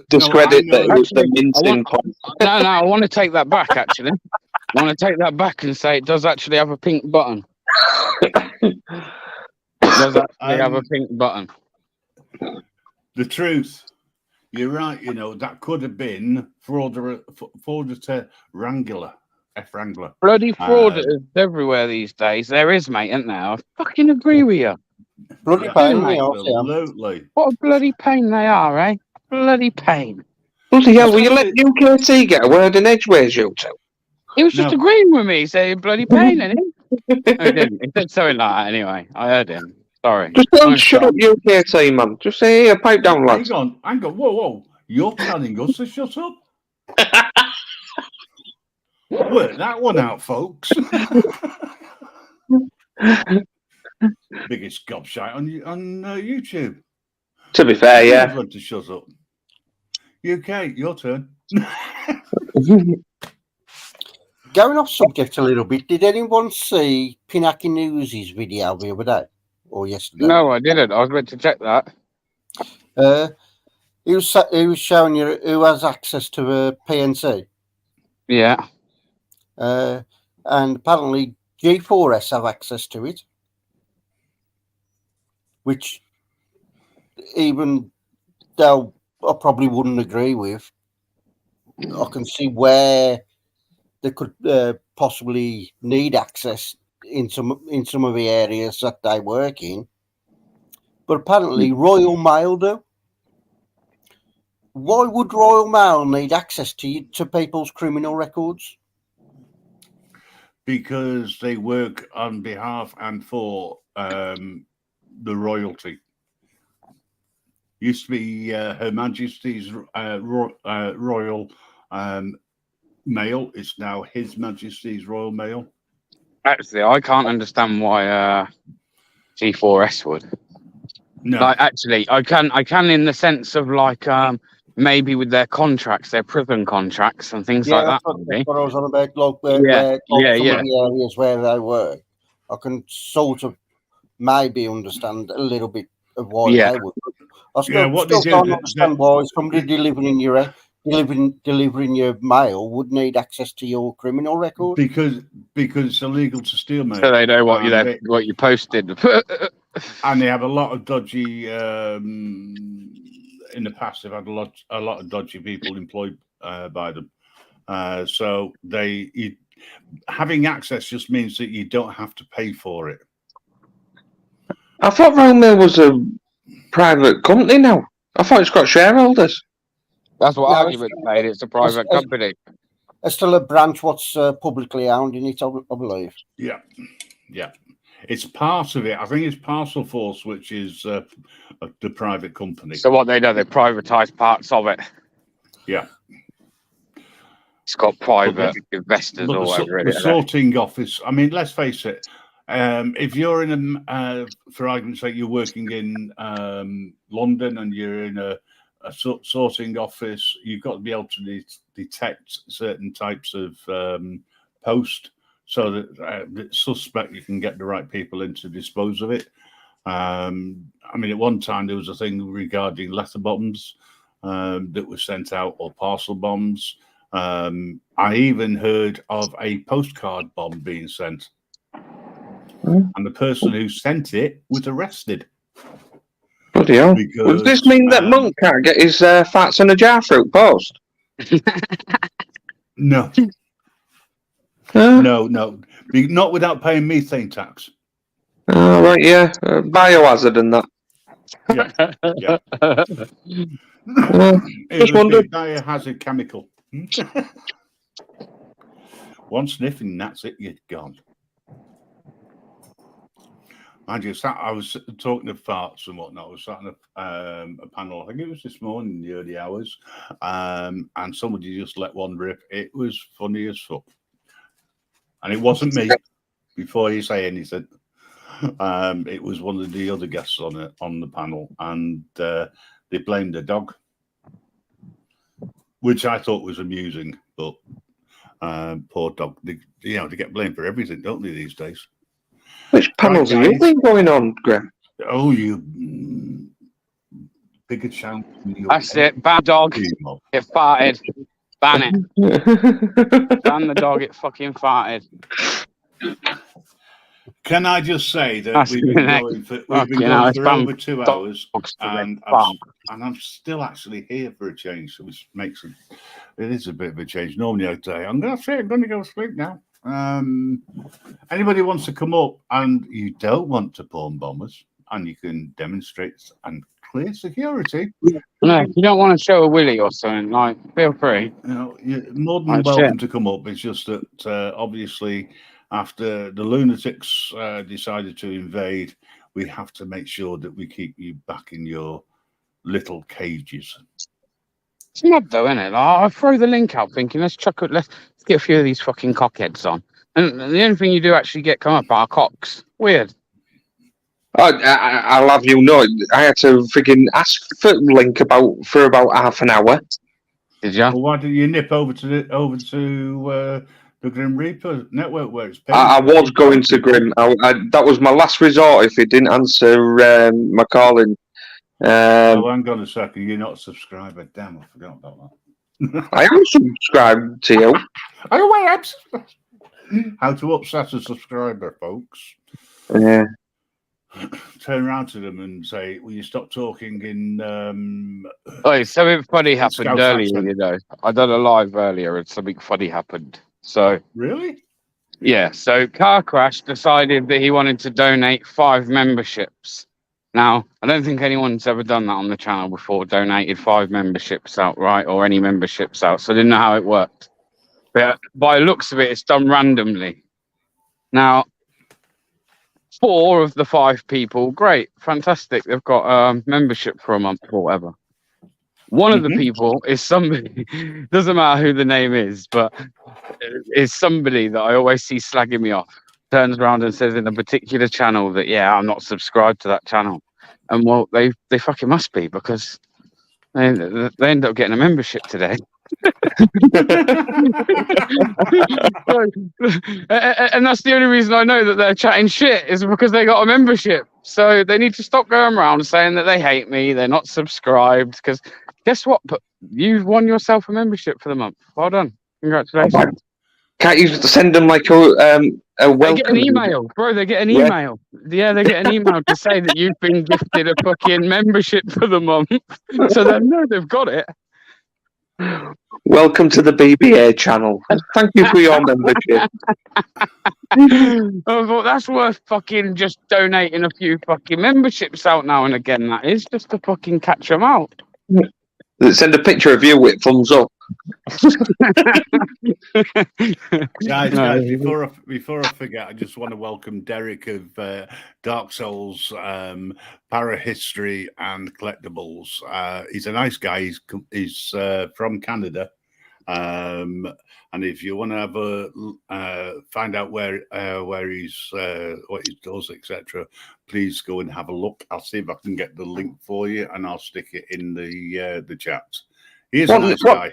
discredit that it was the mincing point. No, I want to take that back, actually. I want to take that back and say it does actually have a pink button. It does actually have a pink button. The truth. You're right, you know, that could have been Frauditer Wrangler. F. Wrangler. Bloody frauditors everywhere these days. There is, mate, isn't there? I fucking agree with you. Bloody pain, mate. Absolutely. What a bloody pain they are, eh? Bloody pain. Bloody hell, will you let UKT get a word in edgeways, you two? He was just agreeing with me, saying bloody pain, isn't he? No, he didn't. He said something like that anyway. I heard him. Sorry. Just don't shut up, UKT, man. Just say, here, pipe down, lads. Hang on. Whoa. You're telling us to shut up? Work that one out, folks. Biggest gobshite on YouTube. To be fair, yeah. Everyone to shut up. UK, your turn. Going off subject a little bit, did anyone see Pinaki News's video the other day or yesterday? No, I didn't. I was meant to check that. He was showing you who has access to a PNC. Yeah. And apparently G4S have access to it, which even though I probably wouldn't agree with, I can see where they could possibly need access in some of the areas that they work in. But apparently Royal Mail do. Why would Royal Mail need access to people's criminal records? Because they work on behalf and for the royalty. Used to be Her Majesty's Royal Mail. It's now His Majesty's Royal Mail. Actually, I can't understand why G4S would. No. Like, actually, I can in the sense of like maybe with their contracts, their prison contracts and things like that. That's what I was on about. Like, some of the areas where they work, I can sort of maybe understand a little bit of why they would. I still don't understand why somebody delivering your mail would need access to your criminal record. Because it's illegal to steal mail. So they know what you posted. And they have a lot of dodgy. In the past, they've had a lot of dodgy people employed by them. So having access just means that you don't have to pay for it. I thought Royal Mail was a private company now. I thought it's got shareholders. That's what argument made. It's a private company. It's still a branch what's publicly owned in it, I believe. Yeah. It's part of it. I think it's Parcel Force, which is the private company. So what they do, they privatise parts of it. Yeah. It's got private investors or whatever it the is. sorting office. I mean, let's face it. If you're in for argument's sake, you're working in London and you're in a sorting office, you've got to be able to detect certain types of post, so that the suspect, you can get the right people in to dispose of it. I mean, at one time there was a thing regarding letter bombs that were sent out, or parcel bombs. I even heard of a postcard bomb being sent. And the person who sent it was arrested. Bloody hell. Does this mean that Monk can't get his fats in a jar through post? No. No. Not without paying methane tax. Oh, right, yeah. Biohazard and that. Yeah. Just wondered. Biohazard chemical. One sniff and that's it, you're gone. I was talking of farts and whatnot. I was sat on a panel, I think it was this morning in the early hours, and somebody just let one rip. It was funny as fuck. And it wasn't me, before you say anything. It was one of the other guests on the panel, and they blamed the dog, which I thought was amusing, but poor dog. They get blamed for everything, don't they, these days? Which panels have you been going on, Graham? Oh, you bigger chance. That's it. Bad dog. It farted. Ban it. Ban the dog. It fucking farted. Can I just say that we've been going for over 2 hours, and I'm still actually here for a change, which makes it is a bit of a change. Normally I'd say I'm going to go to sleep now. Anybody wants to come up and you don't want to pawn bombers, and you can demonstrate and clear security. No, if you don't want to show a willy or something, like, feel free. You're more than welcome to come up. It's just that obviously after the lunatics decided to invade, we have to make sure that we keep you back in your little cages. It's mad though, isn't it? Like, I throw the link out thinking, let's get a few of these fucking cockheads on. And the only thing you do actually get come up are cocks. Weird. I'll have you know, I had to freaking ask for link for about half an hour. Did you? Well, why don't you nip over to the Grim Reaper network where it's paid? I was going to Grim. That was my last resort if he didn't answer my calling. Oh, hang on a second. You're not a subscriber. Damn, I forgot about that. I am subscribed to you. Oh, wait, how to upset a subscriber, folks. Yeah. Turn around to them and say, will you stop talking in... Oh, something funny happened Scouse earlier, accent. you know. I done a live earlier and something funny happened. So, Really? yeah. So, Car Crash decided that he wanted to donate 5 memberships. Now, I don't think anyone's ever done that on the channel before, donated 5 memberships outright or any memberships out. So, I didn't know how it worked. But by the looks of it, it's done randomly. Now, 4 of the 5 people, great, fantastic. They've got membership for a month or whatever. One of the people is somebody, doesn't matter who the name is, but is somebody that I always see slagging me off. Turns around and says in a particular channel that, yeah, I'm not subscribed to that channel. And well, they fucking must be, because they end up getting a membership today. And that's the only reason I know that they're chatting shit is because they got a membership. So they need to stop going around saying that they hate me, they're not subscribed, because guess what? But you've won yourself a membership for the month. Well done. Congratulations. Can't you send them like a welcome? They get an email, bro. They get an email. Yeah, they get an email to say that you've been gifted a fucking membership for the month. So they know they've got it. Welcome to the BBA channel. Thank you for your membership. I thought that's worth fucking just donating a few fucking memberships out now and again. That is just to fucking catch them out. Send a picture of you with thumbs up. Guys, before I forget, I just want to welcome Derek of Dark Souls, Parahistory and Collectibles. He's a nice guy. He's from Canada. And if you want to have find out where he's what he does, etc., please go and have a look. I'll see if I can get the link for you, and I'll stick it in the chat. He's a nice guy.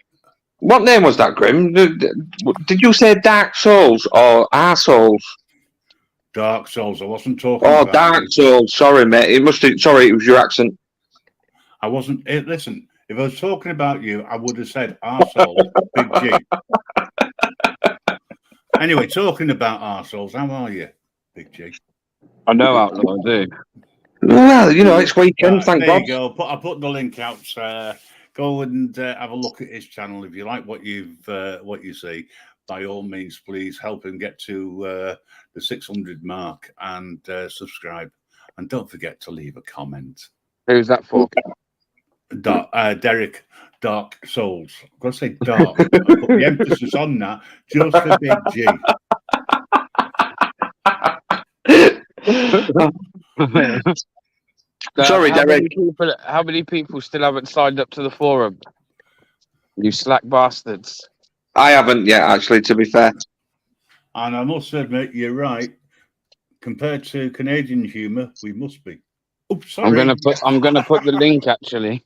What name was that, Grim? Did you say Dark Souls or Our Souls? Dark Souls. I wasn't talking. Oh, about Dark Souls. Sorry, mate. It was your accent. I wasn't. Listen, if I was talking about you, I would have said arseholes, Big G. Anyway, talking about arseholes, how are you, Big G? I know Outlaw, I do. Well, you know, it's weekend, thank God. There you go. I put the link out. Go and have a look at his channel. If you like what you see, by all means, please help him get to the 600 mark and subscribe. And don't forget to leave a comment. Who's that for? Derek, Dark Souls. I've got to say dark. I put the emphasis on that just for Big G. Sorry, Derek. How many people still haven't signed up to the forum? You slack bastards. I haven't yet, actually, to be fair. And I must admit, you're right. Compared to Canadian humour, we must be. Oops, sorry. I'm gonna put the link actually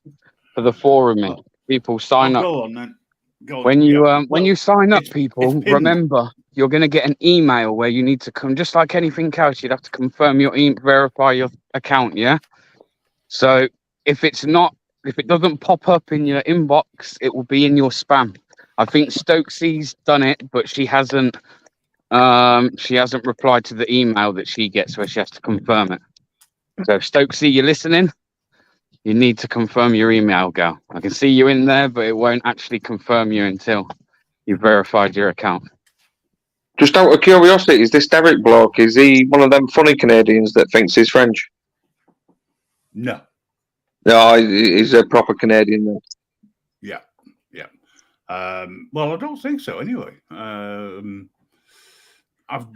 for the forum in. People sign up. Go on then. Go on. When you sign up, people, remember you're gonna get an email where you need to come. Just like anything else, you'd have to confirm your verify your account. Yeah. So if it doesn't pop up in your inbox, it will be in your spam. I think Stokesy's done it, but she hasn't replied to the email that she gets where she has to confirm it. So Stokesy, you're listening? You need to confirm your email, girl. I can see you in there, but it won't actually confirm you until you've verified your account. Just out of curiosity, is this Derek bloke, is he one of them funny Canadians that thinks he's French? No. No, he's a proper Canadian then. Yeah. Well, I don't think so anyway. I've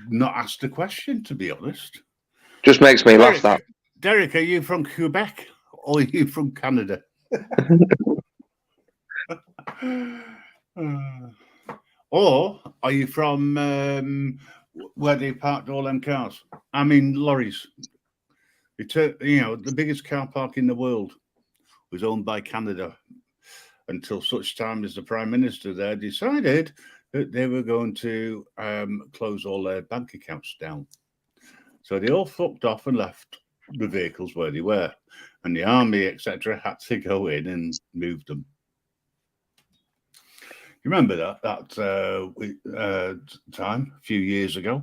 not asked a question, to be honest. Just makes me laugh, that. Derek, are you from Quebec or are you from Canada? Or are you from where they parked all them cars? I mean, lorries. The biggest car park in the world was owned by Canada. until such time as the Prime Minister there decided that they were going to close all their bank accounts down. So they all fucked off and left the vehicles where they were. And the army, etc., had to go in and move them. You remember that time a few years ago?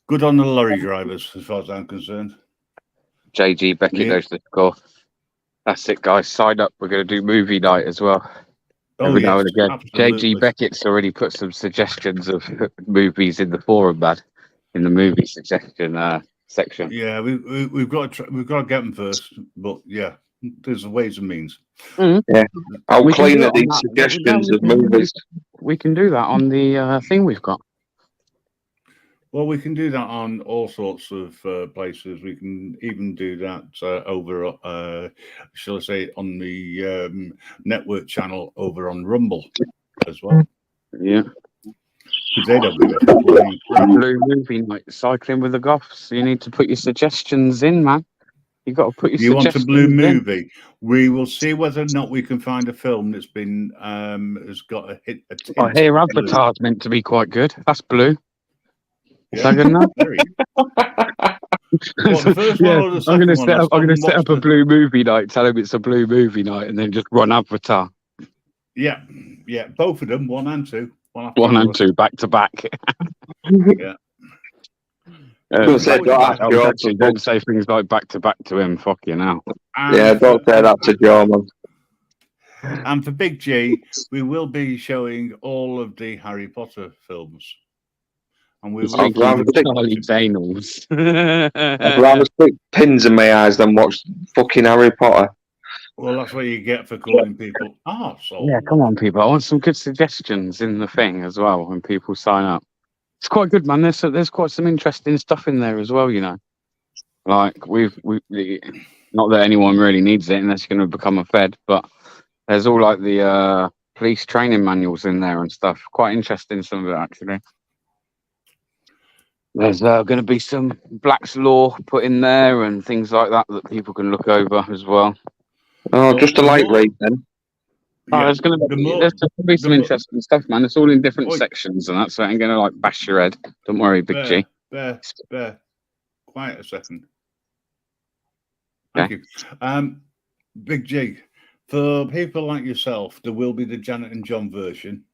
Good on the lorry drivers, as far as I'm concerned. JG Beckett goes to the score. That's it, guys. Sign up. We're going to do movie night as well. Every now and again. absolutely. JG Beckett's already put some suggestions of movies in the forum, man. In the movie suggestion section. Yeah, we've got to get them first, but yeah, there's ways and means. Yeah, I'll We can clean do at it on these that. suggestions We of can do- movies. We can do that on the thing we've got. Well, we can do that on all sorts of places. We can even do that over, shall I say, on the network channel over on Rumble as well. Yeah. Because they don't give a fuck what you think. Blue movie night, cycling with the Goths. You need to put your suggestions in, man. You got to put your You want a suggestions blue in. movie? We will see whether or not we can find a film that's been has got a hit. I hear of blue. Avatar's meant to be quite good. That's blue. Is Yeah, that good enough? very. What, the first one or the I'm second gonna one? set I up. I'm gonna still set up a watched blue movie night. Tell him it's a blue movie night, and then just run Avatar Yeah, both of them, 1 and 2. After 1 the and other. 2 back to back. Yeah. Don't say Back to back. that, Joe. Actually, don't say things like back to back to him. Fucking hell. Yeah, don't say that to Joe, man. And for Big G, we will be showing all of the Harry Potter films. And we will I'd rather stick, Charlie Daniels. I'd rather stick pins in my eyes than watch fucking Harry Potter. Well, that's what you get for calling people arseholes. Yeah, come on, people. I want some good suggestions in the thing as well when people sign up. It's quite good, man. There's quite some interesting stuff in there as well, you know. Like we not that anyone really needs it unless you're going to become a Fed, but there's all like the police training manuals in there and stuff. Quite interesting, some of it actually. There's going to be some Black's Law put in there and things like that that people can look over as well. Oh, just a light read then. Oh, there's going to be some interesting stuff, man. It's all in different sections, and that's ain't going to like bash your head. Don't worry, Big G. Bear. Quiet a second. Thank you. Big G, for people like yourself, there will be the Janet and John version,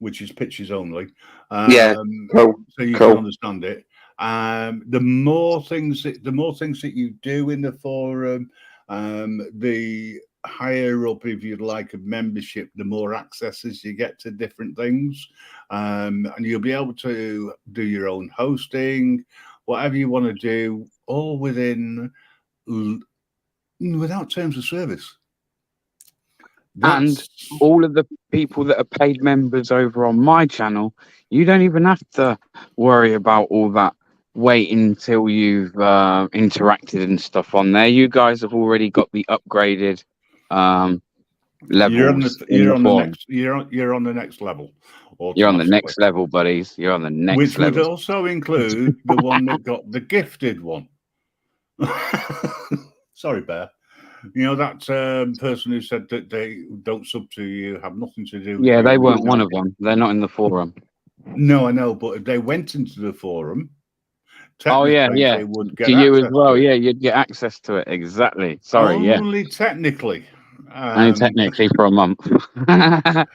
which is pictures only. Yeah, so you can understand it. The more things that you do in the forum, the higher up, if you'd like, a membership, the more accesses you get to different things, and you'll be able to do your own hosting, whatever you want to do, all without terms of service. And all of the people that are paid members over on my channel, you don't even have to worry about all that waiting until you've interacted and stuff on there. You guys have already got the upgraded levels. You're on the next level. You're on the next level, buddies. You're on the next which level. would also include the one that got the gifted one. Sorry, Bear. You know that person who said that they don't sub to you, have nothing to do with Yeah, you. they weren't one of them. They're not in the forum. No, I know, but if they went into the forum, Oh yeah, technically yeah. they would get To you as access well. to it. Yeah, you'd get access to it. Exactly. Sorry. Yeah. Only technically. Only technically for a month. But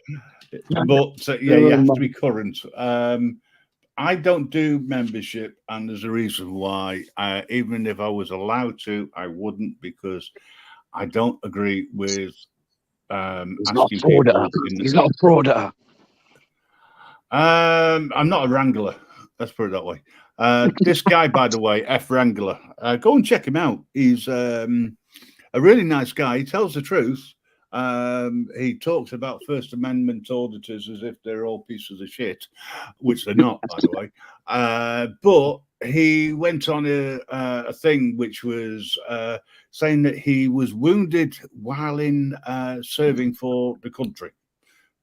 yeah, you have to be current. I don't do membership, and there's a reason why. Even if I was allowed to, I wouldn't, because I don't agree with asking people. He's not a frauder. I'm not a wrangler. Let's put it that way. This guy, by the way, F Wrangler, go and check him out. He's a really nice guy. He tells the truth. He talks about First Amendment auditors as if they're all pieces of shit, which they're not, by the way. But he went on a thing which was saying that he was wounded while in serving for the country.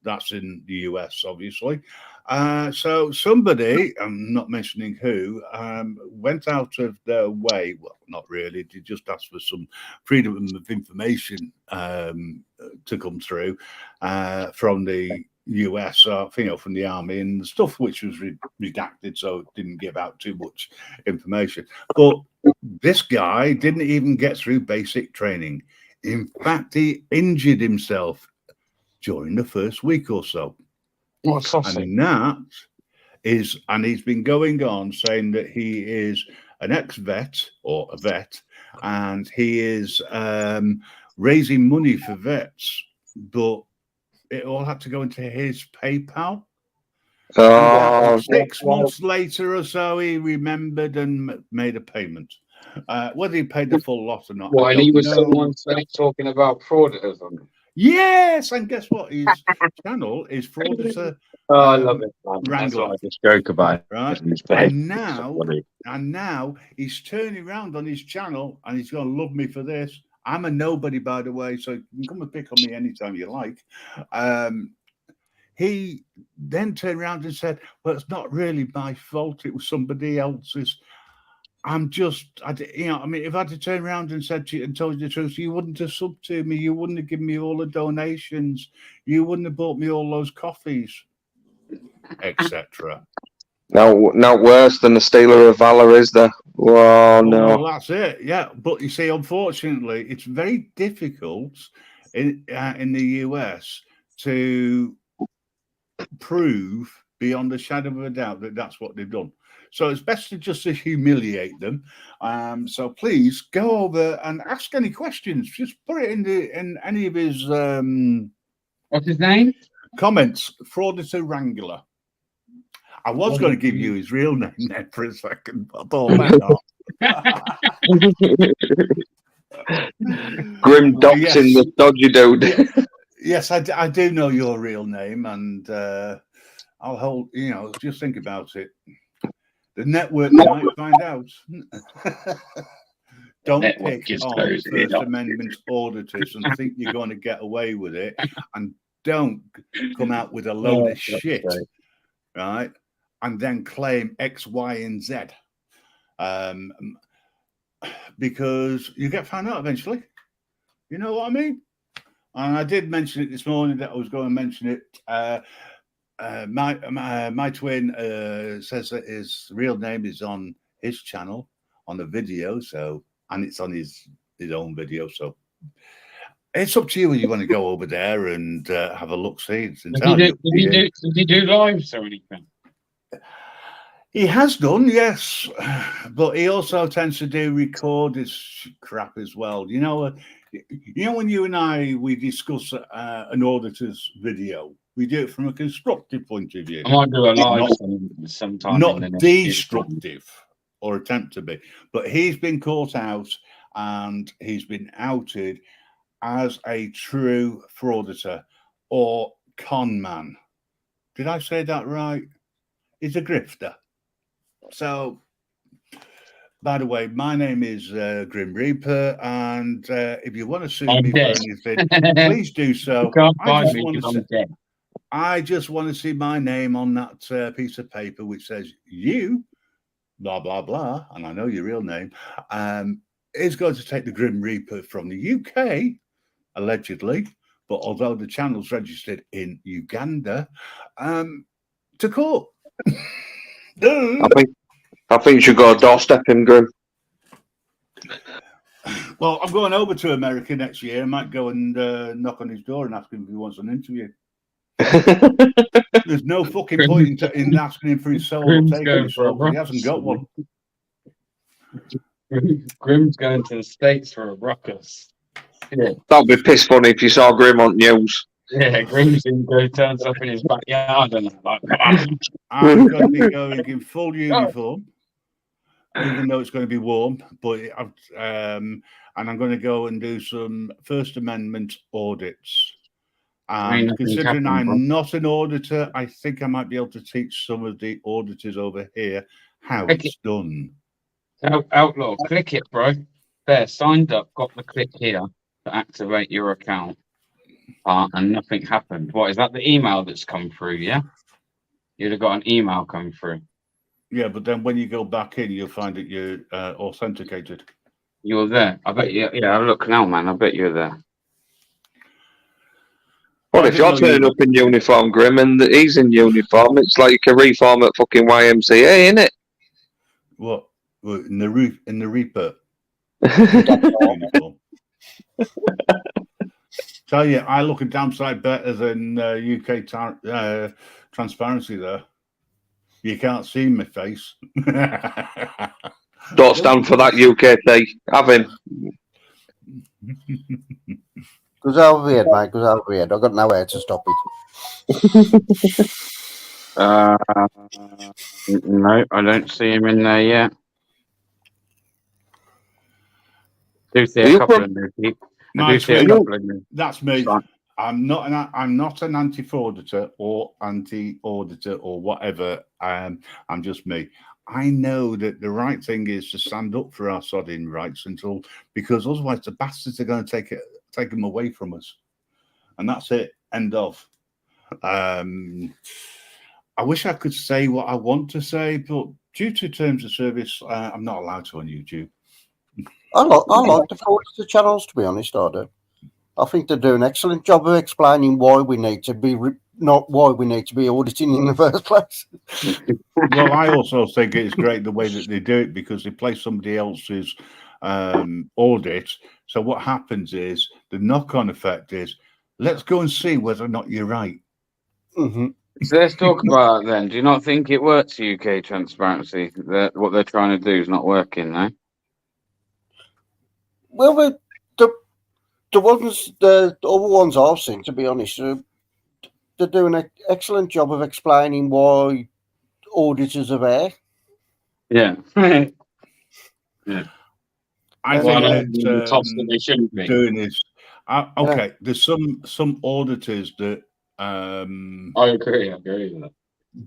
That's in the US, obviously. So somebody, I'm not mentioning who, went out of their way. Well, not really. They just asked for some freedom of information to come through from the US, from the army and stuff which was redacted, so it didn't give out too much information. But this guy didn't even get through basic training. In fact, he injured himself during the first week or so. And that is, and he's been going on saying that he is an ex-vet or a vet, and he is raising money for vets, but it all had to go into his PayPal. Oh, 6 months later or so, he remembered and made a payment. Whether he paid the full lot or not, Well, I and he don't was know. someone talking about frauditors on it. Yes, and guess what? His channel is Frauditor. Oh, I love it, man. That's Wrangler. what I just joke about. Right, It's bad. and now he's turning around on his channel, and he's going to love me for this. I'm a nobody, by the way, so you can come and pick on me anytime you like. He then turned around and said, "Well, it's not really my fault. It was somebody else's." If I had to turn around and said to you and told you the truth, you wouldn't have subbed to me. You wouldn't have given me all the donations. You wouldn't have bought me all those coffees, etc. Now worse than the Stealer of Valor, is there? Oh, no. Well, that's it. Yeah, but you see, unfortunately, it's very difficult in the US to prove beyond a shadow of a doubt that that's what they've done. So it's best to just humiliate them. So please go over and ask any questions. Just put it in any of his what's his name? Comments. Frauditor Wrangler. I was going to give you his real name there for a second, but I thought Grim Dots in the dodgy dude. Yes, I do know your real name, and I'll hold. Just think about it. The network might find out. Don't pick on First Amendment auditors and think you're going to get away with it, and don't come out with a load of shit, right? And then claim X, Y, and Z, because you get found out eventually. You know what I mean? And I did mention it this morning that I was going to mention it. My twin says that his real name is on his channel on the video, and it's on his own video. So it's up to you when you want to go over there and have a look. See, it's entirely up to you. Did he do lives or anything? He has done, yes, but he also tends to do record his crap as well. You know, when you and we discuss an auditor's video, we do it from a constructive point of view. I might do a live sometime. Not destructive or attempt to be. But he's been caught out and he's been outed as a true frauditor or con man. Did I say that right? He's a grifter. So, by the way, my name is Grim Reaper, and if you want to sue me for anything, please do so. I just want to see my name on that piece of paper which says you, blah, blah, blah, and I know your real name, is going to take the Grim Reaper from the UK, allegedly, but although the channel's registered in Uganda, to court. I think you should go doorstep him, Grim. Well, I'm going over to America next year. I might go and knock on his door and ask him if he wants an interview. There's no fucking point in asking him for his soul or taking his soul. He hasn't got one. Grim's going to the States for a ruckus. Yeah. That'd be piss funny if you saw Grim on news. Yeah, Grim's turns up in his backyard and like, I'm going to be going in full uniform, even though it's going to be warm. But and I'm going to go and do some First Amendment audits. And considering I'm not an auditor, I think I might be able to teach some of the auditors over here how it's done. Outlaw, click it, bro. There, signed up, got the click here to activate your account. And nothing happened. What is that? The email that's come through, yeah? you'd have got an email come through. Yeah, but then when you go back in, you'll find that you're authenticated. You're there. I bet you. Yeah, look now, man. I bet you're there. Well, if you're turning up in uniform, Grim, and he's in uniform, it's like a reform at fucking YMCA, isn't it? What? In the Reaper. Tell you, I look a damn sight better than UK transparency there. You can't see my face. Don't stand for that, UKT. Have him. Goes over here, mate. Goes over here. I've got nowhere to stop it. No, I don't see him in there yet. Do see a couple of new people. I do see a couple of new. That's me. I'm not an anti-auditor or anti-auditor or whatever. I'm just me. I know that the right thing is to stand up for our sodding rights because otherwise the bastards are going to take them away from us, and that's it. End of. I wish I could say what I want to say, but due to terms of service, I'm not allowed to on YouTube. I like the auditor channels, to be honest. I do. I think they do an excellent job of explaining why we need to be not why we need to be auditing in the first place. Well, I also think it's great the way that they do it because they play somebody else's audit. So what happens is the knock-on effect is, let's go and see whether or not you're right. Mm-hmm. So let's talk about it then. Do you not think it works, UK transparency? That what they're trying to do is not working, no? Well, the other ones I've seen, to be honest, they're doing an excellent job of explaining why auditors are there. Yeah. Yeah. I Well, think that they shouldn't be doing is okay. There's some auditors that I agree with that.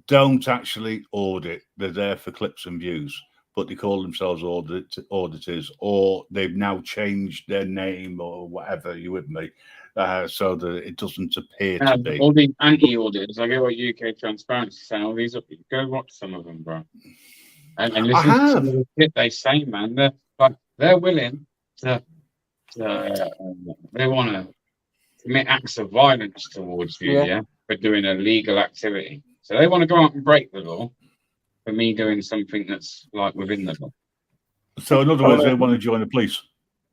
don't actually audit. They're there for clips and views, but they call themselves auditors, or they've now changed their name or whatever. You with me? So that it doesn't appear to be. All these anti-auditors. I get what UK transparency saying. All these, go watch some of them, bro, and listen to some of the shit they say, man. They're willing to. They want to commit acts of violence towards you, yeah, for doing a legal activity. So they want to go out and break the law for me doing something that's like within the law. So in other words, they want to join the police.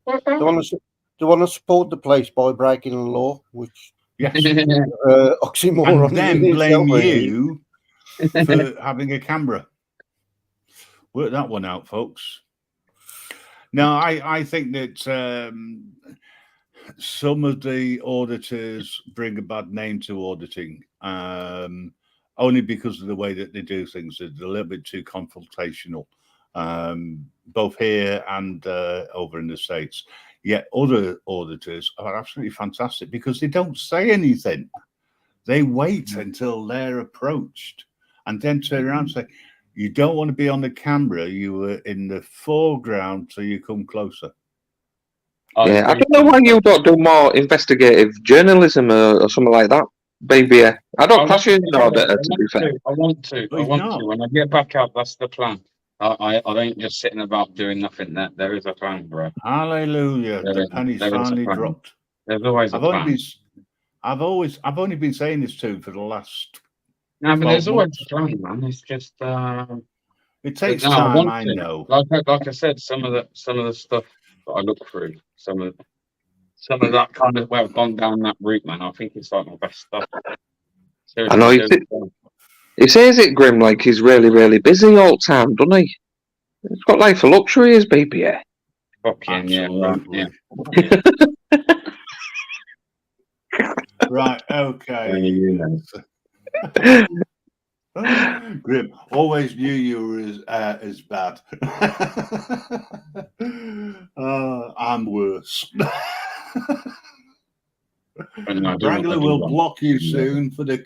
They want to support the police by breaking the law, which oxymoron. And then blame you for having a camera. Work that one out, folks. No, I think that some of the auditors bring a bad name to auditing, only because of the way that they do things. It's a little bit too confrontational, both here and over in the States. Yet other auditors are absolutely fantastic because they don't say anything. They wait until they're approached and then turn around and say, you don't want to be on the camera. You were in the foreground, so you come closer. Yeah, I don't know why you don't do more investigative journalism or something like that, baby. I don't class you as an auditor, to be fair. I want to. When I get back up, that's the plan. I ain't just sitting about doing nothing. There is a plan, bro. Hallelujah! The penny's finally dropped. There's always a plan. I've only been saying this to him for the last. No, but there's always a plan, man. It's just it takes time. I know. Like I said, some of the stuff that I look through, some of that kind of I've gone down that route, man. I think it's like my best stuff. Seriously, I know he says it, Grim, like he's really, really busy all the time, doesn't he? He's got life of luxury, his baby. Yeah. Fucking yeah, right, yeah. Right. Okay. Grim, always knew you were as bad. I'm worse. Wrangler will block you soon for the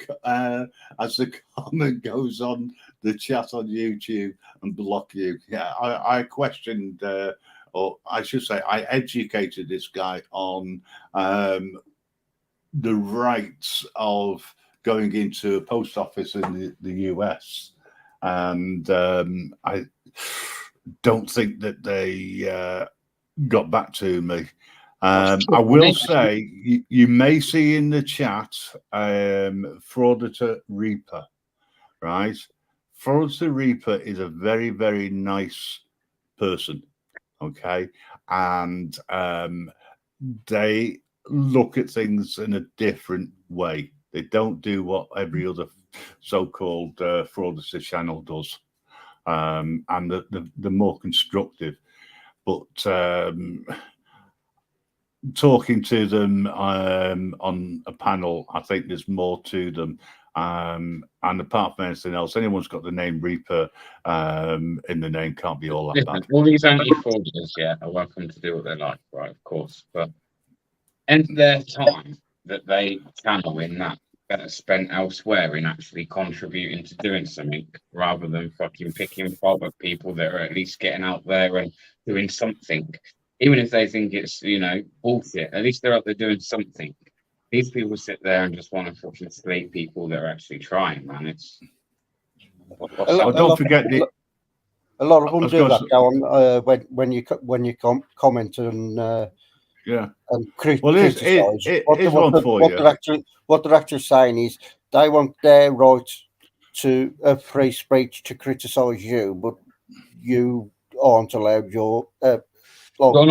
as the comment goes on the chat on YouTube and block you. Yeah, I questioned, or I should say, I educated this guy on the rights of going into a post office in the US, and I don't think that they got back to me. I will say you may see in the chat Frauditor Reaper, right? Frauditor Reaper is a very, very nice person, okay? And they look at things in a different way. They don't do what every other so-called Frauditor channel does. And they're more constructive. But talking to them on a panel, I think there's more to them. And apart from anything else, anyone's got the name Reaper in the name can't be all that bad. All these anti-fraudsters, yeah, are welcome to do what they like, right? Of course, but end their time that they channel in that better spent elsewhere in actually contributing to doing something, rather than fucking picking fault at people that are at least getting out there and doing something, even if they think it's, you know, bullshit. At least they're out there doing something. These people sit there and just want to fucking slate people that are actually trying, man. It's don't forget a lot of them do that, Alan, when you comment and and criticise. What they're actually saying is they want their right to free speech to criticise you, but you aren't allowed your or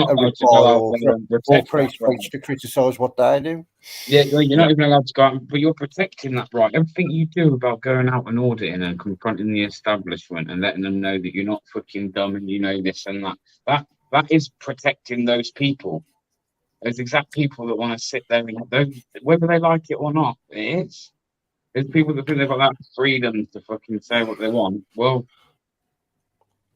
free speech to criticise what they do. Yeah, you're not even allowed to go out, but you're protecting that right. Everything you do about going out and auditing and confronting the establishment and letting them know that you're not fucking dumb and you know this and that is protecting those people. Those exact people that want to sit there and whether they like it or not, it is. There's people that think they've got that freedom to fucking say what they want. Well,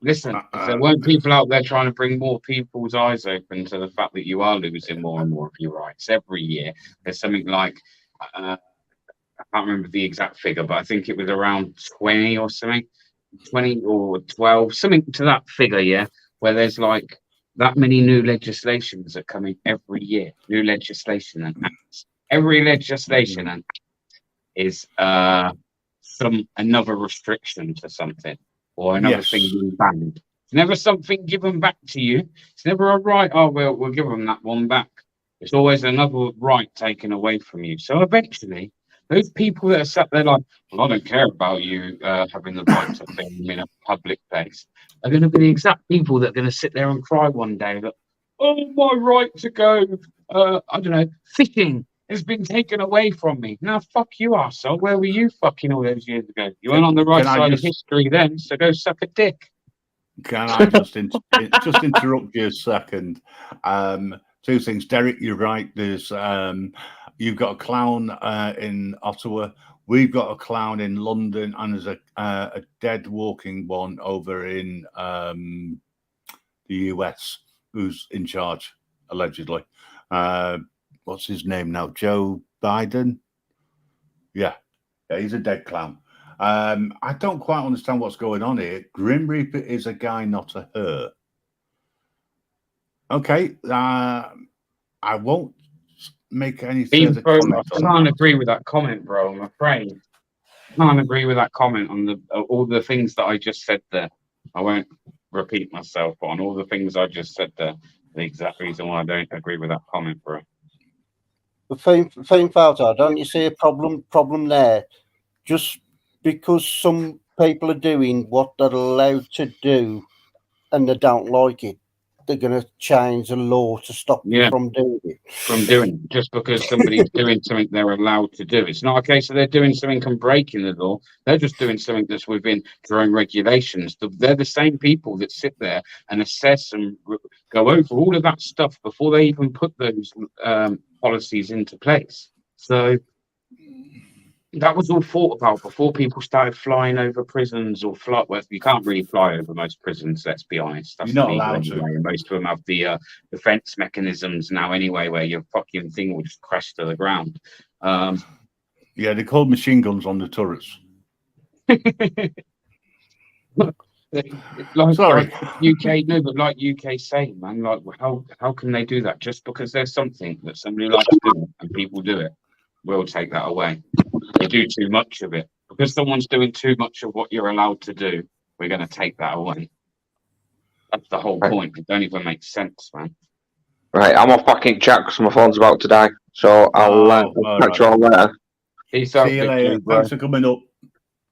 listen, if there weren't people out there trying to bring more people's eyes open to the fact that you are losing more and more of your rights every year, there's something like, I can't remember the exact figure, but I think it was around 20 or something, 20 or 12, something to that figure, yeah, where there's like that many new legislations are coming every year, new legislation and acts. Every legislation and act is another restriction to something. Or another thing being banned. It's never something given back to you. It's never a right, oh, well, we'll give them that one back. It's always another right taken away from you. So eventually, those people that are sat there like, well, I don't care about you having the right to film in a public place, are going to be the exact people that are going to sit there and cry one day that, oh, my right to go, I don't know, fishing has been taken away from me. Now, fuck you, arsehole. Where were you fucking all those years ago? You weren't on the right side of history then, so go suck a dick. Can I just interrupt you a second? Two things. Derek, you're right. There's you've got a clown in Ottawa. We've got a clown in London, and there's a dead walking one over in the US who's in charge, allegedly. What's his name now? Joe Biden? Yeah, he's a dead clown. I don't quite understand what's going on here. Grim Reaper is a guy, not a her. Okay, I won't make any further comment. I can't agree with that comment, bro. I'm afraid. I can't agree with that comment on all the things that I just said there. I won't repeat myself on all the things I just said there. The exact reason why I don't agree with that comment, bro. The thing, Falter, don't you see a problem there? Just because some people are doing what they're allowed to do and they don't like it, they're going to change the law to stop you from doing it. From doing it. Just because somebody's doing something they're allowed to do. It's not a case of they're doing something and breaking the law. They're just doing something that's within their own regulations. They're the same people that sit there and assess and go over all of that stuff before they even put those policies into place. So that was all thought about before people started flying over prisons or fly. Well, you can't really fly over most prisons, let's be honest. That's You're not allowed to. Most of them have the defense mechanisms now anyway, where your fucking thing will just crash to the ground. Yeah, they're called machine guns on the turrets. Like UK, no, but like UK say, man, like how can they do that? Just because there's something that somebody likes to do and people do it. we'll take that away. You do too much of it. Because someone's doing too much of what you're allowed to do, we're going to take that away. That's the whole point. It don't even make sense, man. Right, I'm off back in chat because my phone's about to die. So I'll catch you all later. Peace out, See you Big later. G, bro. Thanks for coming up.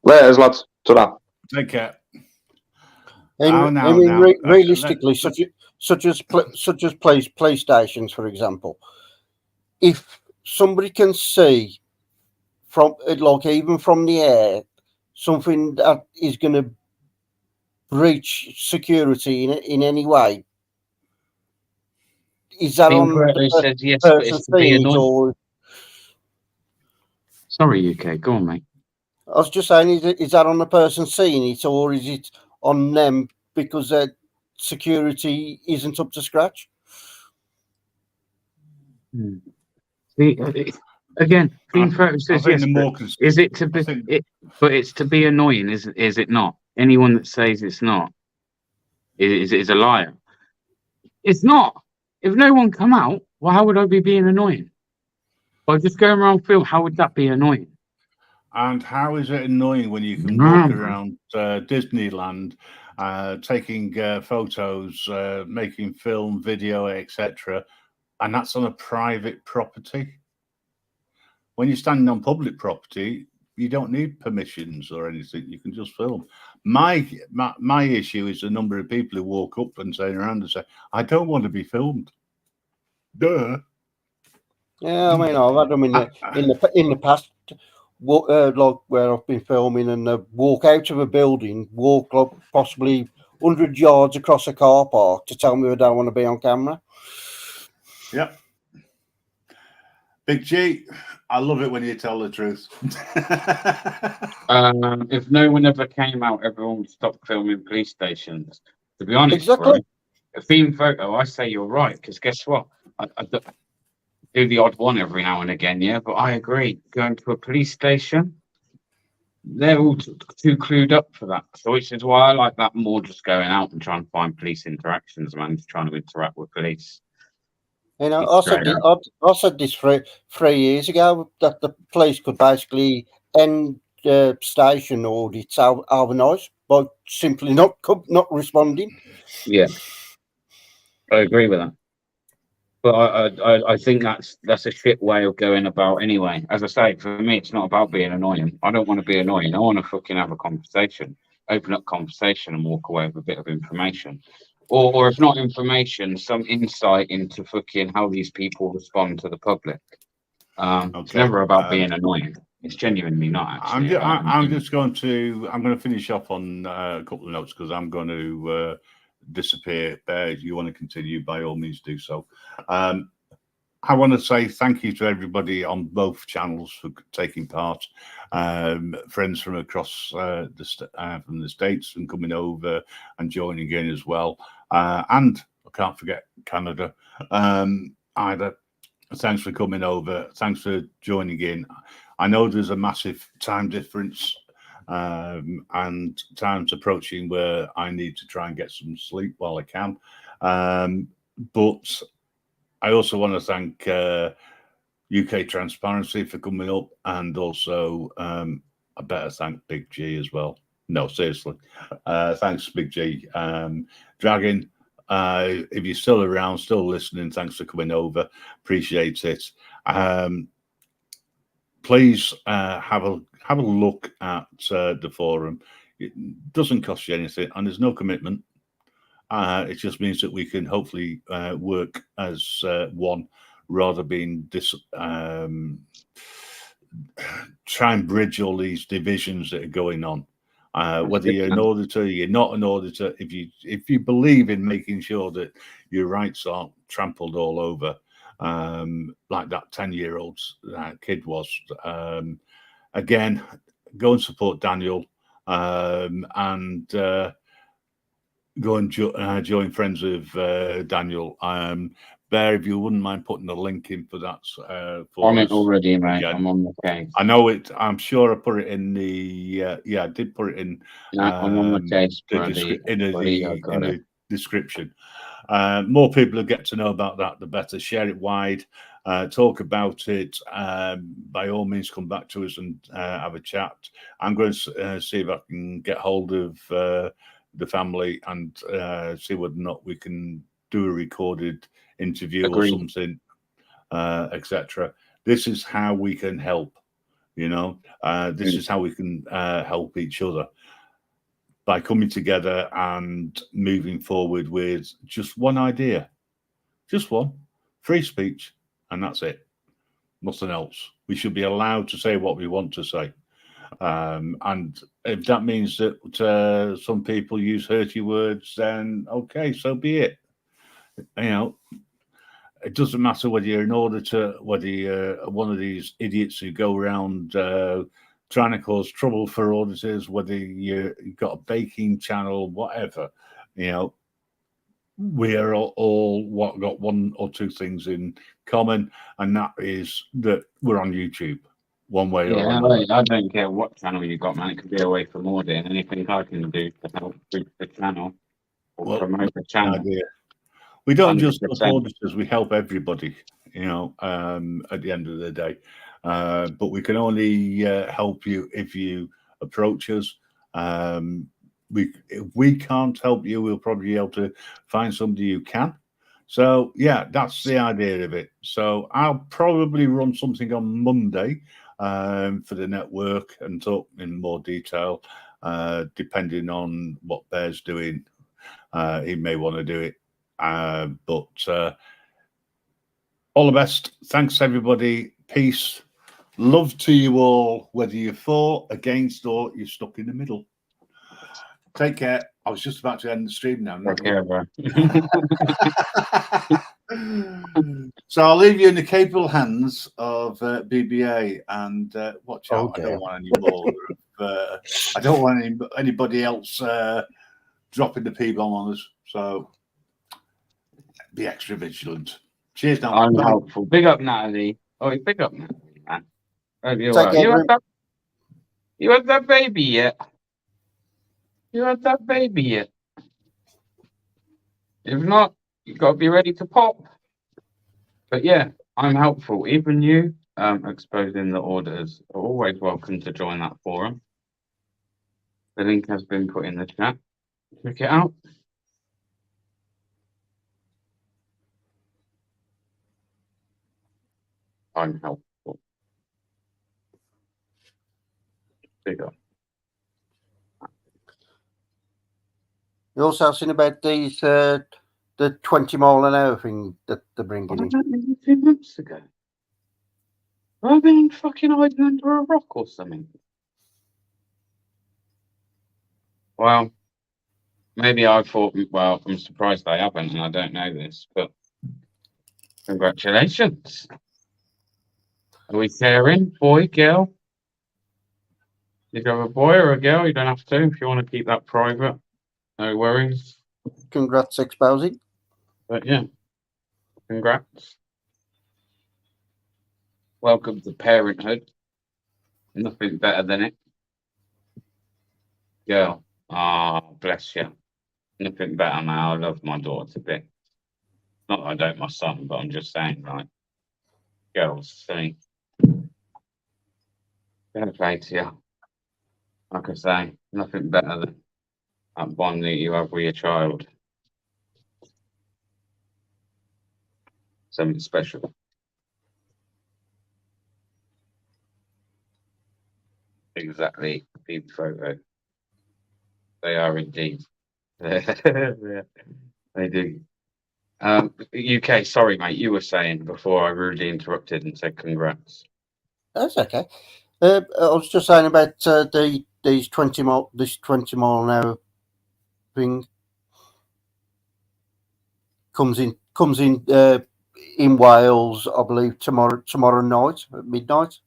Later, lads. Ta-da. Take care. Realistically, such as PlayStations, for example, if somebody can see from like even from the air something that is going to breach security in any way, is that on the says yes, but person it's to be seeing it, annoying. or Sorry, UK. Go on, mate. I was just saying, is that on the person seeing it, or is it on them because their security isn't up to scratch? See, again, Clean Photo says yes, but is it to be? But it's to be annoying, is it not? Anyone that says it's not is a liar. It's not. If no one come out, well, how would I be being annoying? By just going around film, how would that be annoying? And how is it annoying when you can walk around Disneyland, taking photos, making film, video, etc., and that's on a private property? When you're standing on public property, you don't need permissions or anything. You can just film. My issue is the number of people who walk up and turn around and say, "I don't want to be filmed." Duh. Yeah, I mean, I've had them in the past, like where I've been filming, and walk out of a building, walk like possibly 100 yards across a car park to tell me I don't want to be on camera. Yep. Big G, I love it when you tell the truth. If no one ever came out, everyone would stop filming police stations. To be honest, Exactly. bro, a theme photo, I say you're right, because guess what? I do the odd one every now and again, yeah, but I agree. Going to a police station, they're all too clued up for that. So which is why I like that more, just going out and trying to find police interactions, man, just trying to interact with police. You know, I said this 3 years ago that the police could basically end station audits overnight by simply not responding. Yeah, I agree with that. But I think that's a shit way of going about anyway. As I say, for me, it's not about being annoying. I don't want to be annoying. I want to fucking have a conversation, open up conversation and walk away with a bit of information. Or if not information, some insight into fucking how these people respond to the public. It's never about being annoying. It's genuinely not, actually. I'm going to finish off on a couple of notes because I'm going to disappear. If you want to continue, by all means do so. I want to say thank you to everybody on both channels for taking part. Friends from across from the States and coming over and joining in as well. And I can't forget Canada. Ida, thanks for coming over. Thanks for joining in. I know there's a massive time difference and time's approaching where I need to try and get some sleep while I can. But I also want to thank UK Transparency for coming up, and also I better thank Big G as well. No, seriously. Thanks, Big G. Dragon, if you're still around, still listening, thanks for coming over. Appreciate it. Please have a look at the forum. It doesn't cost you anything, and there's no commitment. It just means that we can hopefully work as one, rather being try and bridge all these divisions that are going on. Whether you're an auditor, you're not an auditor, if you believe in making sure that your rights aren't trampled all over, like that 10-year-old kid was, again, go and support Daniel, and go and join Friends with Daniel. Bear, if you wouldn't mind putting the link in for that. On it already, mate. Yeah. I'm on the case. I know it. I'm sure I put it in the. I did put it in. I'm on the case. in the description. more people who get to know about that, the better. Share it wide, talk about it. By all means, come back to us and have a chat. I'm going to see if I can get hold of the family and see whether or not we can do a recorded interview or something, etc. This is how we can help. This is how we can help each other, by coming together and moving forward with just one idea, just one, free speech, and that's it. Nothing else. We should be allowed to say what we want to say. And if that means that some people use hurty words, then okay, so be it. It doesn't matter whether you're an auditor, whether you're one of these idiots who go around trying to cause trouble for auditors, whether you've got a baking channel, whatever. We are all got one or two things in common, and that is that we're on YouTube, one way or another. I don't care what channel you got, man. It could be away from audit, and anything I can do to help boost the channel or promote the channel. We don't just help auditors; we help everybody. At the end of the day. But we can only help you if you approach us. If we can't help you, we'll probably be able to find somebody who can. So yeah, that's the idea of it. So I'll probably run something on Monday for the network and talk in more detail, depending on what Bear's doing. He may want to do it, but all the best. Thanks, everybody. Peace. Love to you all, whether you're for, against, or you're stuck in the middle. Take care. I was just about to end the stream now. Take care, bro. So I'll leave you in the capable hands of BBA, and watch out. Okay. I don't want any more. I don't want anybody else dropping the P-bomb on us. So be extra vigilant. Cheers now. I'm helpful. Big up, Natalie. Oh, big up, Natalie, man. You had that baby yet? You had that baby yet? If not, you got to be ready to pop. But yeah, I'm helpful. Even you, exposing the auditors, are always welcome to join that forum. The link has been put in the chat. Check it out. I'm helpful. Big up. You also have seen about these the 20 mile an hour thing that they're bringing in. Maybe 2 months ago. I've been fucking hiding under a rock or something. Well, maybe I thought, well, I'm surprised I haven't, and I don't know this, but congratulations. Are we sharing? Boy, girl? Did you have a boy or a girl? You don't have to if you want to keep that private. No worries. Congrats, exposing. But yeah, congrats. Welcome to parenthood. Nothing better than it. Girl, bless you. Nothing better, man. I love my daughter to bits. Not that I don't my son, but I'm just saying, like, girls, see. Fair play to you. Like I say, nothing better than that bond that you have with your child. Something special. Exactly. Deep photo. They are indeed. They do. UK, sorry, mate. You were saying before I rudely interrupted and said congrats. That's okay. I was just saying about these 20 mile an hour thing comes in Wales, I believe tomorrow night at midnight,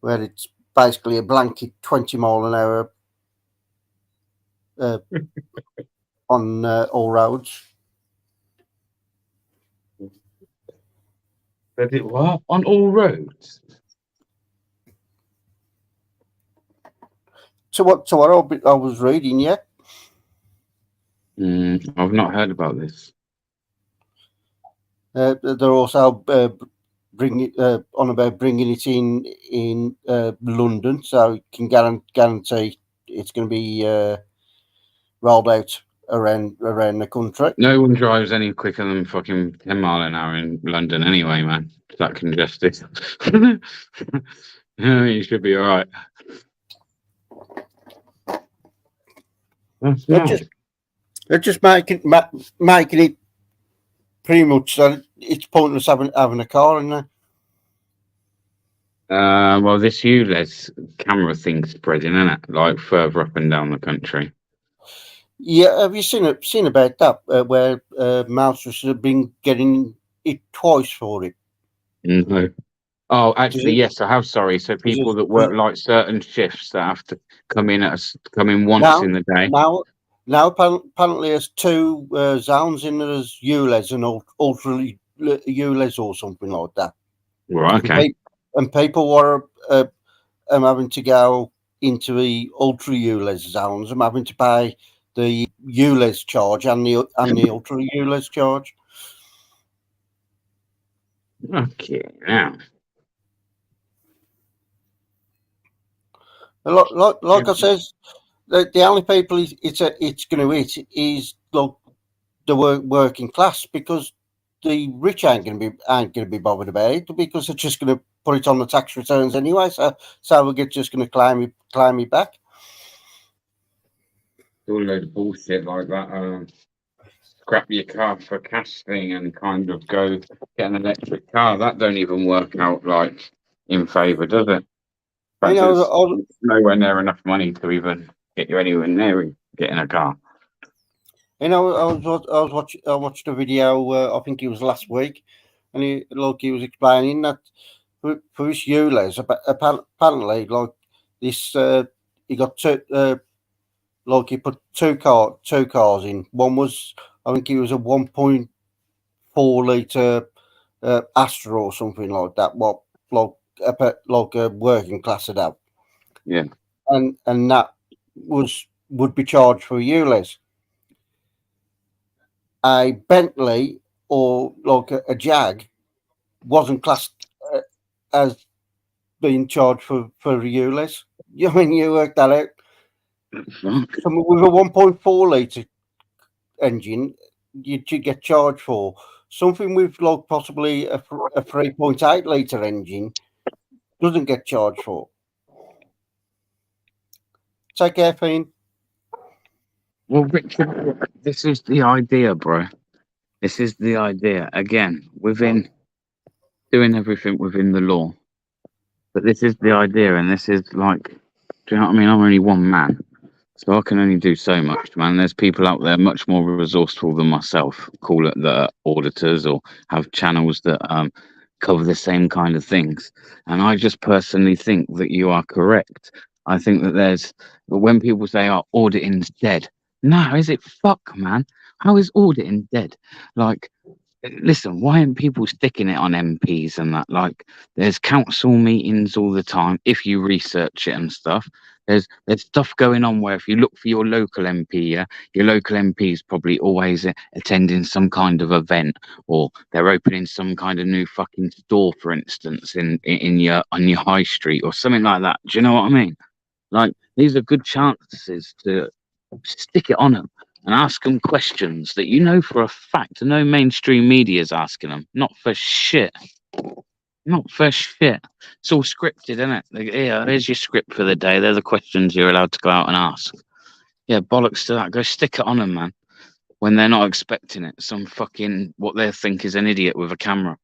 where it's basically a blanket 20 mile an hour on all roads. But it what? On all roads? So what I was reading, yeah. I've not heard about this. They're also bringing on about bringing it in London, so you can guarantee it's going to be rolled out around the country. No one drives any quicker than fucking 10 mile an hour in London anyway, man. It's that congested. Yeah, you should be all right. They're just making it pretty much so it's pointless having a car in there. Well, this ULEZ camera thing's spreading, isn't it? Like further up and down the country. Yeah, have you seen about that where Mouse have been getting it twice for it? No. Oh, actually, yes, I have. Sorry. So people that work like certain shifts that have to come in once in the day. Now apparently there's two zones in there. There's ULEZ and ultra ULEZ or something like that. Right. Okay. And people are having to go into the ultra ULEZ zones. I'm having to pay the ULEZ charge and the ultra ULEZ charge. Okay, now. Like I says, the only people it's going to hit is like the working class, because the rich ain't going to be bothered about it, because they're just going to put it on the tax returns anyway. So we're just going to claim it back. All a load of bullshit like that. Scrap your car for cash thing and kind of go get an electric car. That don't even work out like in favour, does it? You know, there's nowhere near enough money to even get you anywhere near getting a car. You know, I watched a video. I think it was last week, and he was explaining that for his ULEZ, apparently, like this, he got two, like he put two cars in. One was, I think, it was a 1.4 litre Astra or something like that. What like a working class would have. Yeah, and that would be charged for ULEZ. A Bentley or like a Jag wasn't classed as being charged for ULEZ. I mean, you work that out. So with a 1.4 litre engine, you get charged for something with like possibly a 3.8 litre engine. Doesn't get charged for. Take care, Fiend. Well, Richard, this is the idea, bro. This is the idea. Again, within doing everything within the law. But this is the idea, and this is like, do you know what I mean? I'm only one man, so I can only do so much, man. There's people out there much more resourceful than myself, call it the auditors, or have channels that cover the same kind of things. And I just personally think that you are correct. I think that when people say, oh, auditing's dead. No, is it? Fuck, man. How is auditing dead? Like, listen, why aren't people sticking it on MPs and that? Like, there's council meetings all the time. If you research it and stuff, there's stuff going on where if you look for your local MP, yeah, your local MP is probably always attending some kind of event, or they're opening some kind of new fucking store, for instance, on your high street or something like that. Do you know what I mean? Like, these are good chances to stick it on them and ask them questions that you know for a fact no mainstream media is asking them. Not for shit. Not for shit. It's all scripted, isn't it? Yeah, here's your script for the day. They're the questions you're allowed to go out and ask. Yeah, bollocks to that. Go stick it on them, man. When they're not expecting it. Some fucking, what they think is an idiot with a camera.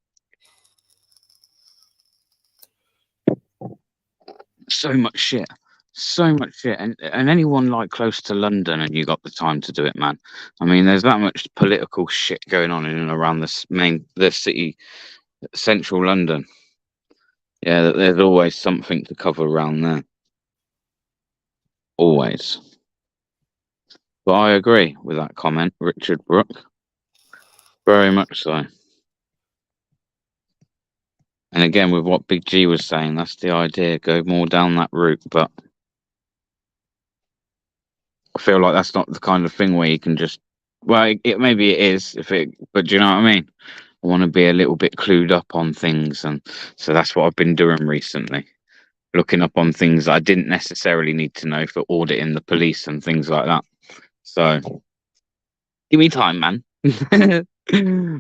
So much shit. So much shit. And anyone like close to London and you got the time to do it, man. I mean, there's that much political shit going on in and around the city, central London. Yeah, there's always something to cover around there. Always. But I agree with that comment, Richard Brooke. Very much so. And again, with what Big G was saying, that's the idea. Go more down that route. But I feel like that's not the kind of thing where you can just, well, maybe it is, but do you know what I mean? I want to be a little bit clued up on things, and so that's what I've been doing recently, looking up on things that I didn't necessarily need to know for auditing the police and things like that. So give me time, man. But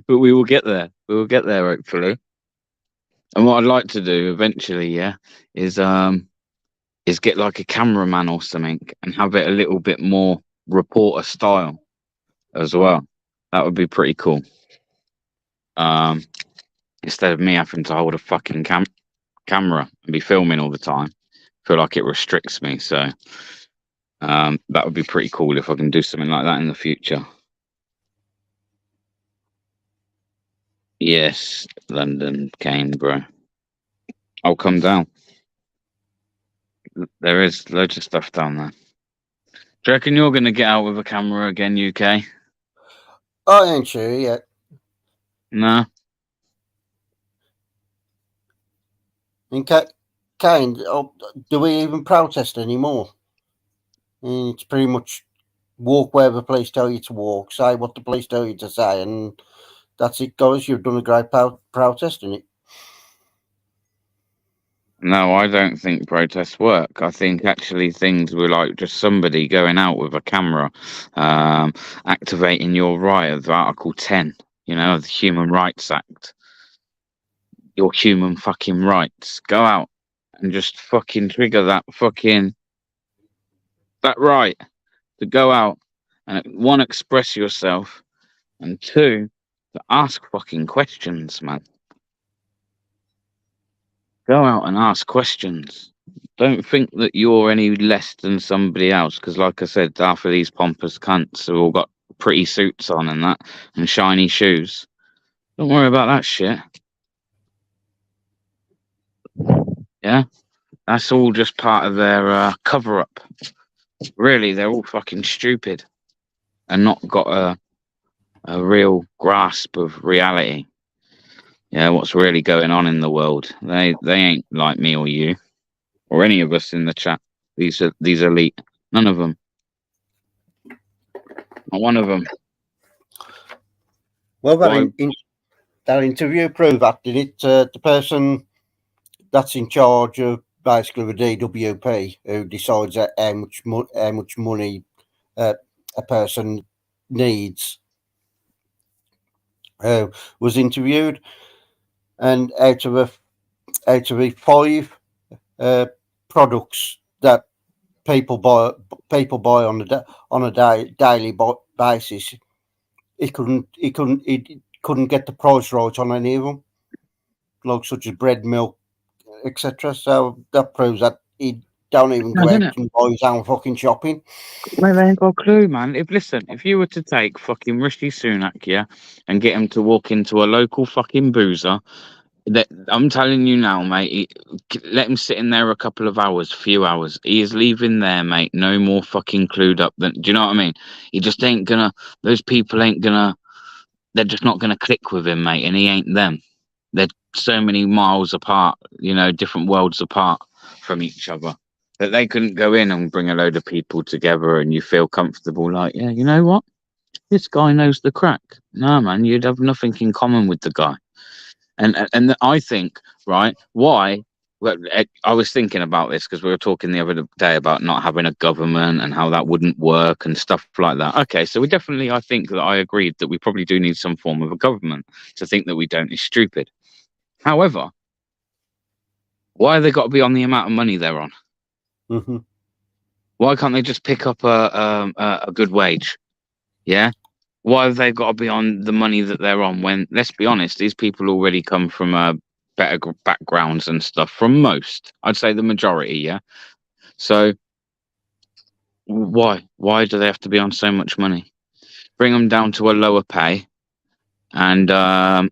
we will get there. We will get there hopefully. And what I'd like to do eventually, yeah, is get like a cameraman or something and have it a little bit more reporter style as well. That would be pretty cool. Instead of me having to hold a fucking camera and be filming all the time, I feel like it restricts me. So that would be pretty cool if I can do something like that in the future. Yes, London, Kane, bro. I'll come down. There is loads of stuff down there. Do you reckon you're going to get out with a camera again, UK? I ain't sure yet. No. In Kane, do we even protest anymore? It's pretty much walk where the police tell you to walk, say what the police tell you to say, and that's it, guys. You've done a great protest in it. No, I don't think protests work. I think actually things were like just somebody going out with a camera, activating your right of Article 10, you know, of the Human Rights Act. Your human fucking rights. Go out and just fucking trigger that right to go out and one, express yourself, and two, to ask fucking questions, man. Go out and ask questions. Don't think that you're any less than somebody else, because like I said, half of these pompous cunts have all got pretty suits on and that, and shiny shoes. Don't worry about that shit. Yeah? That's all just part of their cover-up. Really, they're all fucking stupid and not got a real grasp of reality. Yeah, what's really going on in the world. They ain't like me or you or any of us in the chat. These elite. None of them. Not one of them. Well, that interview proved that, did it? The person that's in charge of basically the DWP, who decides how much money a person needs, was interviewed, and out of the 5 products that people buy on a daily basis, he couldn't get the price right on any of them, like such as bread, milk, etc. So that proves that he don't even go out and buy his own fucking shopping. Well, they ain't got a clue, man. If you were to take fucking Rishi Sunak, yeah, and get him to walk into a local fucking boozer, I'm telling you now, mate, let him sit in there a couple of hours, few hours. He is leaving there, mate, no more fucking clued up than, do you know what I mean? He just ain't gonna, those people ain't gonna, they're just not gonna click with him, mate, and he ain't them. They're so many miles apart, you know, different worlds apart from each other, that they couldn't go in and bring a load of people together and you feel comfortable, like, yeah, you know what? This guy knows the crack. No, man, you'd have nothing in common with the guy. And I think, right, why? Well, I was thinking about this because we were talking the other day about not having a government and how that wouldn't work and stuff like that. Okay, so I think that I agreed that we probably do need some form of a government. To think that we don't is stupid. However, why have they got to be on the amount of money they're on? Mm-hmm. Why can't they just pick up a good wage? Yeah. Why have they got to be on the money that they're on when, let's be honest, these people already come from better backgrounds and stuff, from most. I'd say the majority, yeah? So why do they have to be on so much money? Bring them down to a lower pay and I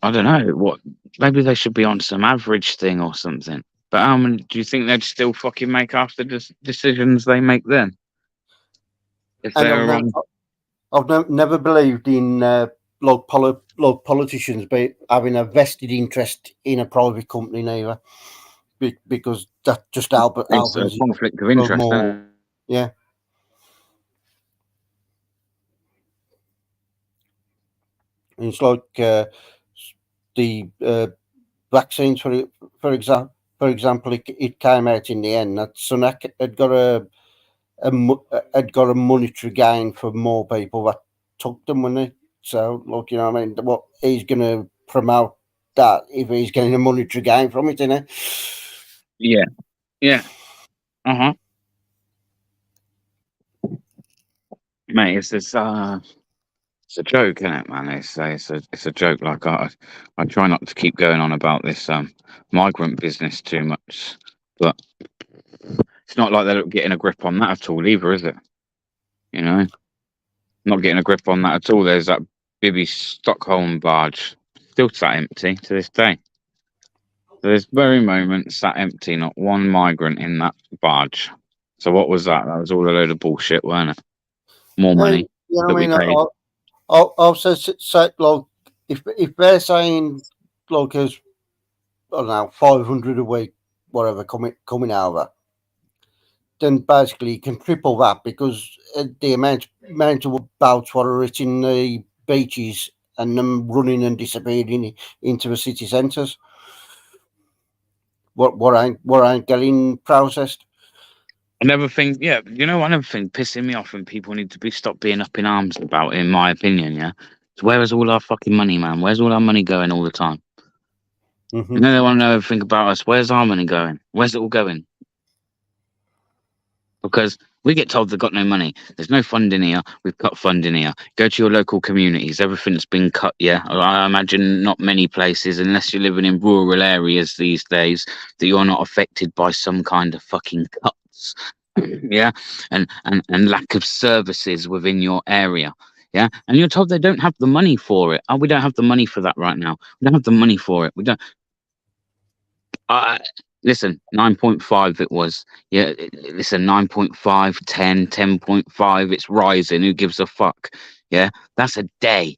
don't know, maybe they should be on some average thing or something. But how many do you think they'd still fucking make after the decisions they make then? If they're on... I've never believed in politicians having a vested interest in a private company neither, because that just helps conflict of interest. More. Yeah. And it's like the vaccines, for example, it came out in the end that Sunak had got a monetary gain for more people that took them, wasn't he? So, look, you know what I mean? What he's going to promote that if he's getting a monetary gain from it, isn't he? Yeah. Mate, it's a joke, isn't it, man? It's a joke. Like I try not to keep going on about this migrant business too much, but it's not like they're getting a grip on that at all either, is it? You know, not getting a grip on that at all. There's that Bibby Stockholm barge still sat empty to this day. To this very moment, sat empty, not one migrant in that barge. So what was that? That was all a load of bullshit, weren't it? More money. You know that what I we mean? paid. I'll say, like, if they're saying, like, as I don't know, 500 a week, whatever, coming over, then basically you can triple that, because the amount of boats what are hitting the beaches and them running and disappearing into the city centres, what ain't getting processed. Another thing pissing me off and people need to be stop being up in arms about, in my opinion, yeah. So where is all our fucking money, man? Where's all our money going all the time? Mm-hmm. You know, they want to know everything about us. Where's our money going? Where's it all going? Because we get told they've got no money. There's no funding here. We've cut funding here. Go to your local communities. Everything's been cut, yeah. I imagine not many places, unless you're living in rural areas these days, that you're not affected by some kind of fucking cuts. Yeah, and lack of services within your area. Yeah, and you're told they don't have the money for it. Oh, we don't have the money for that right now. We don't have the money for it. We don't. Listen, 9.5 it was. Yeah, listen, 9.5, 10, 10.5. It's rising. Who gives a fuck? Yeah, that's a day.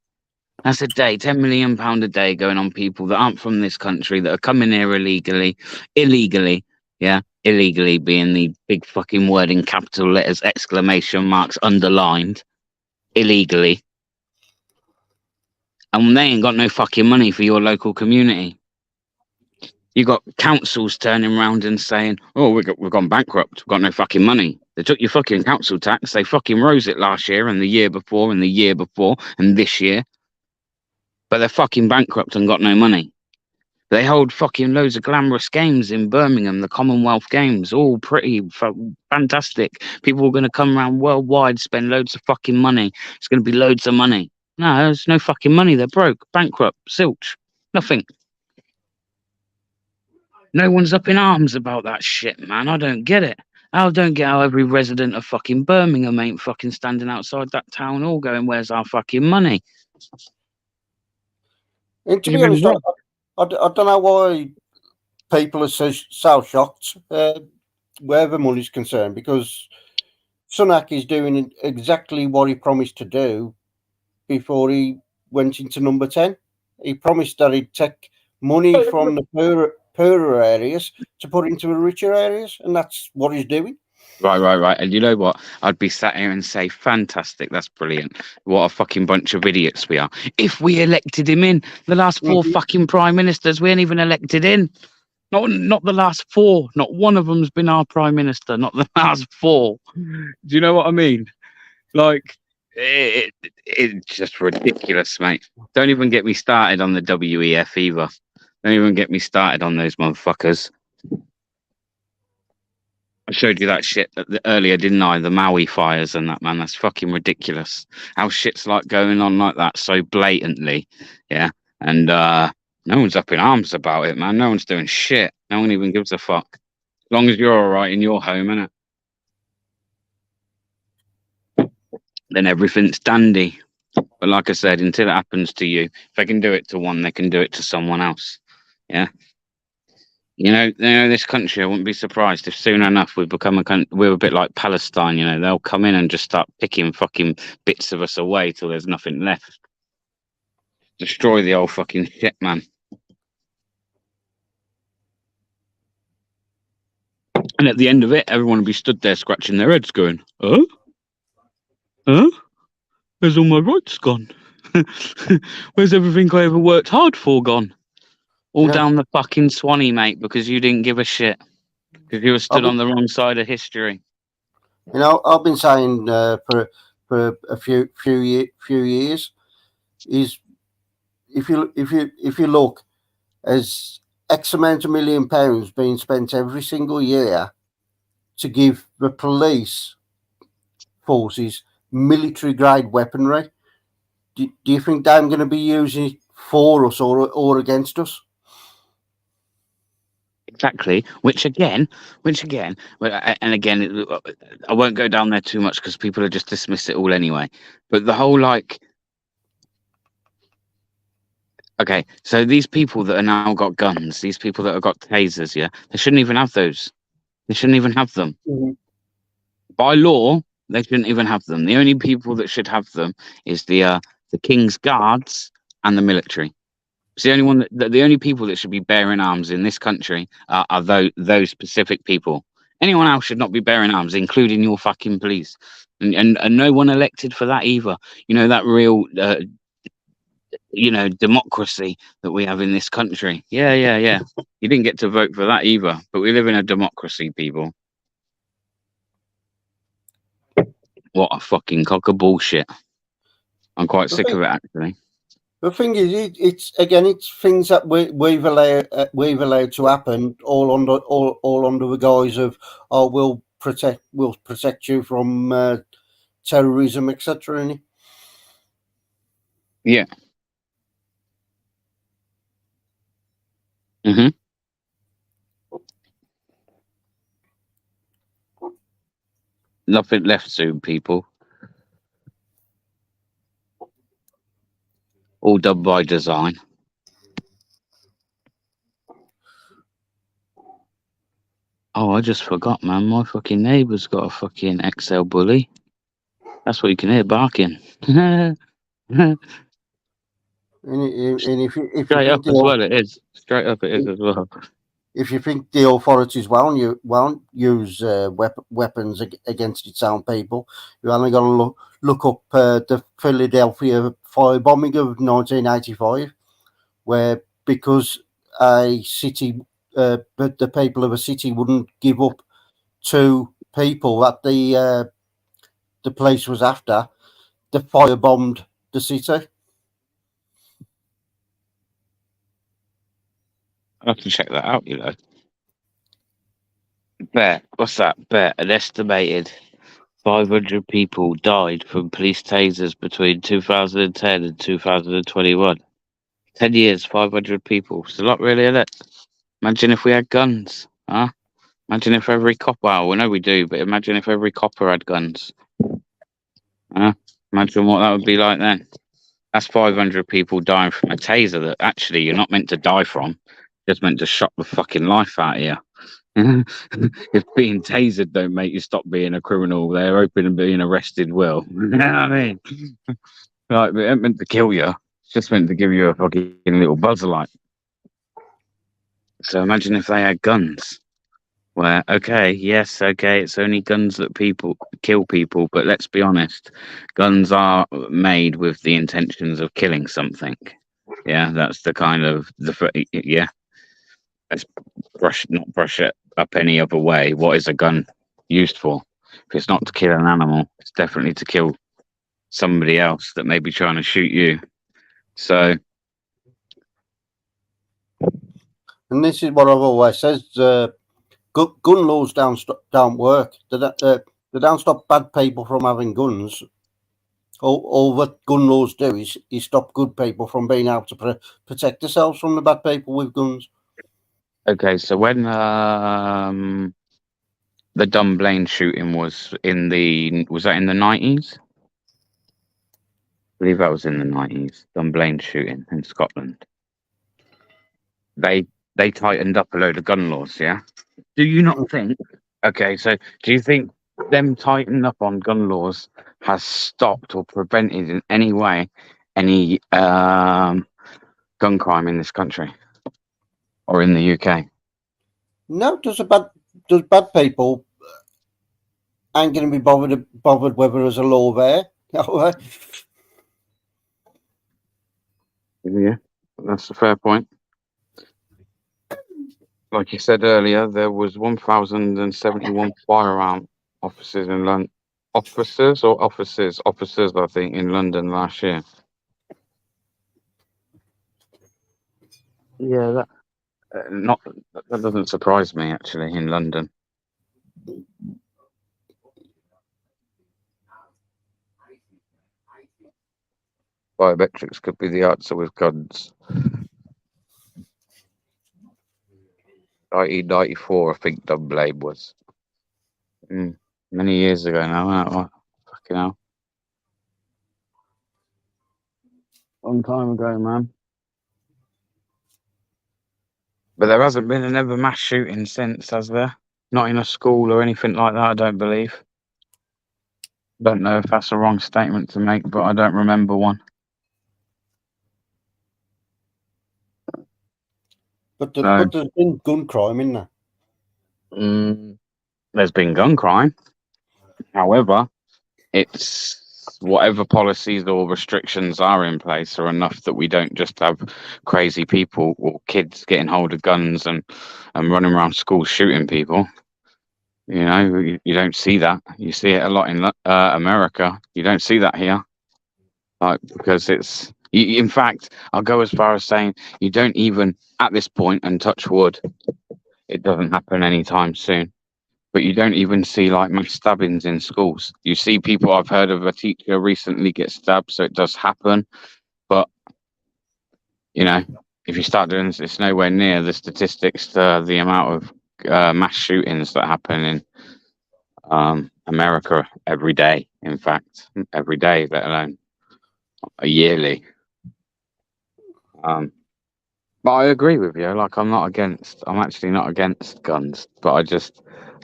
That's a day. £10 million a day going on people that aren't from this country, that are coming here illegally. Yeah, illegally being the big fucking word in capital letters, exclamation marks underlined. Illegally. And they ain't got no fucking money for your local community. You got councils turning around and saying, "Oh, we've gone bankrupt. We've got no fucking money." They took your fucking council tax. They fucking rose it last year and the year before and the year before and this year. But they're fucking bankrupt and got no money. They hold fucking loads of glamorous games in Birmingham, the Commonwealth Games, all pretty fantastic. People are going to come around worldwide, spend loads of fucking money. It's going to be loads of money. No, there's no fucking money. They're broke, bankrupt, zilch, nothing. No one's up in arms about that shit, man. I don't get it. I don't get how every resident of fucking Birmingham ain't fucking standing outside that town hall going, "Where's our fucking money?" And to be honest, I don't know why people are so shocked where the money's concerned, because Sunak is doing exactly what he promised to do before he went into number 10. He promised that he'd take money from the poorer areas to put into the richer areas, and that's what he's doing. Right. And you know what? I'd be sat here and say, fantastic, that's brilliant. What a fucking bunch of idiots we are. If we elected him in, the last four fucking prime ministers, we ain't even elected in. Not the last four. Not one of them's been our prime minister. Not the last four. Do you know what I mean? Like, it's just ridiculous, mate. Don't even get me started on the WEF either. Don't even get me started on those motherfuckers. I showed you that shit earlier, didn't I? The Maui fires and that, man. That's fucking ridiculous. How shit's like going on like that so blatantly, yeah? And no one's up in arms about it, man. No one's doing shit. No one even gives a fuck. As long as you're all right in your home, innit? Then everything's dandy. But like I said, until it happens to you, if they can do it to one, they can do it to someone else. Yeah. You know, this country, I wouldn't be surprised if soon enough we become we're a bit like Palestine, you know, they'll come in and just start picking fucking bits of us away till there's nothing left. Destroy the whole fucking shit, man. And at the end of it, everyone will be stood there scratching their heads going, "Huh? Huh? Where's all my rights gone?" Where's everything I ever worked hard for gone? All Yeah. down the fucking Swanee, mate, because you didn't give a shit. Because you were stood on the wrong side of history. You know, I've been saying for a few years is if you look, as X amount of £1 million being spent every single year to give the police forces military grade weaponry. Do you think they're going to be using it for us or against us? Exactly. Which again, and again, I won't go down there too much because people will just dismiss it all anyway. But the whole okay, so these people that are now got guns, these people that have got tasers, yeah, they shouldn't even have those. They shouldn't even have them. By law, they shouldn't even have them. The only people that should have them is the King's Guards and the military. It's the only one the only people that should be bearing arms in this country are those specific people. Anyone else should not be bearing arms, including your fucking police, and no one elected for that either. You know, that real democracy that we have in this country. Yeah. You didn't get to vote for that either, but we live in a democracy, people. What a fucking cock of bullshit. I'm quite sick of it, actually. The thing is, it's things that we've allowed to happen all under the guise of, oh, we'll protect you from terrorism, etc. Yeah. Mm-hmm. Nothing left soon, people. All done by design. Oh, I just forgot, man. My fucking neighbour's got a fucking XL bully. That's what you can hear barking. And if you Straight up think as well, it is. Straight up, it is as well. If you think the authorities won't use weapons against its own people, you're only going to look up the Philadelphia firebombing of 1985, where because a city, but the people of a city wouldn't give up 2 people that the police was after, they firebombed the city. I have to check that out, you know. What's that? An estimated 500 people died from police tasers between 2010 and 2021. 10 years, 500 people. It's a lot, really, isn't it? Imagine if we had guns, huh? Imagine if every cop, well, we know we do, but imagine if every copper had guns. Huh? Imagine what that would be like then. That's 500 people dying from a taser that actually you're not meant to die from. Just meant to shock the fucking life out of you. If being tasered don't make you stop being a criminal, they're open and being arrested will. You know what I mean? Like, it ain't meant to kill you. It's just meant to give you a fucking little buzzer light. So imagine if they had guns. Where, okay, it's only guns that kill people, but let's be honest, guns are made with the intentions of killing something. Yeah, that's the kind of yeah. Let's not brush it up any other way. What is a gun used for? If it's not to kill an animal, it's definitely to kill somebody else that may be trying to shoot you. So, and this is what I've always said: gun laws don't work. They don't stop bad people from having guns. All that gun laws do is stop good people from being able to protect themselves from the bad people with guns. okay, so when the Dunblane shooting was that in the 90s? I believe that was in the 90s. Dunblane shooting in Scotland. They tightened up a load of gun laws, yeah? Do you not think? Okay, so do you think them tightening up on gun laws has stopped or prevented in any way any gun crime in this country or in the UK? No, does bad people ain't going to be bothered whether there's a law there. Yeah, that's a fair point. Like you said earlier, there was 1,071 firearm officers in London. Officers or officers? Officers, I think, in London last year. Yeah, not that doesn't surprise me actually. In London, biometrics could be the answer with guns. 1994, I think Dunblade was. Many years ago now, isn't it? Fucking hell. Long time ago, man. But there hasn't been another mass shooting since, has there? Not in a school or anything like that, I don't believe. Don't know if that's a wrong statement to make, but I don't remember one. But, No. but there's been gun crime, isn't there? There's been gun crime. However, it's whatever policies or restrictions are in place are enough that we don't just have crazy people or kids getting hold of guns and running around schools shooting people. You know, you don't see that. You see it a lot in America. You don't see that here. Like, because it's, in fact, I'll go as far as saying you don't even, at this point, and touch wood, it doesn't happen anytime soon. But you don't even see like mass stabbings in schools. You see people, I've heard of a teacher recently get stabbed, so it does happen. But, you know, if you start doing this, it's nowhere near the statistics to the amount of mass shootings that happen in America every day. In fact, every day, let alone a yearly. But I agree with you. Like, I'm actually not against guns, but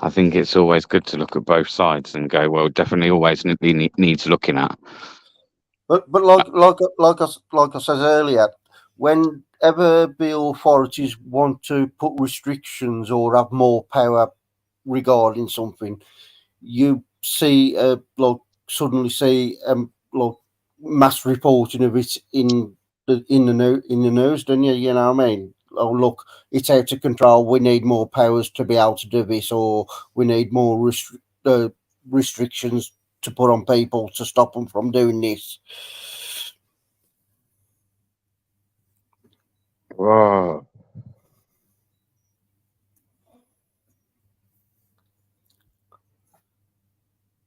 I think it's always good to look at both sides and go, well, definitely always needs looking at. But like I said earlier, whenever the authorities want to put restrictions or have more power regarding something, you see suddenly see mass reporting of it in the news, don't you? You know what I mean? Oh, look, it's out of control. We need more powers to be able to do this, or we need more restrictions to put on people to stop them from doing this. Whoa.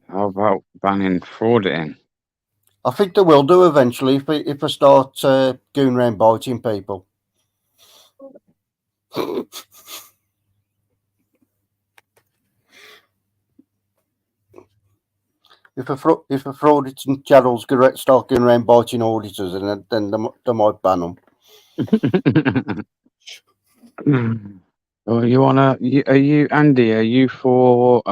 How about banning frauding? I think they will do eventually if they start going around biting people. If a fraudulent channels start going around biting auditors, and then they might ban them. Are you Andy? Are you for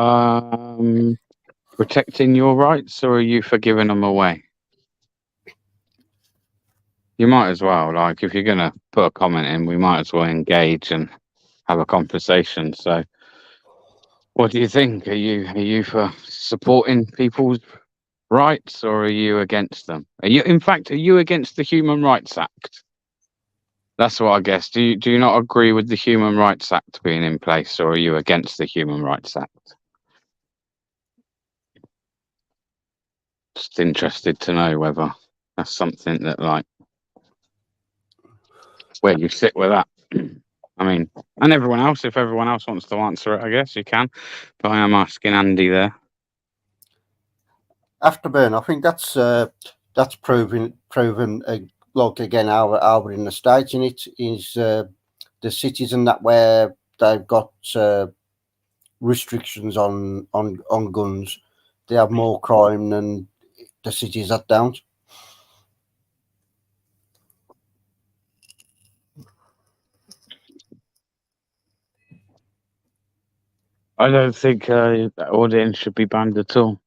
protecting your rights, or are you for giving them away? You might as well. Like, if you're gonna put a comment in, we might as well engage and have a conversation. So, what do you think? Are you for supporting people's rights, or are you against them? Are you against the Human Rights Act? That's what I guess. Do you not agree with the Human Rights Act being in place, or are you against the Human Rights Act? Just interested to know whether that's something that, like, where you sit with that. I mean, and everyone else, if everyone else wants to answer it, I guess you can. But I am asking Andy there. Afterburn, I think that's proven like again our in the States, and it is the cities and that where they've got restrictions on guns. They have more crime than the cities that don't. I don't think auditing should be banned at all.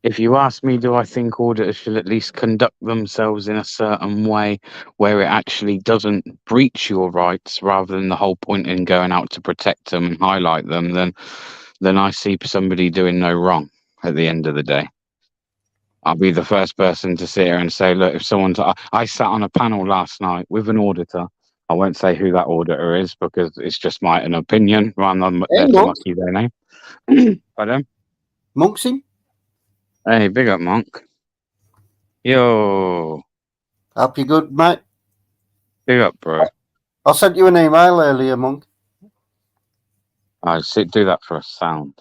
If you ask me, do I think auditors should at least conduct themselves in a certain way where it actually doesn't breach your rights, rather than the whole point in going out to protect them and highlight them, then I see somebody doing no wrong at the end of the day. I'll be the first person to sit here and say, look, if someone's, I sat on a panel last night with an auditor. I won't say who that auditor is because it's just an opinion rather than Hey, to Monk. mucky their name. Pardon? Monk's in. Hey, big up, Monk. Yo. Hope you good, mate. Big up, bro. I sent you an email earlier, Monk. I do that for a sound.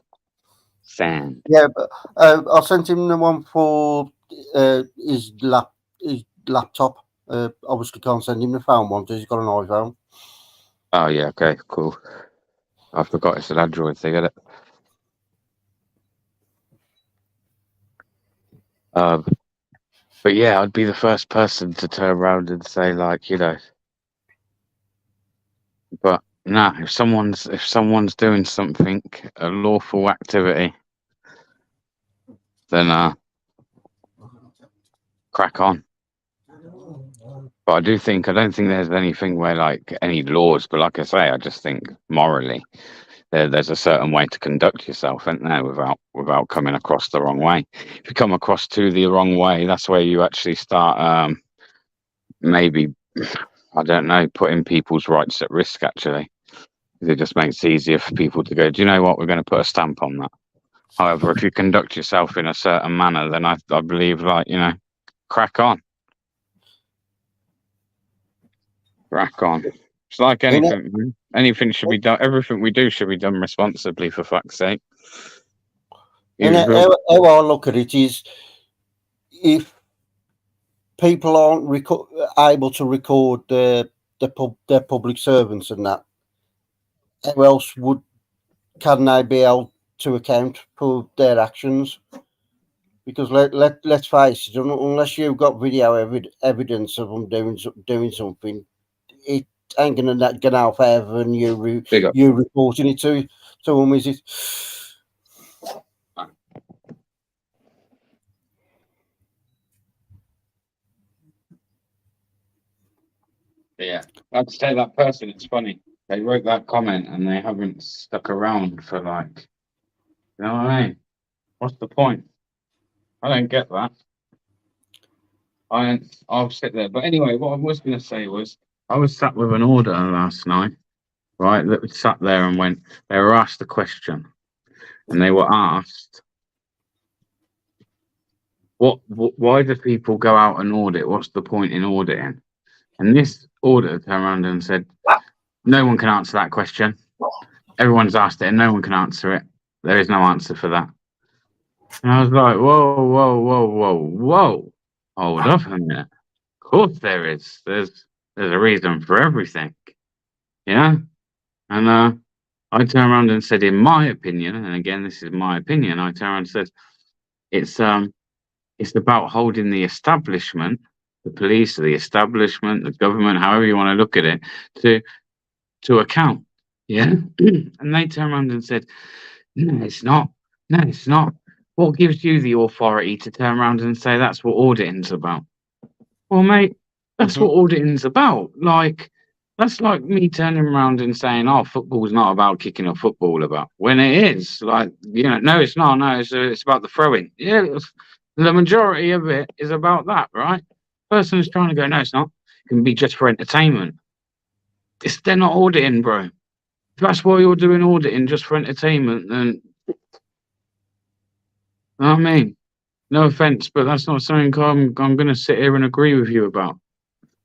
Sand. Yeah, but I sent him the one for his laptop. Obviously can't send him the phone one because he's got an iPhone. Oh, yeah, okay, cool. I forgot it's an Android thing, isn't it? But yeah, I'd be the first person to turn around and say, like, you know. But nah, if someone's doing something, a lawful activity, then crack on. But I don't think there's anything where like any laws, but like I say, I just think morally there's a certain way to conduct yourself, isn't there, without coming across the wrong way. If you come across to the wrong way, that's where you actually start maybe, I don't know, putting people's rights at risk actually. It just makes it easier for people to go, do you know what, we're going to put a stamp on that. However, if you conduct yourself in a certain manner, then I believe, like, you know, crack on. Crack on. It's like anything. Man. Anything should be done. Everything we do should be done responsibly, for fuck's sake. And how I look at it is, if people aren't able to record their public servants and that, how else can they be held to account for their actions? Because let's face it, unless you've got video evidence of them doing something, it ain't gonna help ever, and you reporting it to them, is it? Yeah, I'd say that person. It's funny. They wrote that comment and they haven't stuck around for like, you know what I mean? What's the point? I don't get that. I'll sit there. But anyway, what I was going to say was, I was sat with an auditor last night, right? That sat there and they were asked a question, and they were asked, why do people go out and audit? What's the point in auditing? And this auditor turned around and said, no one can answer that question. Everyone's asked it and no one can answer it. There is no answer for that. And I was like, whoa. Hold up a minute. Of course there is. There's a reason for everything. Yeah? And I turned around and said, in my opinion, and again, this is my opinion, I turned around and said, it's about holding the establishment, the police, the establishment, the government, however you want to look at it, to account. Yeah? And they turned around and said, no, it's not. No, it's not. What gives you the authority to turn around and say that's what auditing's about? Well, mate, that's what auditing's about. Like, that's like me turning around and saying, oh, football's not about kicking a football about. When it is. Like, you know, no, it's not. No, it's about the throwing. Yeah, the majority of it is about that, right? Person is trying to go, no, it's not. It can be just for entertainment. They're not auditing, bro. If that's why you're doing auditing just for entertainment, then I mean, no offense, but that's not something I'm going to sit here and agree with you about.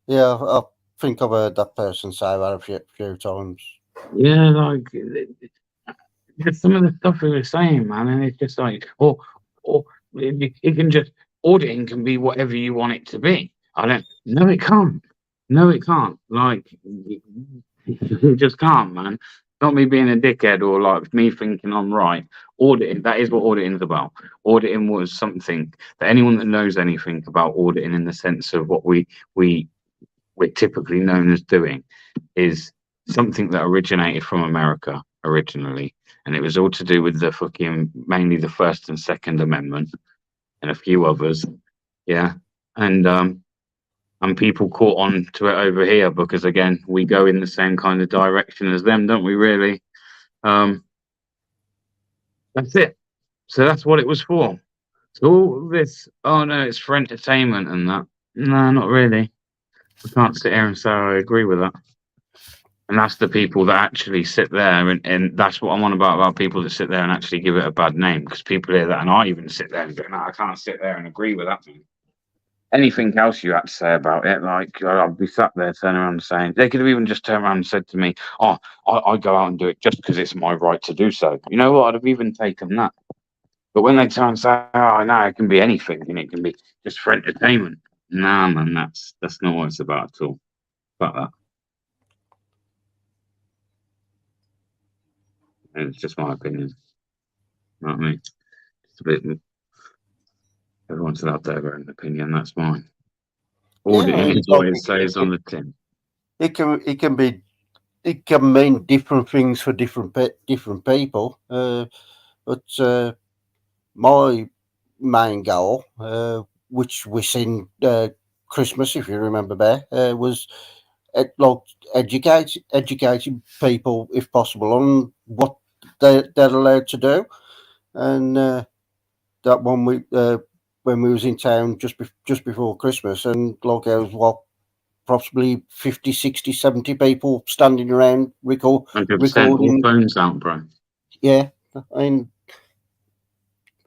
Yeah, I think I've heard that person say that a few times. Yeah, like some of the stuff he was saying, man, and it's just like, or it can just, auditing can be whatever you want it to be. No, it can't. No, it can't. Like, it just can't, man. Not me being a dickhead or like me thinking I'm right. Auditing, that is what auditing's about. Auditing was something that anyone that knows anything about auditing in the sense of what we're typically known as doing is something that originated from America originally. And it was all to do with mainly the First and Second Amendment and a few others. Yeah. And people caught on to it over here because, again, we go in the same kind of direction as them, don't we, really? That's it. So that's what it was for. So all this, oh no, it's for entertainment and that. No, not really. I can't sit here and say I agree with that. And that's the people that actually sit there, and that's what I'm on about people that sit there and actually give it a bad name, because people hear that, and I even sit there and go, no, I can't sit there and agree with that. Anything else you had to say about it, like I'd be sat there turning around and saying, they could have even just turned around and said to me, oh, I go out and do it just because it's my right to do so. You know what? I'd have even taken that. But when they try and say, oh, no, it can be anything, and it can be just for entertainment. Nah, man, that's not what it's about at all. Fuck that. And it's just my opinion. You know what I mean? It's a bit. Everyone's allowed their own opinion. That's mine. All Yeah, it is what it says on the tin. It can mean different things for different people. But my main goal, which we seen Christmas, if you remember, Bear, was educating people, if possible, on what they're allowed to do. And that one when we was in town just before Christmas, and like there was possibly 50, 60, 70 people standing around 100%. All phones out, bro. Yeah, and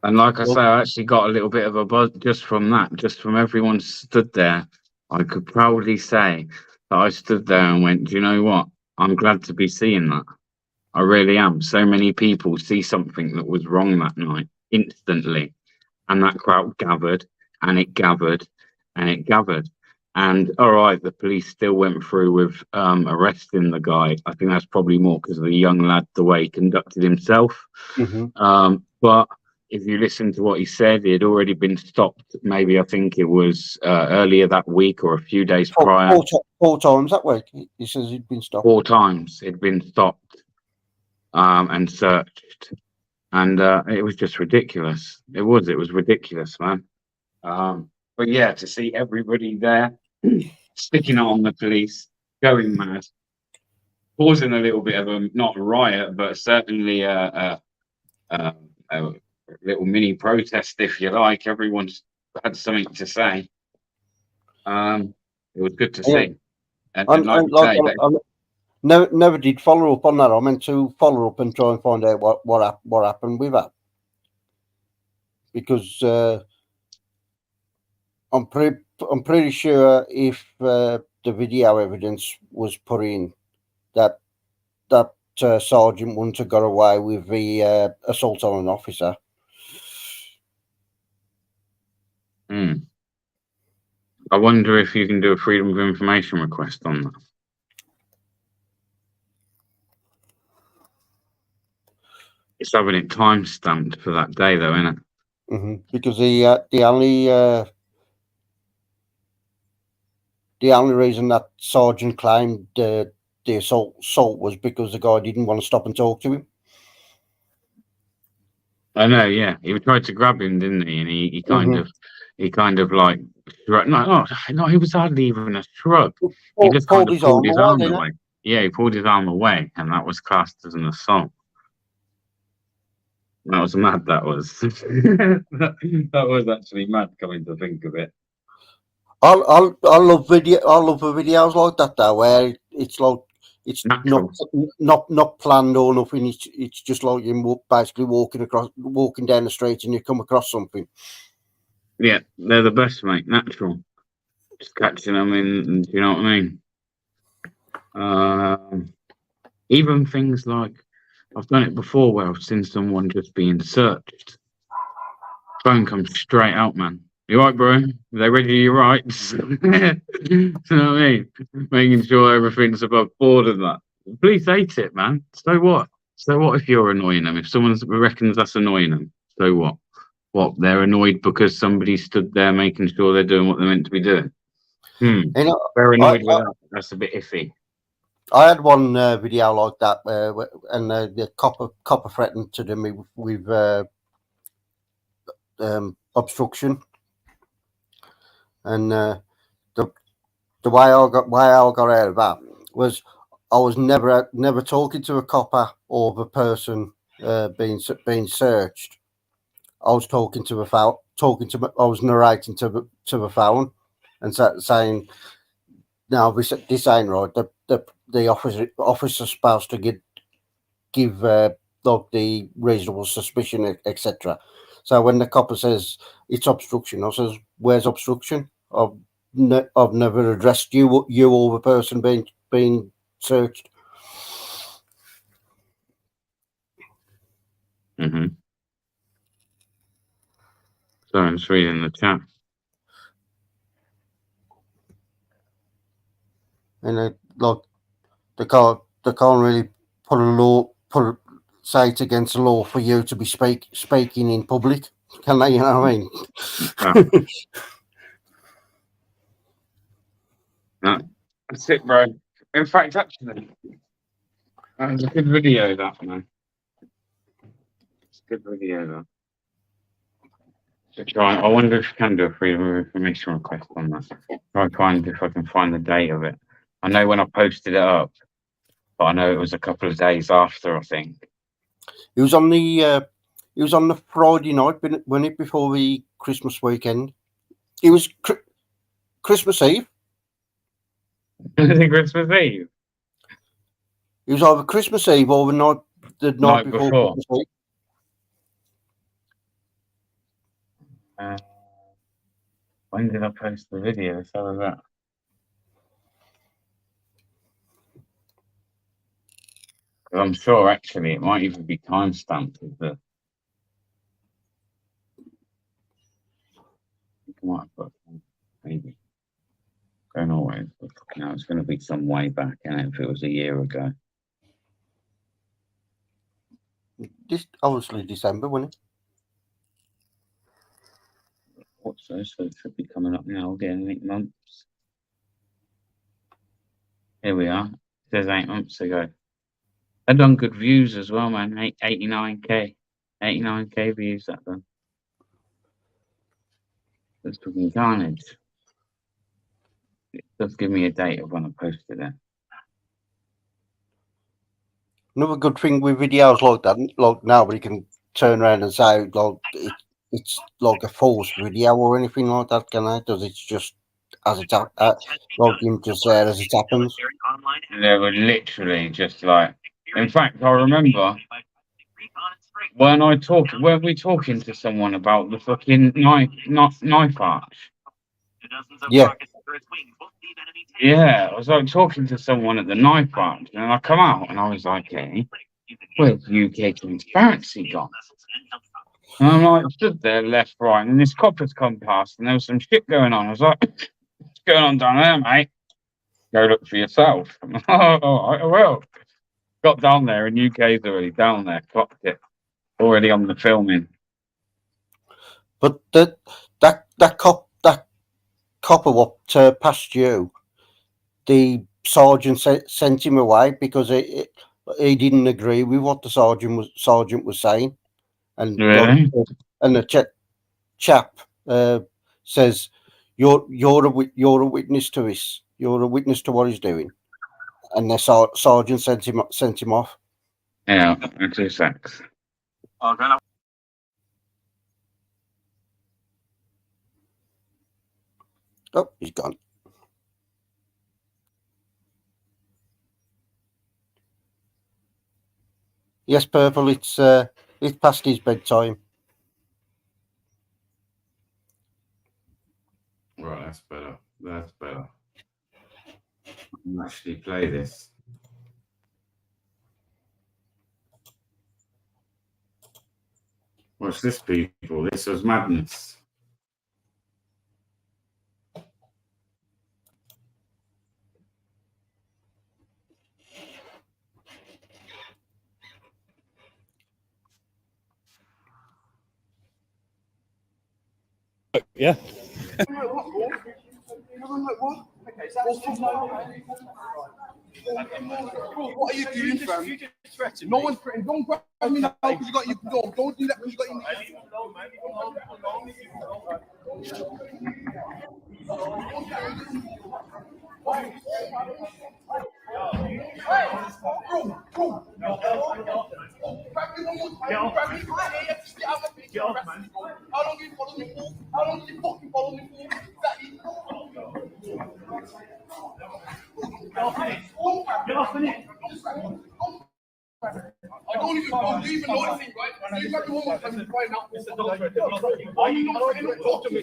like I say, I actually got a little bit of a buzz just from that, just from everyone stood there. I could proudly say that I stood there and went, do you know what? I'm glad to be seeing that. I really am. So many people see something that was wrong that night instantly. And that crowd gathered, and it gathered, and it gathered. And all right, the police still went through with arresting the guy. I think that's probably more because of the young lad, the way he conducted himself. Mm-hmm. But if you listen to what he said, he had already been stopped. Maybe I think it was earlier that week or a few days prior. Four times that week. He says he'd been stopped. 4 times he'd been stopped and searched. And it was just ridiculous. It was ridiculous, man. But yeah, to see everybody there sticking on the police, going mad, causing a little bit of a, not a riot, but certainly a little mini protest, if you like. Everyone's had something to say. It was good to see. And like you say, never did follow up on that. I meant to follow up and try and find out what happened with that, because I'm pretty sure if the video evidence was put in, that sergeant wouldn't have got away with the assault on an officer. I wonder if you can do a Freedom of Information request on that. It's having it time stamped for that day, though, isn't it? Mm-hmm. Because the only reason that sergeant claimed the assault was because the guy didn't want to stop and talk to him. I know, yeah. He tried to grab him, didn't he? And he kind of like, no, he was hardly even a shrug. He just kind of pulled his arm away. Yeah, he pulled his arm away, and that was classed as an assault. That was mad. That was that was actually mad. Coming to think of it, I love videos like that though, where it's like it's not planned or nothing. It's just like you basically walking down the street and you come across something. Yeah, they're the best, mate. Natural, just catching them in. Do you know what I mean? Even things like, I've done it before where I've seen someone just being searched. Phone comes straight out, man. You right, bro? Are they ready to your rights? You know what I mean? Making sure everything's above board and that. The police hate it, man. So what? So what if you're annoying them? If someone reckons that's annoying them, so what? What? They're annoyed because somebody stood there making sure they're doing what they're meant to be doing. They're annoyed with that. That's a bit iffy. I had one video like that, and the copper threatened to do me with obstruction, and the way I got out of that was I was never talking to a copper or the person being searched. I was talking to the I was narrating to the phone and saying, "No, this ain't right. The officer's supposed to give the reasonable suspicion, etc." So when the copper says it's obstruction, I says, "Where's obstruction? I've never addressed you or the person being searched." Mm-hmm. So I'm just reading the chat. And they can't really say it's against the law for you to be speaking in public, can they? You know what I mean? No, that's it, bro. In fact, actually, that was a good video, that, man. It's a good video, that. So try, I wonder if you can do a freedom of information request on that. Try and find if I can find the date of it. I know when I posted it up, but I know it was a couple of days after, I think. It was on the Friday night, wasn't it, before the Christmas weekend? It was Christmas Eve. Was it Christmas Eve? It was either Christmas Eve or the night before Christmas Eve. When did I post the video? So was that? I'm sure actually it might even be timestamped with the. Maybe. Don't always. No, it's going to be some way back, and if it was a year ago. This obviously December, wasn't it? What's this? So it should be coming up now. Again, 8 months. Here we are. It says 8 months ago. They've done good views as well, man. 89k. 89k views that done. That's fucking carnage. It does give me a date of when I posted it. Another good thing with videos like that, like nobody can turn around and say like it's like a false video or anything like that, can they? Does it's just as it's like him just there as it happens? They were literally just like. In fact, I remember when we talking to someone about the fucking knife arch. Yeah. Yeah, I was like talking to someone at the knife arch, and I come out and I was like, "Hey, where's UK transparency gone?" And I'm like, stood there, left, right, and this copper's come past, and there was some shit going on. I was like, "What's going on down there, mate? Go look for yourself." I will. Got down there, and UK's already down there, clocked it, already on the filming. But that copper what passed you, the sergeant sent him away because he didn't agree with what the sergeant was saying, and Really? and the chap says you're a witness to this. You're a witness to what he's doing, and the sergeant sent him off. Yeah, 2 secs. Oh, he's gone. Yes, Purple, it's past his bedtime. Right, that's better. That's better. I can actually play this. Watch this, people. This was madness. Yeah. What are you doing, fam? No one's threatening. Don't grab me now because you got you. Don't do that because you got your. Get off, man. How long you follow me for? I don't even know anything, right? You grab me one more time right now. Why are you not trying to talk to me?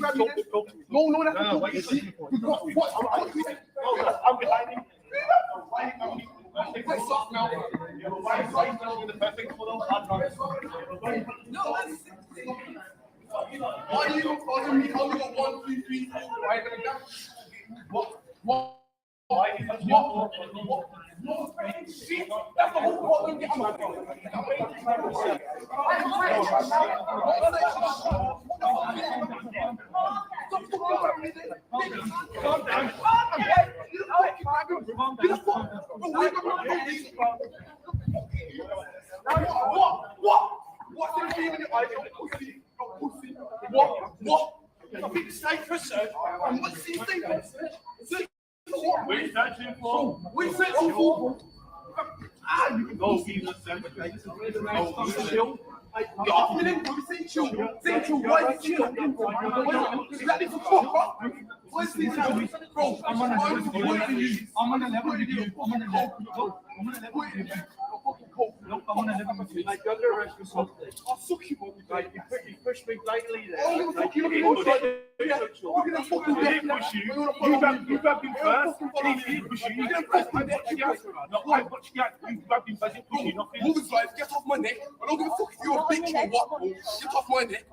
No, that's not what you see. What? I'm behind you. Play soft now. No, why are you not following me? How you got 1, 2, 3, 4, right like that? What? See, that's the whole problem. Calm down. What's the game in your eyes? What? I think safe for search. I'm not seeing safe for search. We're searching for. You can go see the center. Get off me then, we're saying chill. Say chill, why is it chill? Is that this fuck? What's this? Bro, I'm on a level with you. I'm on a level with you. Nope, I'm on a level with you. Like, you're under arrest for something. I'll suck you up. Like, you pushed me lightly there. Like, you push you. You grabbed him first. He pushed you. You didn't press my neck. You grabbed him first. He pushed you. Move his life. Get off my neck. I don't give a fuck if you're a bitch or what. Get off my neck.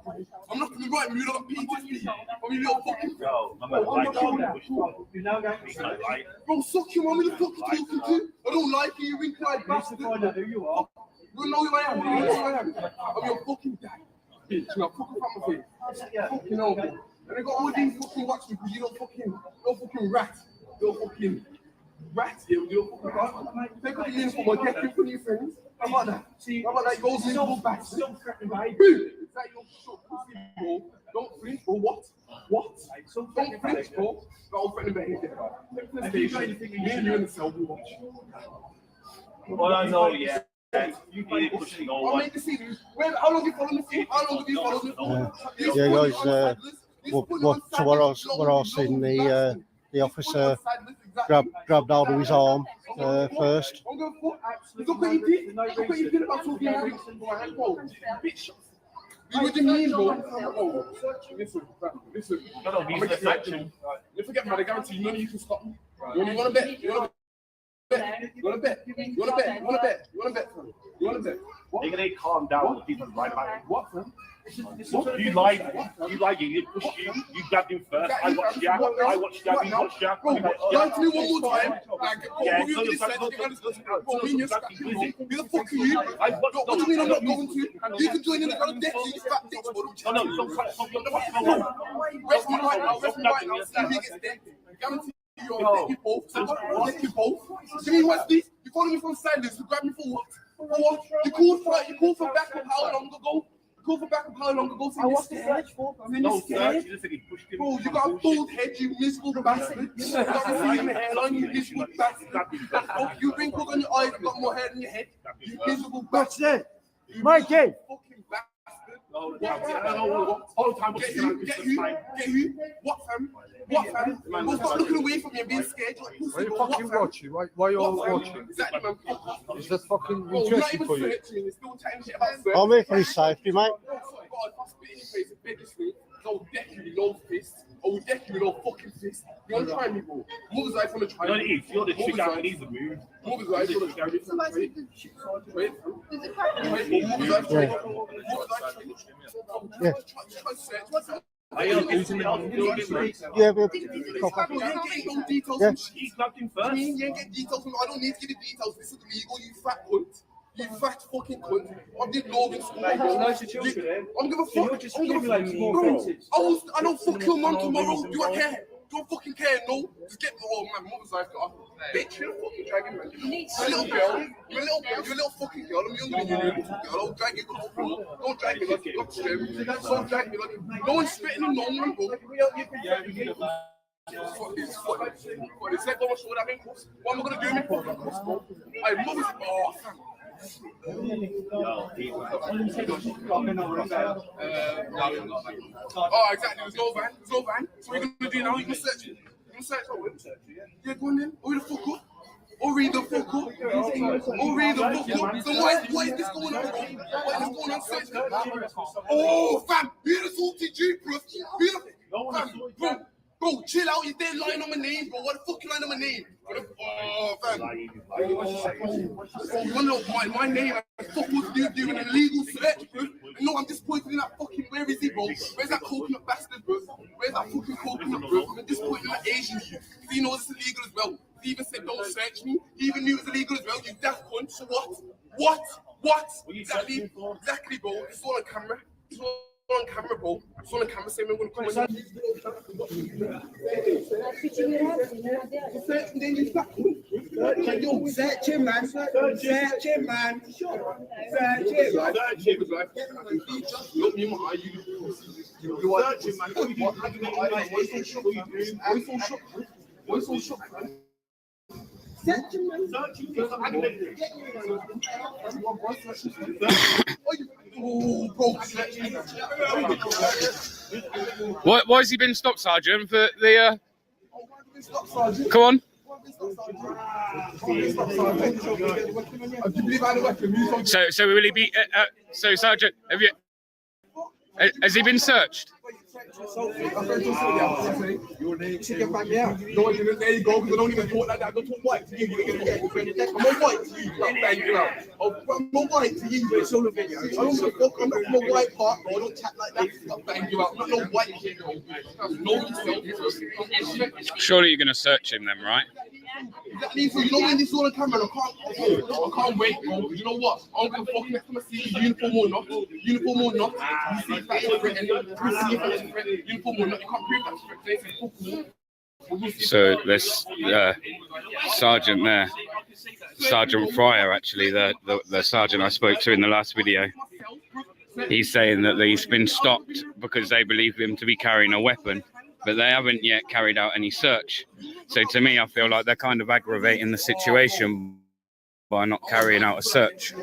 I'm not gonna be right. You're not PTSD. I'm your little fucking girl. I'm not like you. Bro, suck you. I'm in the fucking talking to. I don't like you. You wink like bastard. Who you are? You know who I am. I'm your fucking dad. Bitch, now fucking from my face. Fucking over. And I got all these fucking watch me because you're fucking rat. You're fucking rat. You're fucking rat. Take off your uniform or get in front of your friends. How about that? How about that? Goes in your back. Don't threaten by. Is that your short pussy, bro? Don't flinch, bro. What? Don't flinch, bro. Don't threaten behavior. Have you got anything in you in the cell? We watch. All I know, yeah. You did push me over. I'll make the scene. How long have you followed me for? How long have you followed me for? Yeah, guys, what I seen, the officer grabbed hold of his arm first. Look what he did. Look what he did about talking about bitch. What do you mean, bro? Listen. You forget, man, I guarantee none of you can stop me. You want to bet? You want to bet? They're gonna calm down with people right back. What, fam? You lied, you pushed you grabbed him first. I watched Jack, you watched Jack. Bro, lie to me one more time. Yeah, Who the fuck are you? What do you mean I'm not going to? You can join in the kind of death, you fat bitch. No, don't rest me right now, see who gets dead. Guarantee you're dead, you both. See me, what's this? You follow me from silence, you grab me for what? You called for backup how long ago? I watched the search for. No, sir, you just said he pushed him. Bro, you got a bald head, you miserable bastard. You got a receding hairline, you miserable bastard. You wrinkles on your eyes, you got more hair than your head. You miserable bastard. Mikey! Fucking bastard. All the time. Get who? What, fam? Man, stop looking away from me and being scared. Why are you fucking watching? Why are you all watching? Exactly, man. Is that fucking Bro, you're not interesting even for you? threatening me. Still chatting shit about search. I'll make for his safety, mate. God, if I spit in your face and beg you, I will deck you with no fist. I will deck you with no fucking fist. You want to try me, bro? Move aside from the try. You're the trigger, I need the move. Move aside from the try. Wait. Yeah, but You ain't getting no details Yeah. from shit. He grabbed him first. You ain't getting details from. I don't need to get the details. This is legal, you fat cunt. You fat fucking cunt. I did Logan school. Like, there's no children. I'm gonna So fuck. you're just I'm gonna like small bro, offences. I don't fuck your mum tomorrow. Do I care? Do I fucking care? No. Just get oh man, mother's life got bitch. You're a fucking dragon man. You're a little girl. You're a little fucking girl. I'm younger than you. You're a little girl. Don't drag you. Don't drag me like you got shit. Don't drag me like no one's spitting in no one, bro. Fuck this. They said don't show that in course. What am I gonna do in course, bro? My mother's oh, exactly. There's no van. So what are you gonna do now? You're gonna search it. You're gonna search. Yeah, go on then. Who the fuck up? Hurry the fuck up. Hurry the fuck up. So why is this going on, bro? Why is this going on, search? Oh, fam, you're the salty G, bro. Fam, bro, chill out. You're there lying on my name, bro. What the fuck you lying on my name? Oh, fam. You wanna know my name? I fuck was doing an illegal search, bro. No, I'm disappointed in that fucking. Where is he, bro? Where's that coconut bastard, bro? Where's that fucking coconut, bro? I'm disappointed in that Asian youth. He knows it's illegal as well. He even said don't search me. He even knew it was illegal as well. You daft cunt. So what? What? Exactly, bro. It's all on camera. It's all on camera, bro. It's all on camera saying we're going to come in. Yo, search him, man. Search him, man. Search him. Look me in my eye, you are searching, man. Why so shocked? Why has he been stopped, Sergeant? For the come on. So will he be? So Sergeant, has he been searched? You should get back there. No, there you go, because I don't even talk like that. I don't talk white to you. I'm not white to you. I'm not white to you. I don't give a fuck. I'm not from a white part, bro. I don't chat like that. I'll bang you out. I'm not no white kid, bro. Surely you're going to search him then, right? Exactly. So you know when this is all on camera, I can't wait, bro. You know what? I'm going to fuck next time I see you, uniform or not. Uniform or not. You see if that's a threat, and you see if that's a threat. Uniform or not. You can't prove that's a threat. They say fuck me. So there's Sergeant there, Sergeant Fryer, actually, the sergeant I spoke to in the last video. He's saying that he's been stopped because they believe him to be carrying a weapon, but they haven't yet carried out any search. So to me, I feel like they're kind of aggravating the situation by not carrying out a search.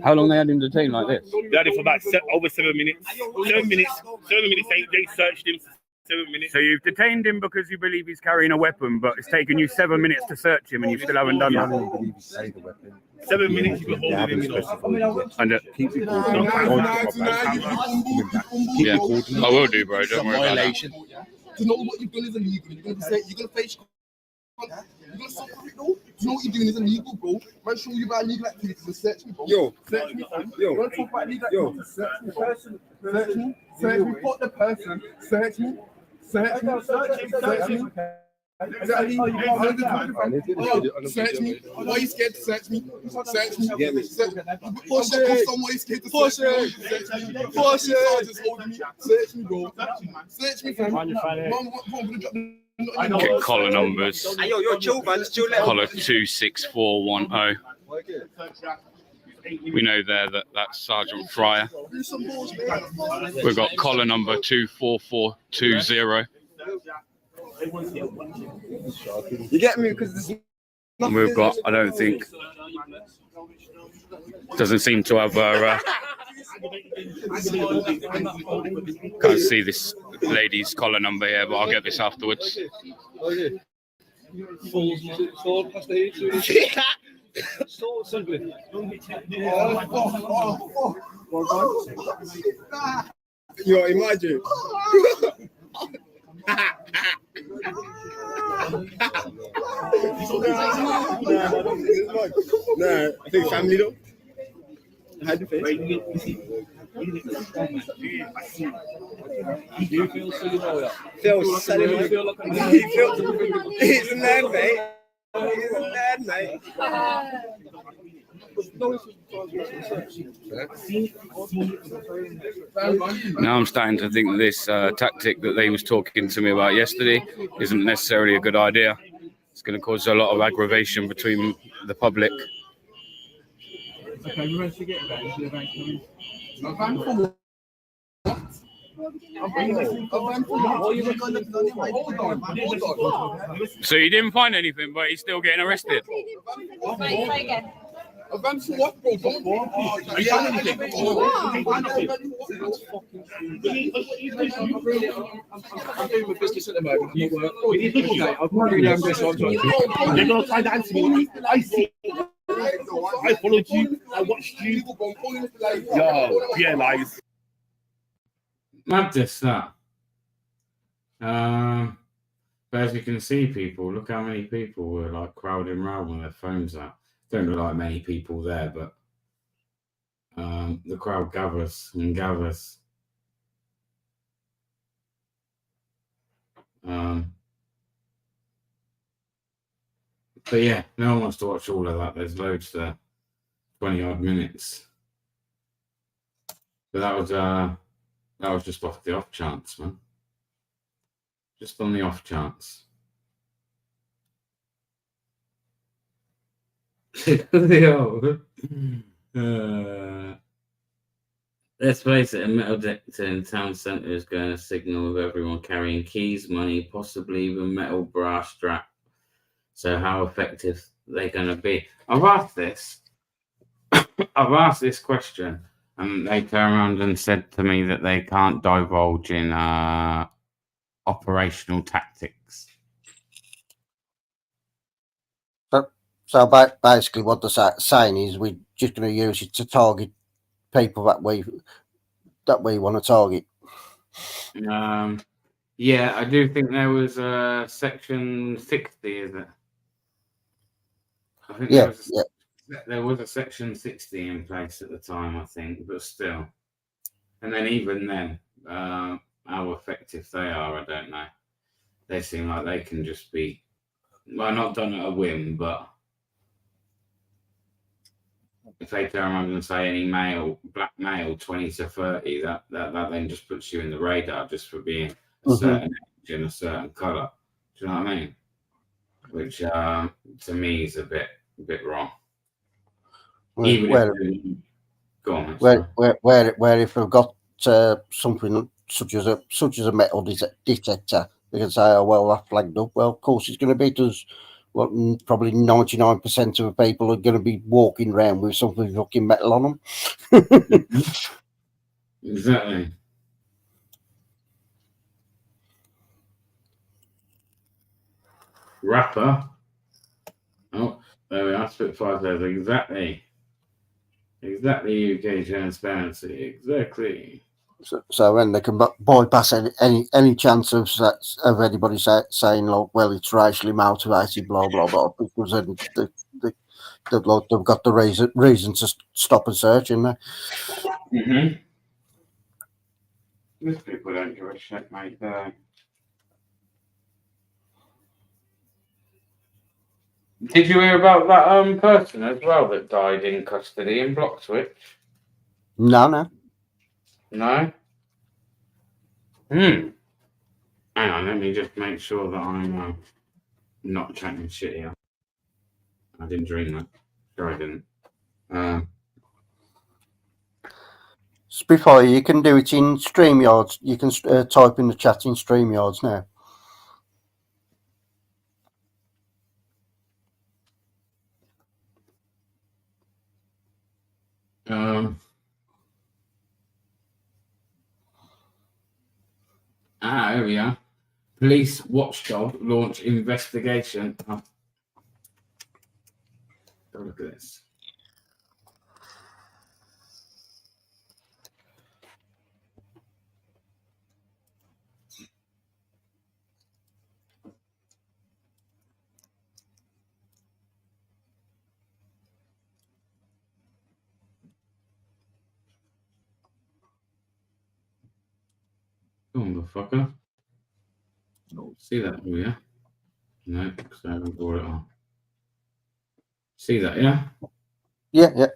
How long they had him detained like this? They had him for about over 7 minutes. 7 minutes. 7 minutes. They searched him for 7 minutes. So you've detained him because you believe he's carrying a weapon, but it's taken you 7 minutes to search him, and you still haven't done that. 7 minutes you've been holding him. And yeah, I will do, bro. Don't worry about that. To know what you've done is illegal. You're gonna face. You're gonna suffer it though. To know what you're doing is illegal, bro. Man, show you about illegal activities and search me, bro. Search me, fam. You wanna talk about illegal activities? Search me, bro. Search me. Search me. Fuck the person. Search me. Search me. Search me. Exactly. Search me. Why are you scared to search me? Search me. Push it. Somebody's scared to search me. Push it. Search me, bro. Search me, fam. Get collar numbers. Collar 26410. We know there that that's Sergeant Fryer. We've got collar number 24420. You get me? Because And we've got, I don't think, doesn't seem to have can't see this lady's collar number here, but I'll get this afterwards. Yo, imagine. Nah, I think family though. Hide the face. Do you feel silly about that? Feels silly. He's a nerd, mate. He's a nerd, mate. Now I'm starting to think that this tactic that they was talking to me about yesterday isn't necessarily a good idea. It's going to cause a lot of aggravation between the public. Okay, we managed to get that. So you didn't find anything, but he's still getting arrested. A van for what, bro? Don't go. Are you finding anything? I'm doing my business at the moment. Okay, I've got to do this on time. You're going to try to answer me. I see. I followed you. I watched you. Yo, yeah, lies. Madness, that. But as you can see, people, look how many people were like crowding around with their phones out. Don't look like many people there, but the crowd gathers and gathers. But yeah, no one wants to watch all of that. There's loads there, 20 odd minutes. But that was just off the off chance, man. Just on the off chance. Let's face it, a metal detector in town centre is going to signal with everyone carrying keys, money, possibly even metal bra strap. So how effective are they going to be? I've asked this question, and they turned around and said to me that they can't divulge in operational tactics. So basically, what they're saying is we're just going to use it to target people that we want to target. Yeah, I do think there was a section 60, is it? I think there was a section 60 in place at the time, I think, but still. And then even then, how effective they are, I don't know. They seem like they can just be, well, not done at a whim, but if they turn around and say any black male 20 to 30, that then just puts you in the radar just for being a certain age and a certain colour. Do you know what I mean? Which to me is a bit wrong. Where if we've got something such as a metal detector, they can say, oh well, that flagged up. Well, of course it's going to be, because probably 99% of the people are going to be walking around with something fucking metal on them. Exactly. Rapper. Oh, there we are. Spitfire says exactly. Exactly, UK transparency. Exactly. So when they can bypass any chance of anybody saying, like, well, it's racially motivated, blah blah blah, because then they've got the reason to stop and search, in there. These people don't give a shit, mate. Did you hear about that person as well that died in custody in Bloxwich? No. No? Hang on, let me just make sure that I'm not chatting shit here. I didn't dream that. Sure I didn't. Spitfire, you can do it in StreamYards. You can type in the chat in StreamYards now. Here we are. Police watchdog launch investigation. Oh. Look at this. Come on, motherfucker. See that, oh, yeah? No, because I haven't brought it on. See that, yeah? Yeah.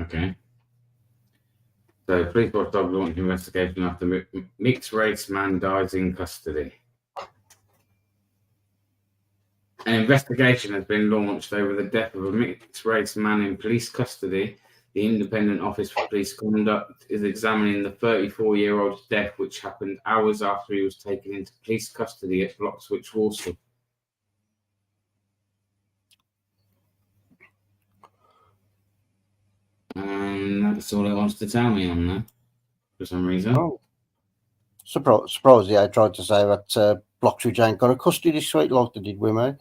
Okay. So, police watchdog launch investigation after mixed race man dies in custody. An investigation has been launched over the death of a mixed race man in police custody The Independent Office for Police Conduct is examining the 34-year-old's death, which happened hours after he was taken into police custody at Bloxwich, Walsall. That's all it wants to tell me on that, for some reason. Oh. Surprised, I tried to say that Bloxwich ain't got a custody suite like they did with me.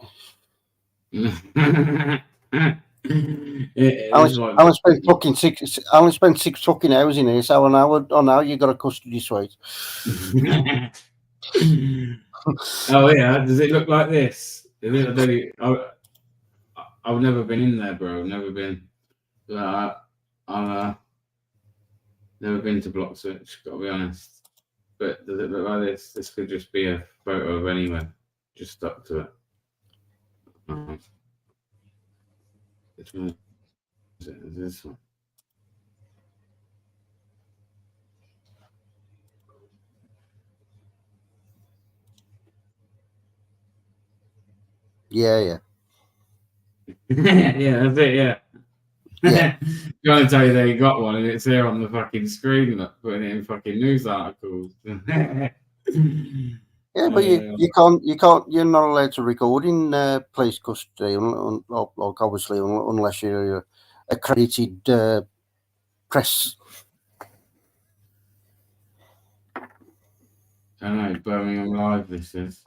I only spent fucking six fucking hours in here, so I know you got a custody suite. Oh yeah, does it look like this? I've never been in there, bro. Never been. I've never been to Bloxwich, gotta be honest. But does it look like this? This could just be a photo of anywhere. Just stuck to it. Which one is it? Is this one? Yeah. Yeah, that's it, yeah. Trying to tell you that you got one and it's there on the fucking screen, like putting it in fucking news articles. Yeah, but you can't. You're not allowed to record in police custody, like obviously, unless you're accredited press. I know, Birmingham Live. This is.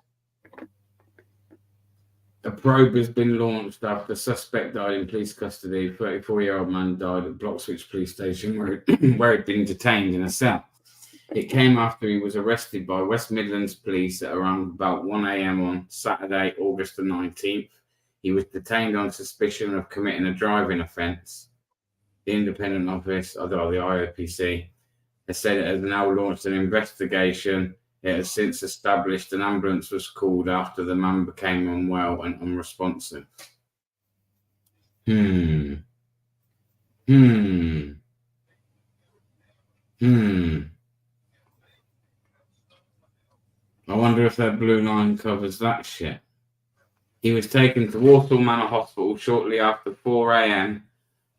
A probe has been launched after the suspect died in police custody. 34-year-old man died at Bloxwich Police Station where he'd been detained in a cell. It came after he was arrested by West Midlands Police at around about 1 a.m. on Saturday, August the 19th. He was detained on suspicion of committing a driving offence. The Independent Office, the IOPC, has said it has now launched an investigation. It has since established an ambulance was called after the man became unwell and unresponsive. I wonder if their blue line covers that shit. He was taken to Walsall Manor Hospital shortly after 4 a.m,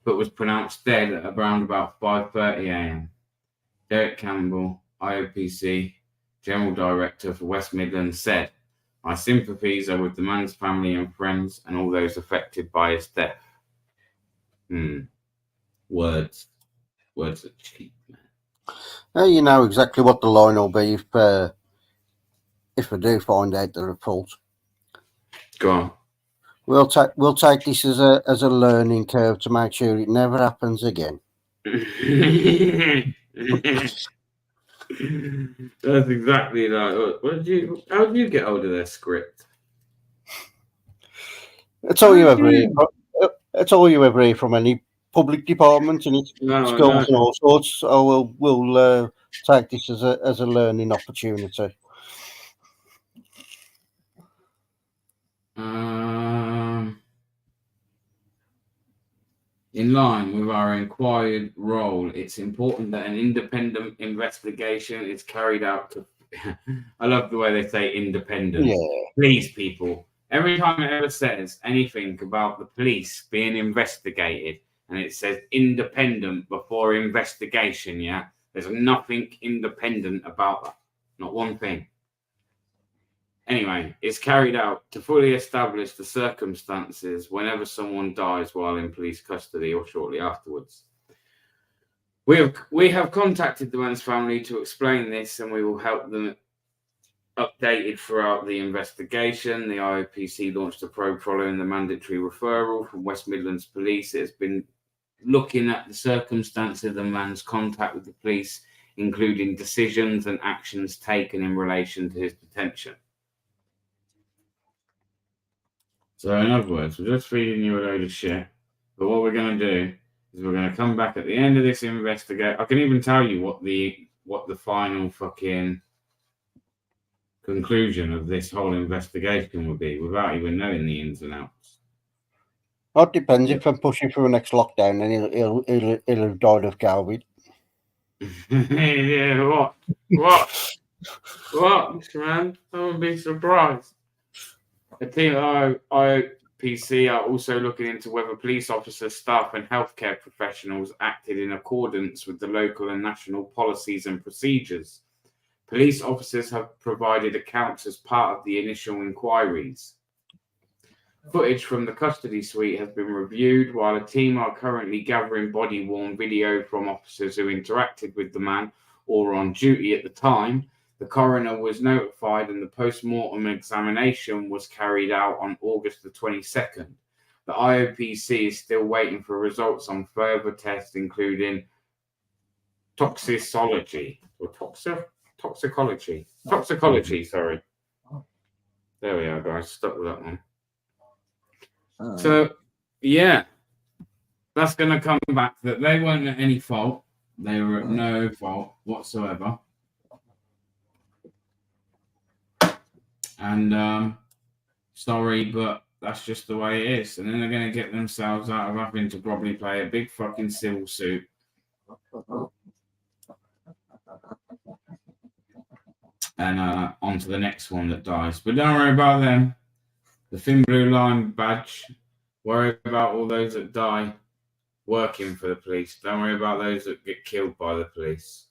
but was pronounced dead at around about 5:30 a.m. Derek Campbell, IOPC, General Director for West Midlands, said, "My sympathies are with the man's family and friends and all those affected by his death." Words are cheap, man. You know exactly what the line will be if we do find out the report. Go on. We'll take this as a learning curve to make sure it never happens again. That's exactly like. How did you get hold of their script? That's all you ever hear. That's all you ever hear from any public department and schools and all sorts. So we'll take this as a learning opportunity. In line with our inquired role, it's important that an independent investigation is carried out to... I love the way they say independent. Yeah. Please, people. Every time it ever says anything about the police being investigated, and it says independent before investigation, yeah? There's nothing independent about that. Not one thing. Anyway, it's carried out to fully establish the circumstances whenever someone dies while in police custody or shortly afterwards. We have contacted the man's family to explain this, and we will help them updated throughout the investigation. The IOPC launched a probe following the mandatory referral from West Midlands Police. It has been looking at the circumstances of the man's contact with the police, including decisions and actions taken in relation to his detention. So in other words, we're just feeding you a load of shit. But what we're going to do is we're going to come back at the end of this investigation. I can even tell you what the final fucking conclusion of this whole investigation will be without even knowing the ins and outs. Well, it depends. If I'm pushing through the next lockdown, then he'll have died of COVID. Yeah, what, man? I wouldn't be surprised. The team IOPC are also looking into whether police officers, staff, and healthcare professionals acted in accordance with the local and national policies and procedures. Police officers have provided accounts as part of the initial inquiries. Footage from the custody suite has been reviewed, while a team are currently gathering body-worn video from officers who interacted with the man or were on duty at the time. The coroner was notified and the post-mortem examination was carried out on August the 22nd. The IOPC is still waiting for results on further tests, including toxicology, sorry. There we are, guys. Stuck with that one. So, yeah, that's going to come back that they weren't at any fault. They were at no fault whatsoever. And sorry, but that's just the way it is. And then they're going to get themselves out of having to probably play a big fucking civil suit. And on to the next one that dies. But don't worry about them. The Thin Blue Line badge. Worry about all those that die working for the police. Don't worry about those that get killed by the police.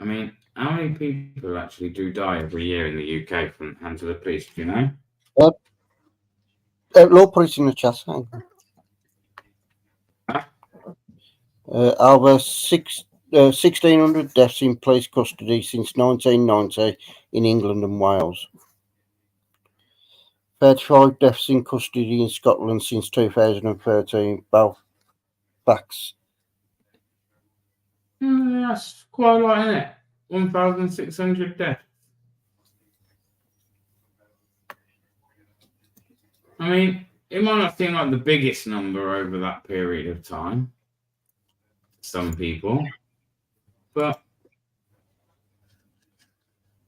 I mean, how many people actually do die every year in the UK from the hands of the police? Do you know? Law put it in the chat. Over 1,600 deaths in police custody since 1990 in England and Wales. 35 deaths in custody in Scotland since 2013. Both backs. That's quite a lot, isn't it? 1,600 deaths. I mean, it might not seem like the biggest number over that period of time. Some people. But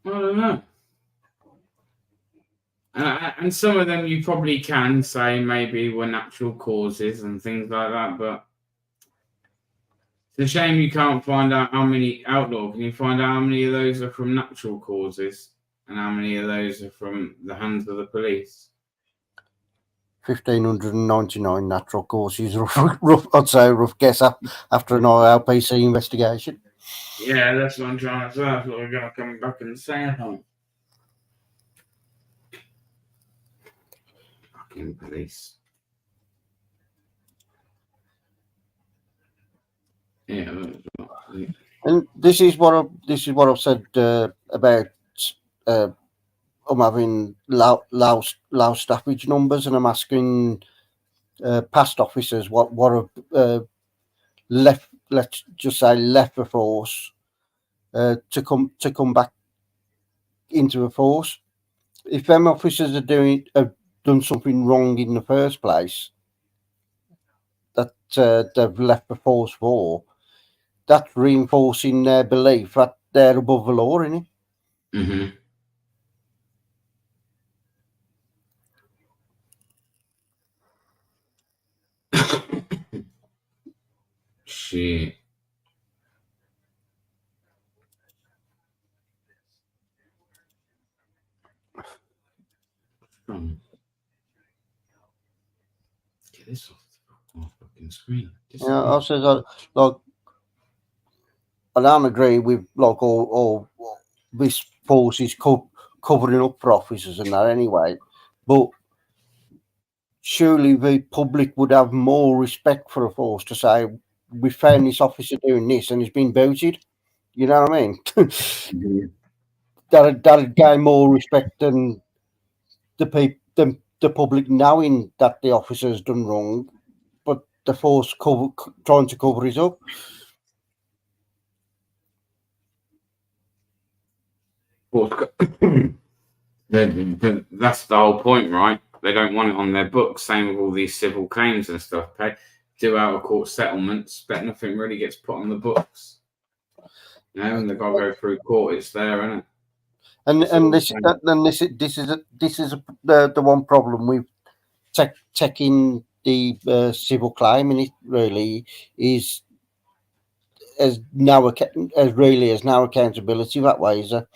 I don't know. And some of them you probably can say maybe were natural causes and things like that, but it's a shame you can't find out how many outlaw. Can you find out how many of those are from natural causes and how many of those are from the hands of the police? 1,599 natural causes. Rough, I'd say a rough guess after an IOPC investigation. Yeah, that's what I'm trying to say. That's what we're going to come back and say. Fucking police. Yeah. And this is what I've said about. I'm having low staffage numbers, and I'm asking past officers what have left. Let's just say left the force to come back into the force. If them officers have done something wrong in the first place, that they've left the force for, that's reinforcing their belief that they're above the law, isn't it? Mm-hmm. Shit. Get this off the fucking screen. Yeah, I said like I don't agree with like all this force is covering up for officers and that anyway, but surely the public would have more respect for a force to say we found this officer doing this and he's been booted. You know what I mean? That'd gain more respect than the public knowing that the officer's done wrong, but the force trying to cover it up. That's the whole point, right? They don't want it on their books. Same with all these civil claims and stuff. Do out of court settlements, but nothing really gets put on the books. You know, and they've got to go through court. It's there, isn't it? And this is the one problem with taking the civil claim, and it really is as no accountability that way, is there?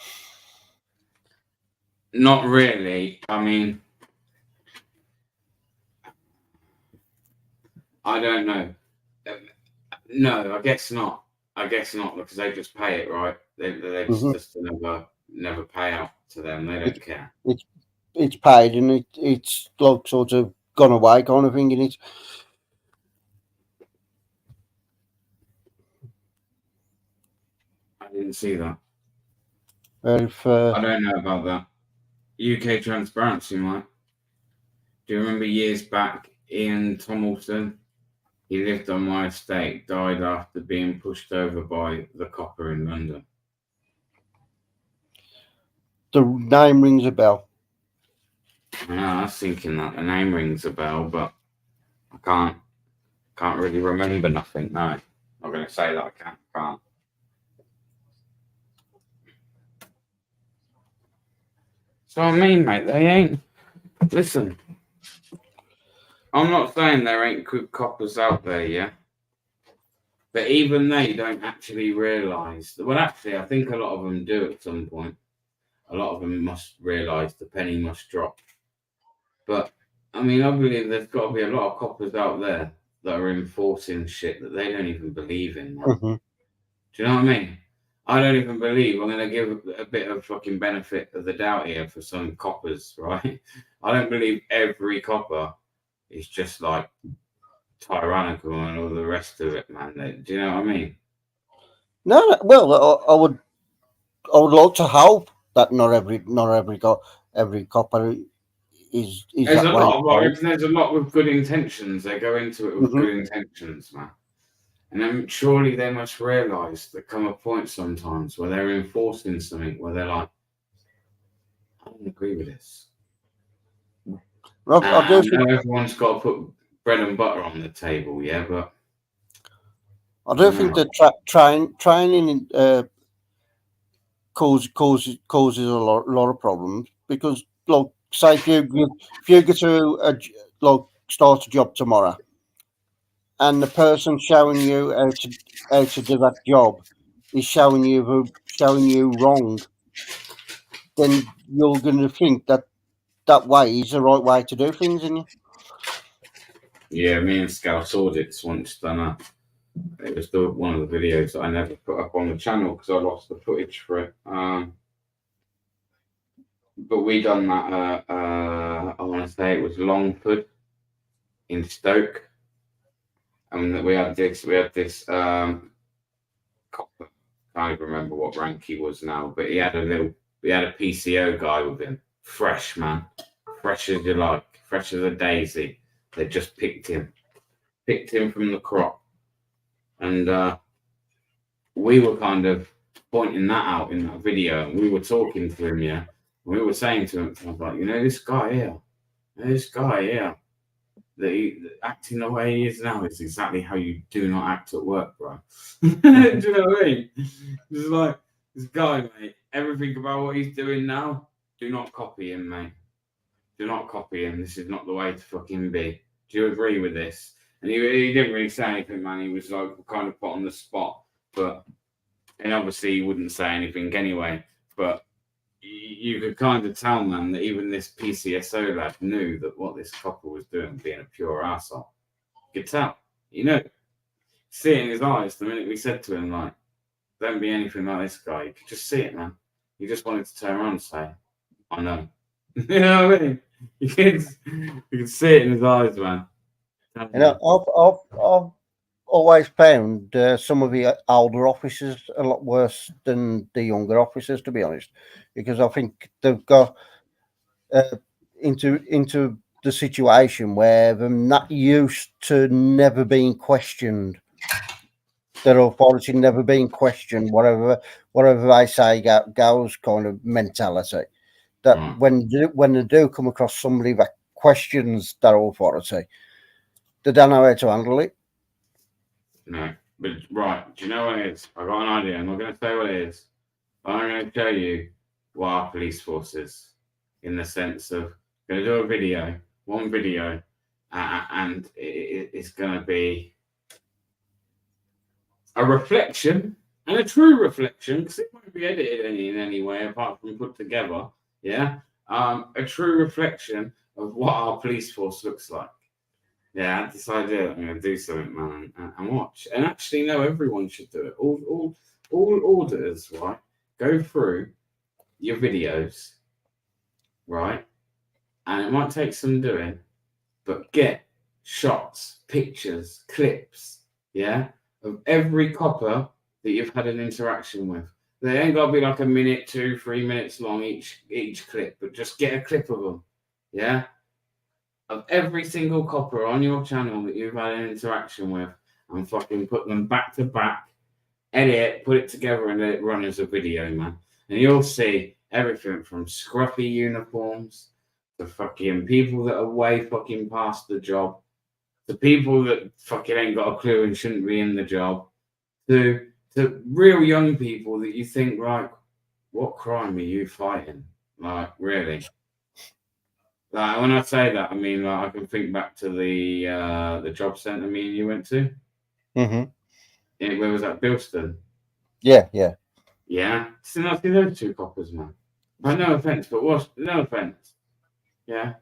Not really. I mean, I don't know. No, I guess not. I guess not because they just pay it, right? They just never pay out to them. They don't care. It's paid and it's like sort of gone away kind of thing, and it's I didn't see that. if I don't know about that. UK transparency, Mike. Do you remember years back, Ian Tomlinson? He lived on my estate, died after being pushed over by the copper in London. the name rings a bell. I was thinking that the name rings a bell, but I can't really remember nothing. No, I'm not going to say that I can't. So I mean, mate, they ain't. Listen, I'm not saying there ain't good coppers out there, yeah. But even they don't actually realise. Well, actually, I think a lot of them do at some point. A lot of them must realise the penny must drop. But I mean, I believe there's got to be a lot of coppers out there that are enforcing shit that they don't even believe in. Right? Mm-hmm. Do you know what I mean? I don't even believe. I'm going to give a bit of fucking benefit of the doubt here for some coppers, right? I don't believe every copper is just like tyrannical and all the rest of it, man. Do you know what I mean? No, well, I would like to hope that not every copper is There's that a way. lot of there's a lot with good intentions. They go into it with good intentions, man. And then surely they must realise there come a point sometimes where they're enforcing something where they're like, I don't agree with this. Rob, I do think everyone's got to put bread and butter on the table, yeah, but I do think that training causes a lot of problems because, like, say if you go to start a job tomorrow, and the person showing you how to do that job is showing you wrong, then you're going to think that way is the right way to do things, isn't it? yeah, me and Scout Audits once done it was one of the videos that I never put up on the channel because I lost the footage for it. But we done that. I want to say it was Longford in Stoke, and we had this. Copper. I can't even remember what rank he was now, but we had a PCO guy with him, fresh man, fresh as you like, fresh as a daisy. They just picked him from the crop, and we were kind of pointing that out in that video, and we were talking to him, yeah. We were saying to him, I was like, this guy here, that acting the way he is now is exactly how you do not act at work, bro. Do you know what I mean? It's like, this guy, mate, everything about what he's doing now, do not copy him, mate. Do not copy him. This is not the way to fucking be. Do you agree with this? And he didn't really say anything, man. He was like kind of put on the spot, and obviously he wouldn't say anything anyway, but you could kind of tell, man, that even this PCSO lad knew that what this copper was doing, being a pure arsehole. You could tell, see it in his eyes the minute we said to him, like, don't be anything like this guy. You could just see it, man. He just wanted to turn around and say, I know. You know what I mean? You could see it in his eyes, man. I've always found some of the older officers a lot worse than the younger officers, to be honest, because I think they've got into the situation where they're not used to never being questioned. Their authority never being questioned, whatever they say goes kind of mentality. That when they do come across somebody that questions their authority, they don't know how to handle it. No, but right, do you know what it is? I got an idea. I'm not going to say what it is. I'm going to show you what our police force is, in the sense of going to do one video, and it's going to be a reflection, and a true reflection, because it won't be edited in any way apart from put together. Yeah, a true reflection of what our police force looks like. Yeah, I had this idea. I'm gonna do something, man, and watch. And actually, no, everyone should do it. All auditors, right? Go through your videos, right? And it might take some doing, but get shots, pictures, clips, yeah, of every copper that you've had an interaction with. They ain't got to be like a minute, 2-3 minutes long each clip, but just get a clip of them, yeah, of every single copper on your channel that you've had an interaction with, and fucking put them back to back, edit it, put it together, and let it run as a video, man. And you'll see everything from scruffy uniforms to fucking people that are way fucking past the job, to people that fucking ain't got a clue and shouldn't be in the job, to real young people that you think, like, what crime are you fighting? Like, really? Like, when I say that, I mean, like, I can think back to the job centre me and you went to. Mm-hmm. Where was that? Bilston. Yeah, yeah. Yeah. So now see those two coppers, man. Like, no offence, but no offence. Yeah.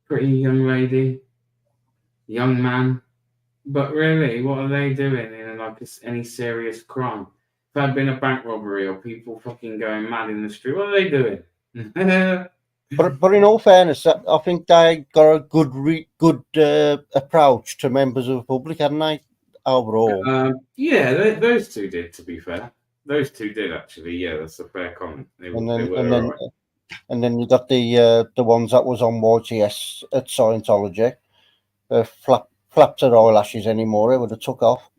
Pretty young lady, young man. But really, what are they doing in like any serious crime? If there had been a bank robbery or people fucking going mad in the street, what are they doing? But in all fairness, I think they got a good approach to members of the public, hadn't they? Overall. Yeah, those two did. To be fair, those two did actually. Yeah, that's a fair comment. They were alright. And then you got the ones that was on YTS at Scientology. Flapped her eyelashes anymore. It would have took off.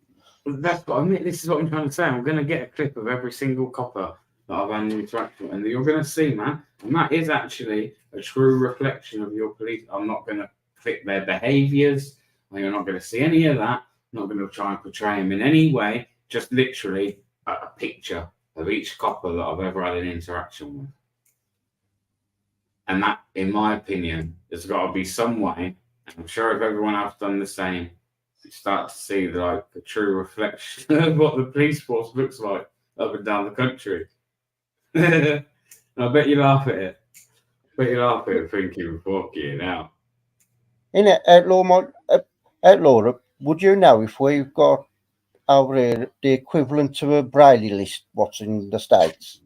That's what I mean. This is what I'm trying to say. I'm going to get a clip of every single copper that I've had an interaction with, and you're going to see, man. And that is actually a true reflection of your police. I'm not going to fit their behaviours. You're not going to see any of that. I'm not going to try and portray them in any way. Just literally a picture of each copper that I've ever had an interaction with. And that, in my opinion, there's got to be some way. I'm sure if everyone else done the same, you start to see the true reflection of what the police force looks like up and down the country. I bet you laugh at it. Thinking, fuck you now. In Outlaw, would you know if we've got over here the equivalent to a Braille list, what's in the States?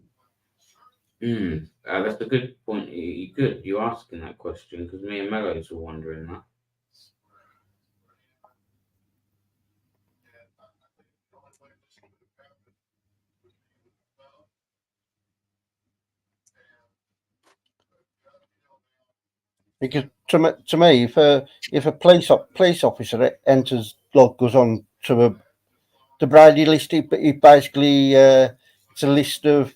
That's a good point. You asking that question, because me and Mellows were wondering that. Because to me, if a police officer enters, goes on to the Brady list, it basically it's a list of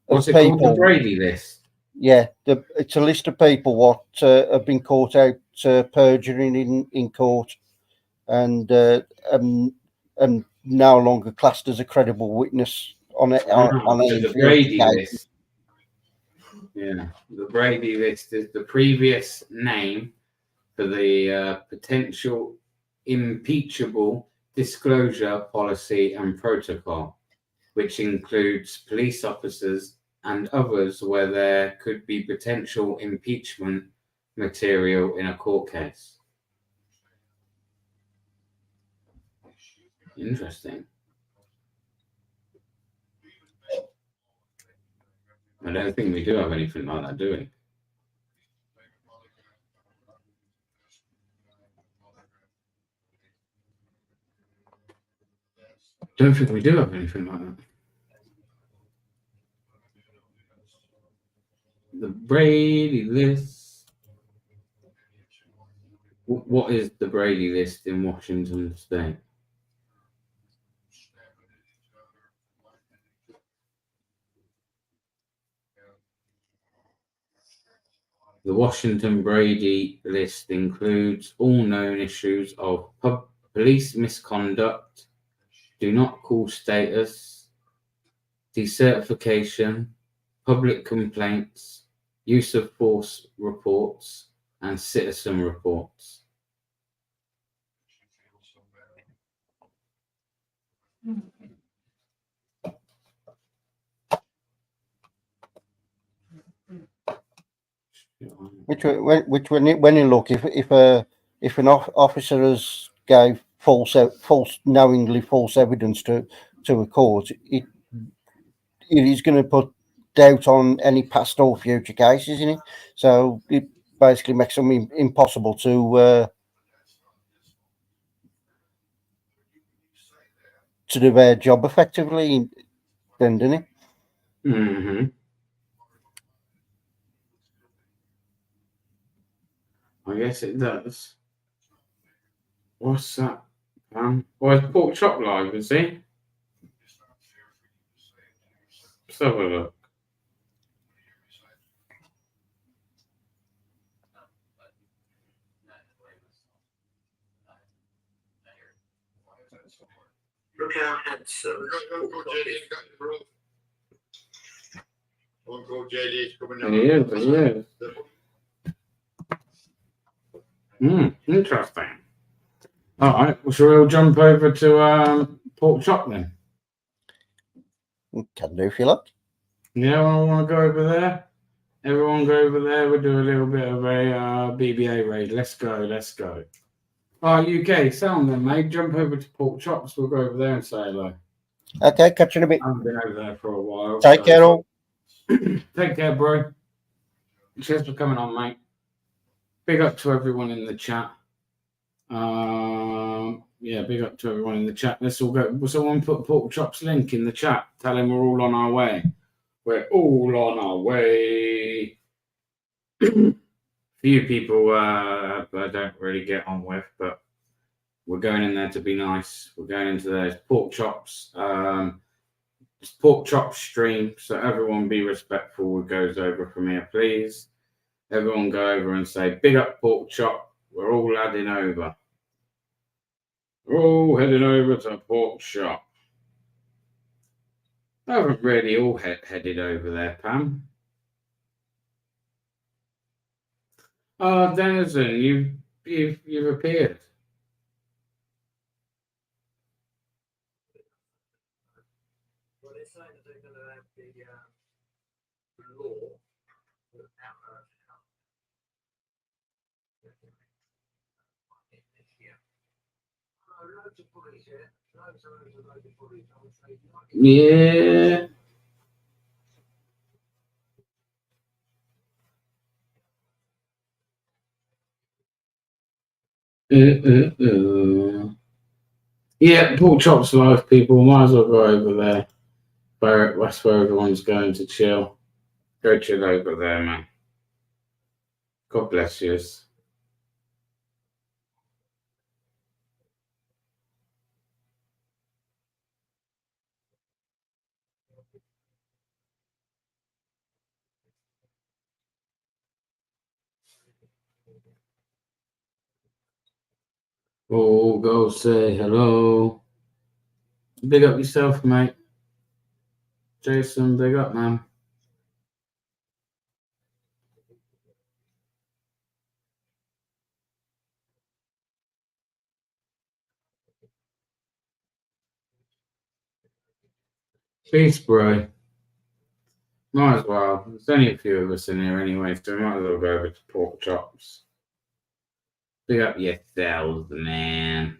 What's it people. called? The Brady list. Yeah, it's a list of people what have been caught out perjuring in court, and no longer classed as a credible witness on it. The Brady list. Yeah, the Brady list is the previous name for the potential impeachable disclosure policy and protocol, which includes police officers and others where there could be potential impeachment material in a court case. Interesting. I don't think we do have anything like that, do we? Don't think we do have anything like that. The Brady list. What is the Brady list in Washington State? The Washington Brady list includes all known issues of police misconduct, do not call status, decertification, public complaints, use of force reports, and citizen reports. when you look, if an officer has gave knowingly false evidence to a court, it is going to put doubt on any past or future cases, isn't it? So it basically makes them impossible to do their job effectively, then, doesn't it? Mm-hmm. I guess it does. What's that? Well, it's Pork Chop Live, is he? Let's have a look. Look how handsome. Uncle JD's coming He is. Interesting. All right, well, shall we all jump over to Pork Chop then? Can do if you like. Yeah, I want to go over there. Everyone go over there. We'll do a little bit of a BBA raid. Let's go. All right, UK, sound then, mate. Jump over to Pork Chops. We'll go over there and say hello. Okay, catch you in a bit. I haven't been over there for a while. Take care, all. Take care, bro. Cheers for coming on, mate. Big up to everyone in the chat. Yeah, big up to everyone in the chat. Let's all go. Will someone put Pork Chops link in the chat? Tell him we're all on our way. We're all on our way. Few people I don't really get on with, but we're going in there to be nice. We're going into those Pork Chops. It's Pork Chop stream, so everyone be respectful. It goes over from here, please. Everyone go over and say, big up Pork Chop. We're all heading over. We're all heading over to Pork Chop. I haven't really all headed over there, Pam. Oh, Denizen, you've appeared. Well, they're saying that they're going to have the law loads of bullies here. Loads of bullies. I would say. Yeah. Yeah, Pork Chops Live, people. Might as well go over there. That's where everyone's going to chill. Go chill over there, man. God bless you. Oh, go say hello. Big up yourself, mate. Jason, big up, man. Peace, bro. Might as well. There's only a few of us in here anyway, so we might as well go over to Pork Chops. Big up yourselves, man.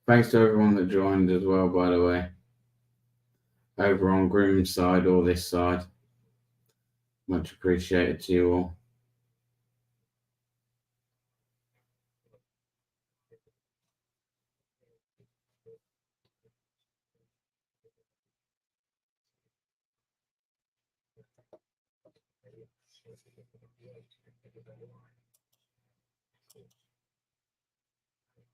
Thanks to everyone that joined as well, by the way. Over on Grimm's side or this side. Much appreciated to you all.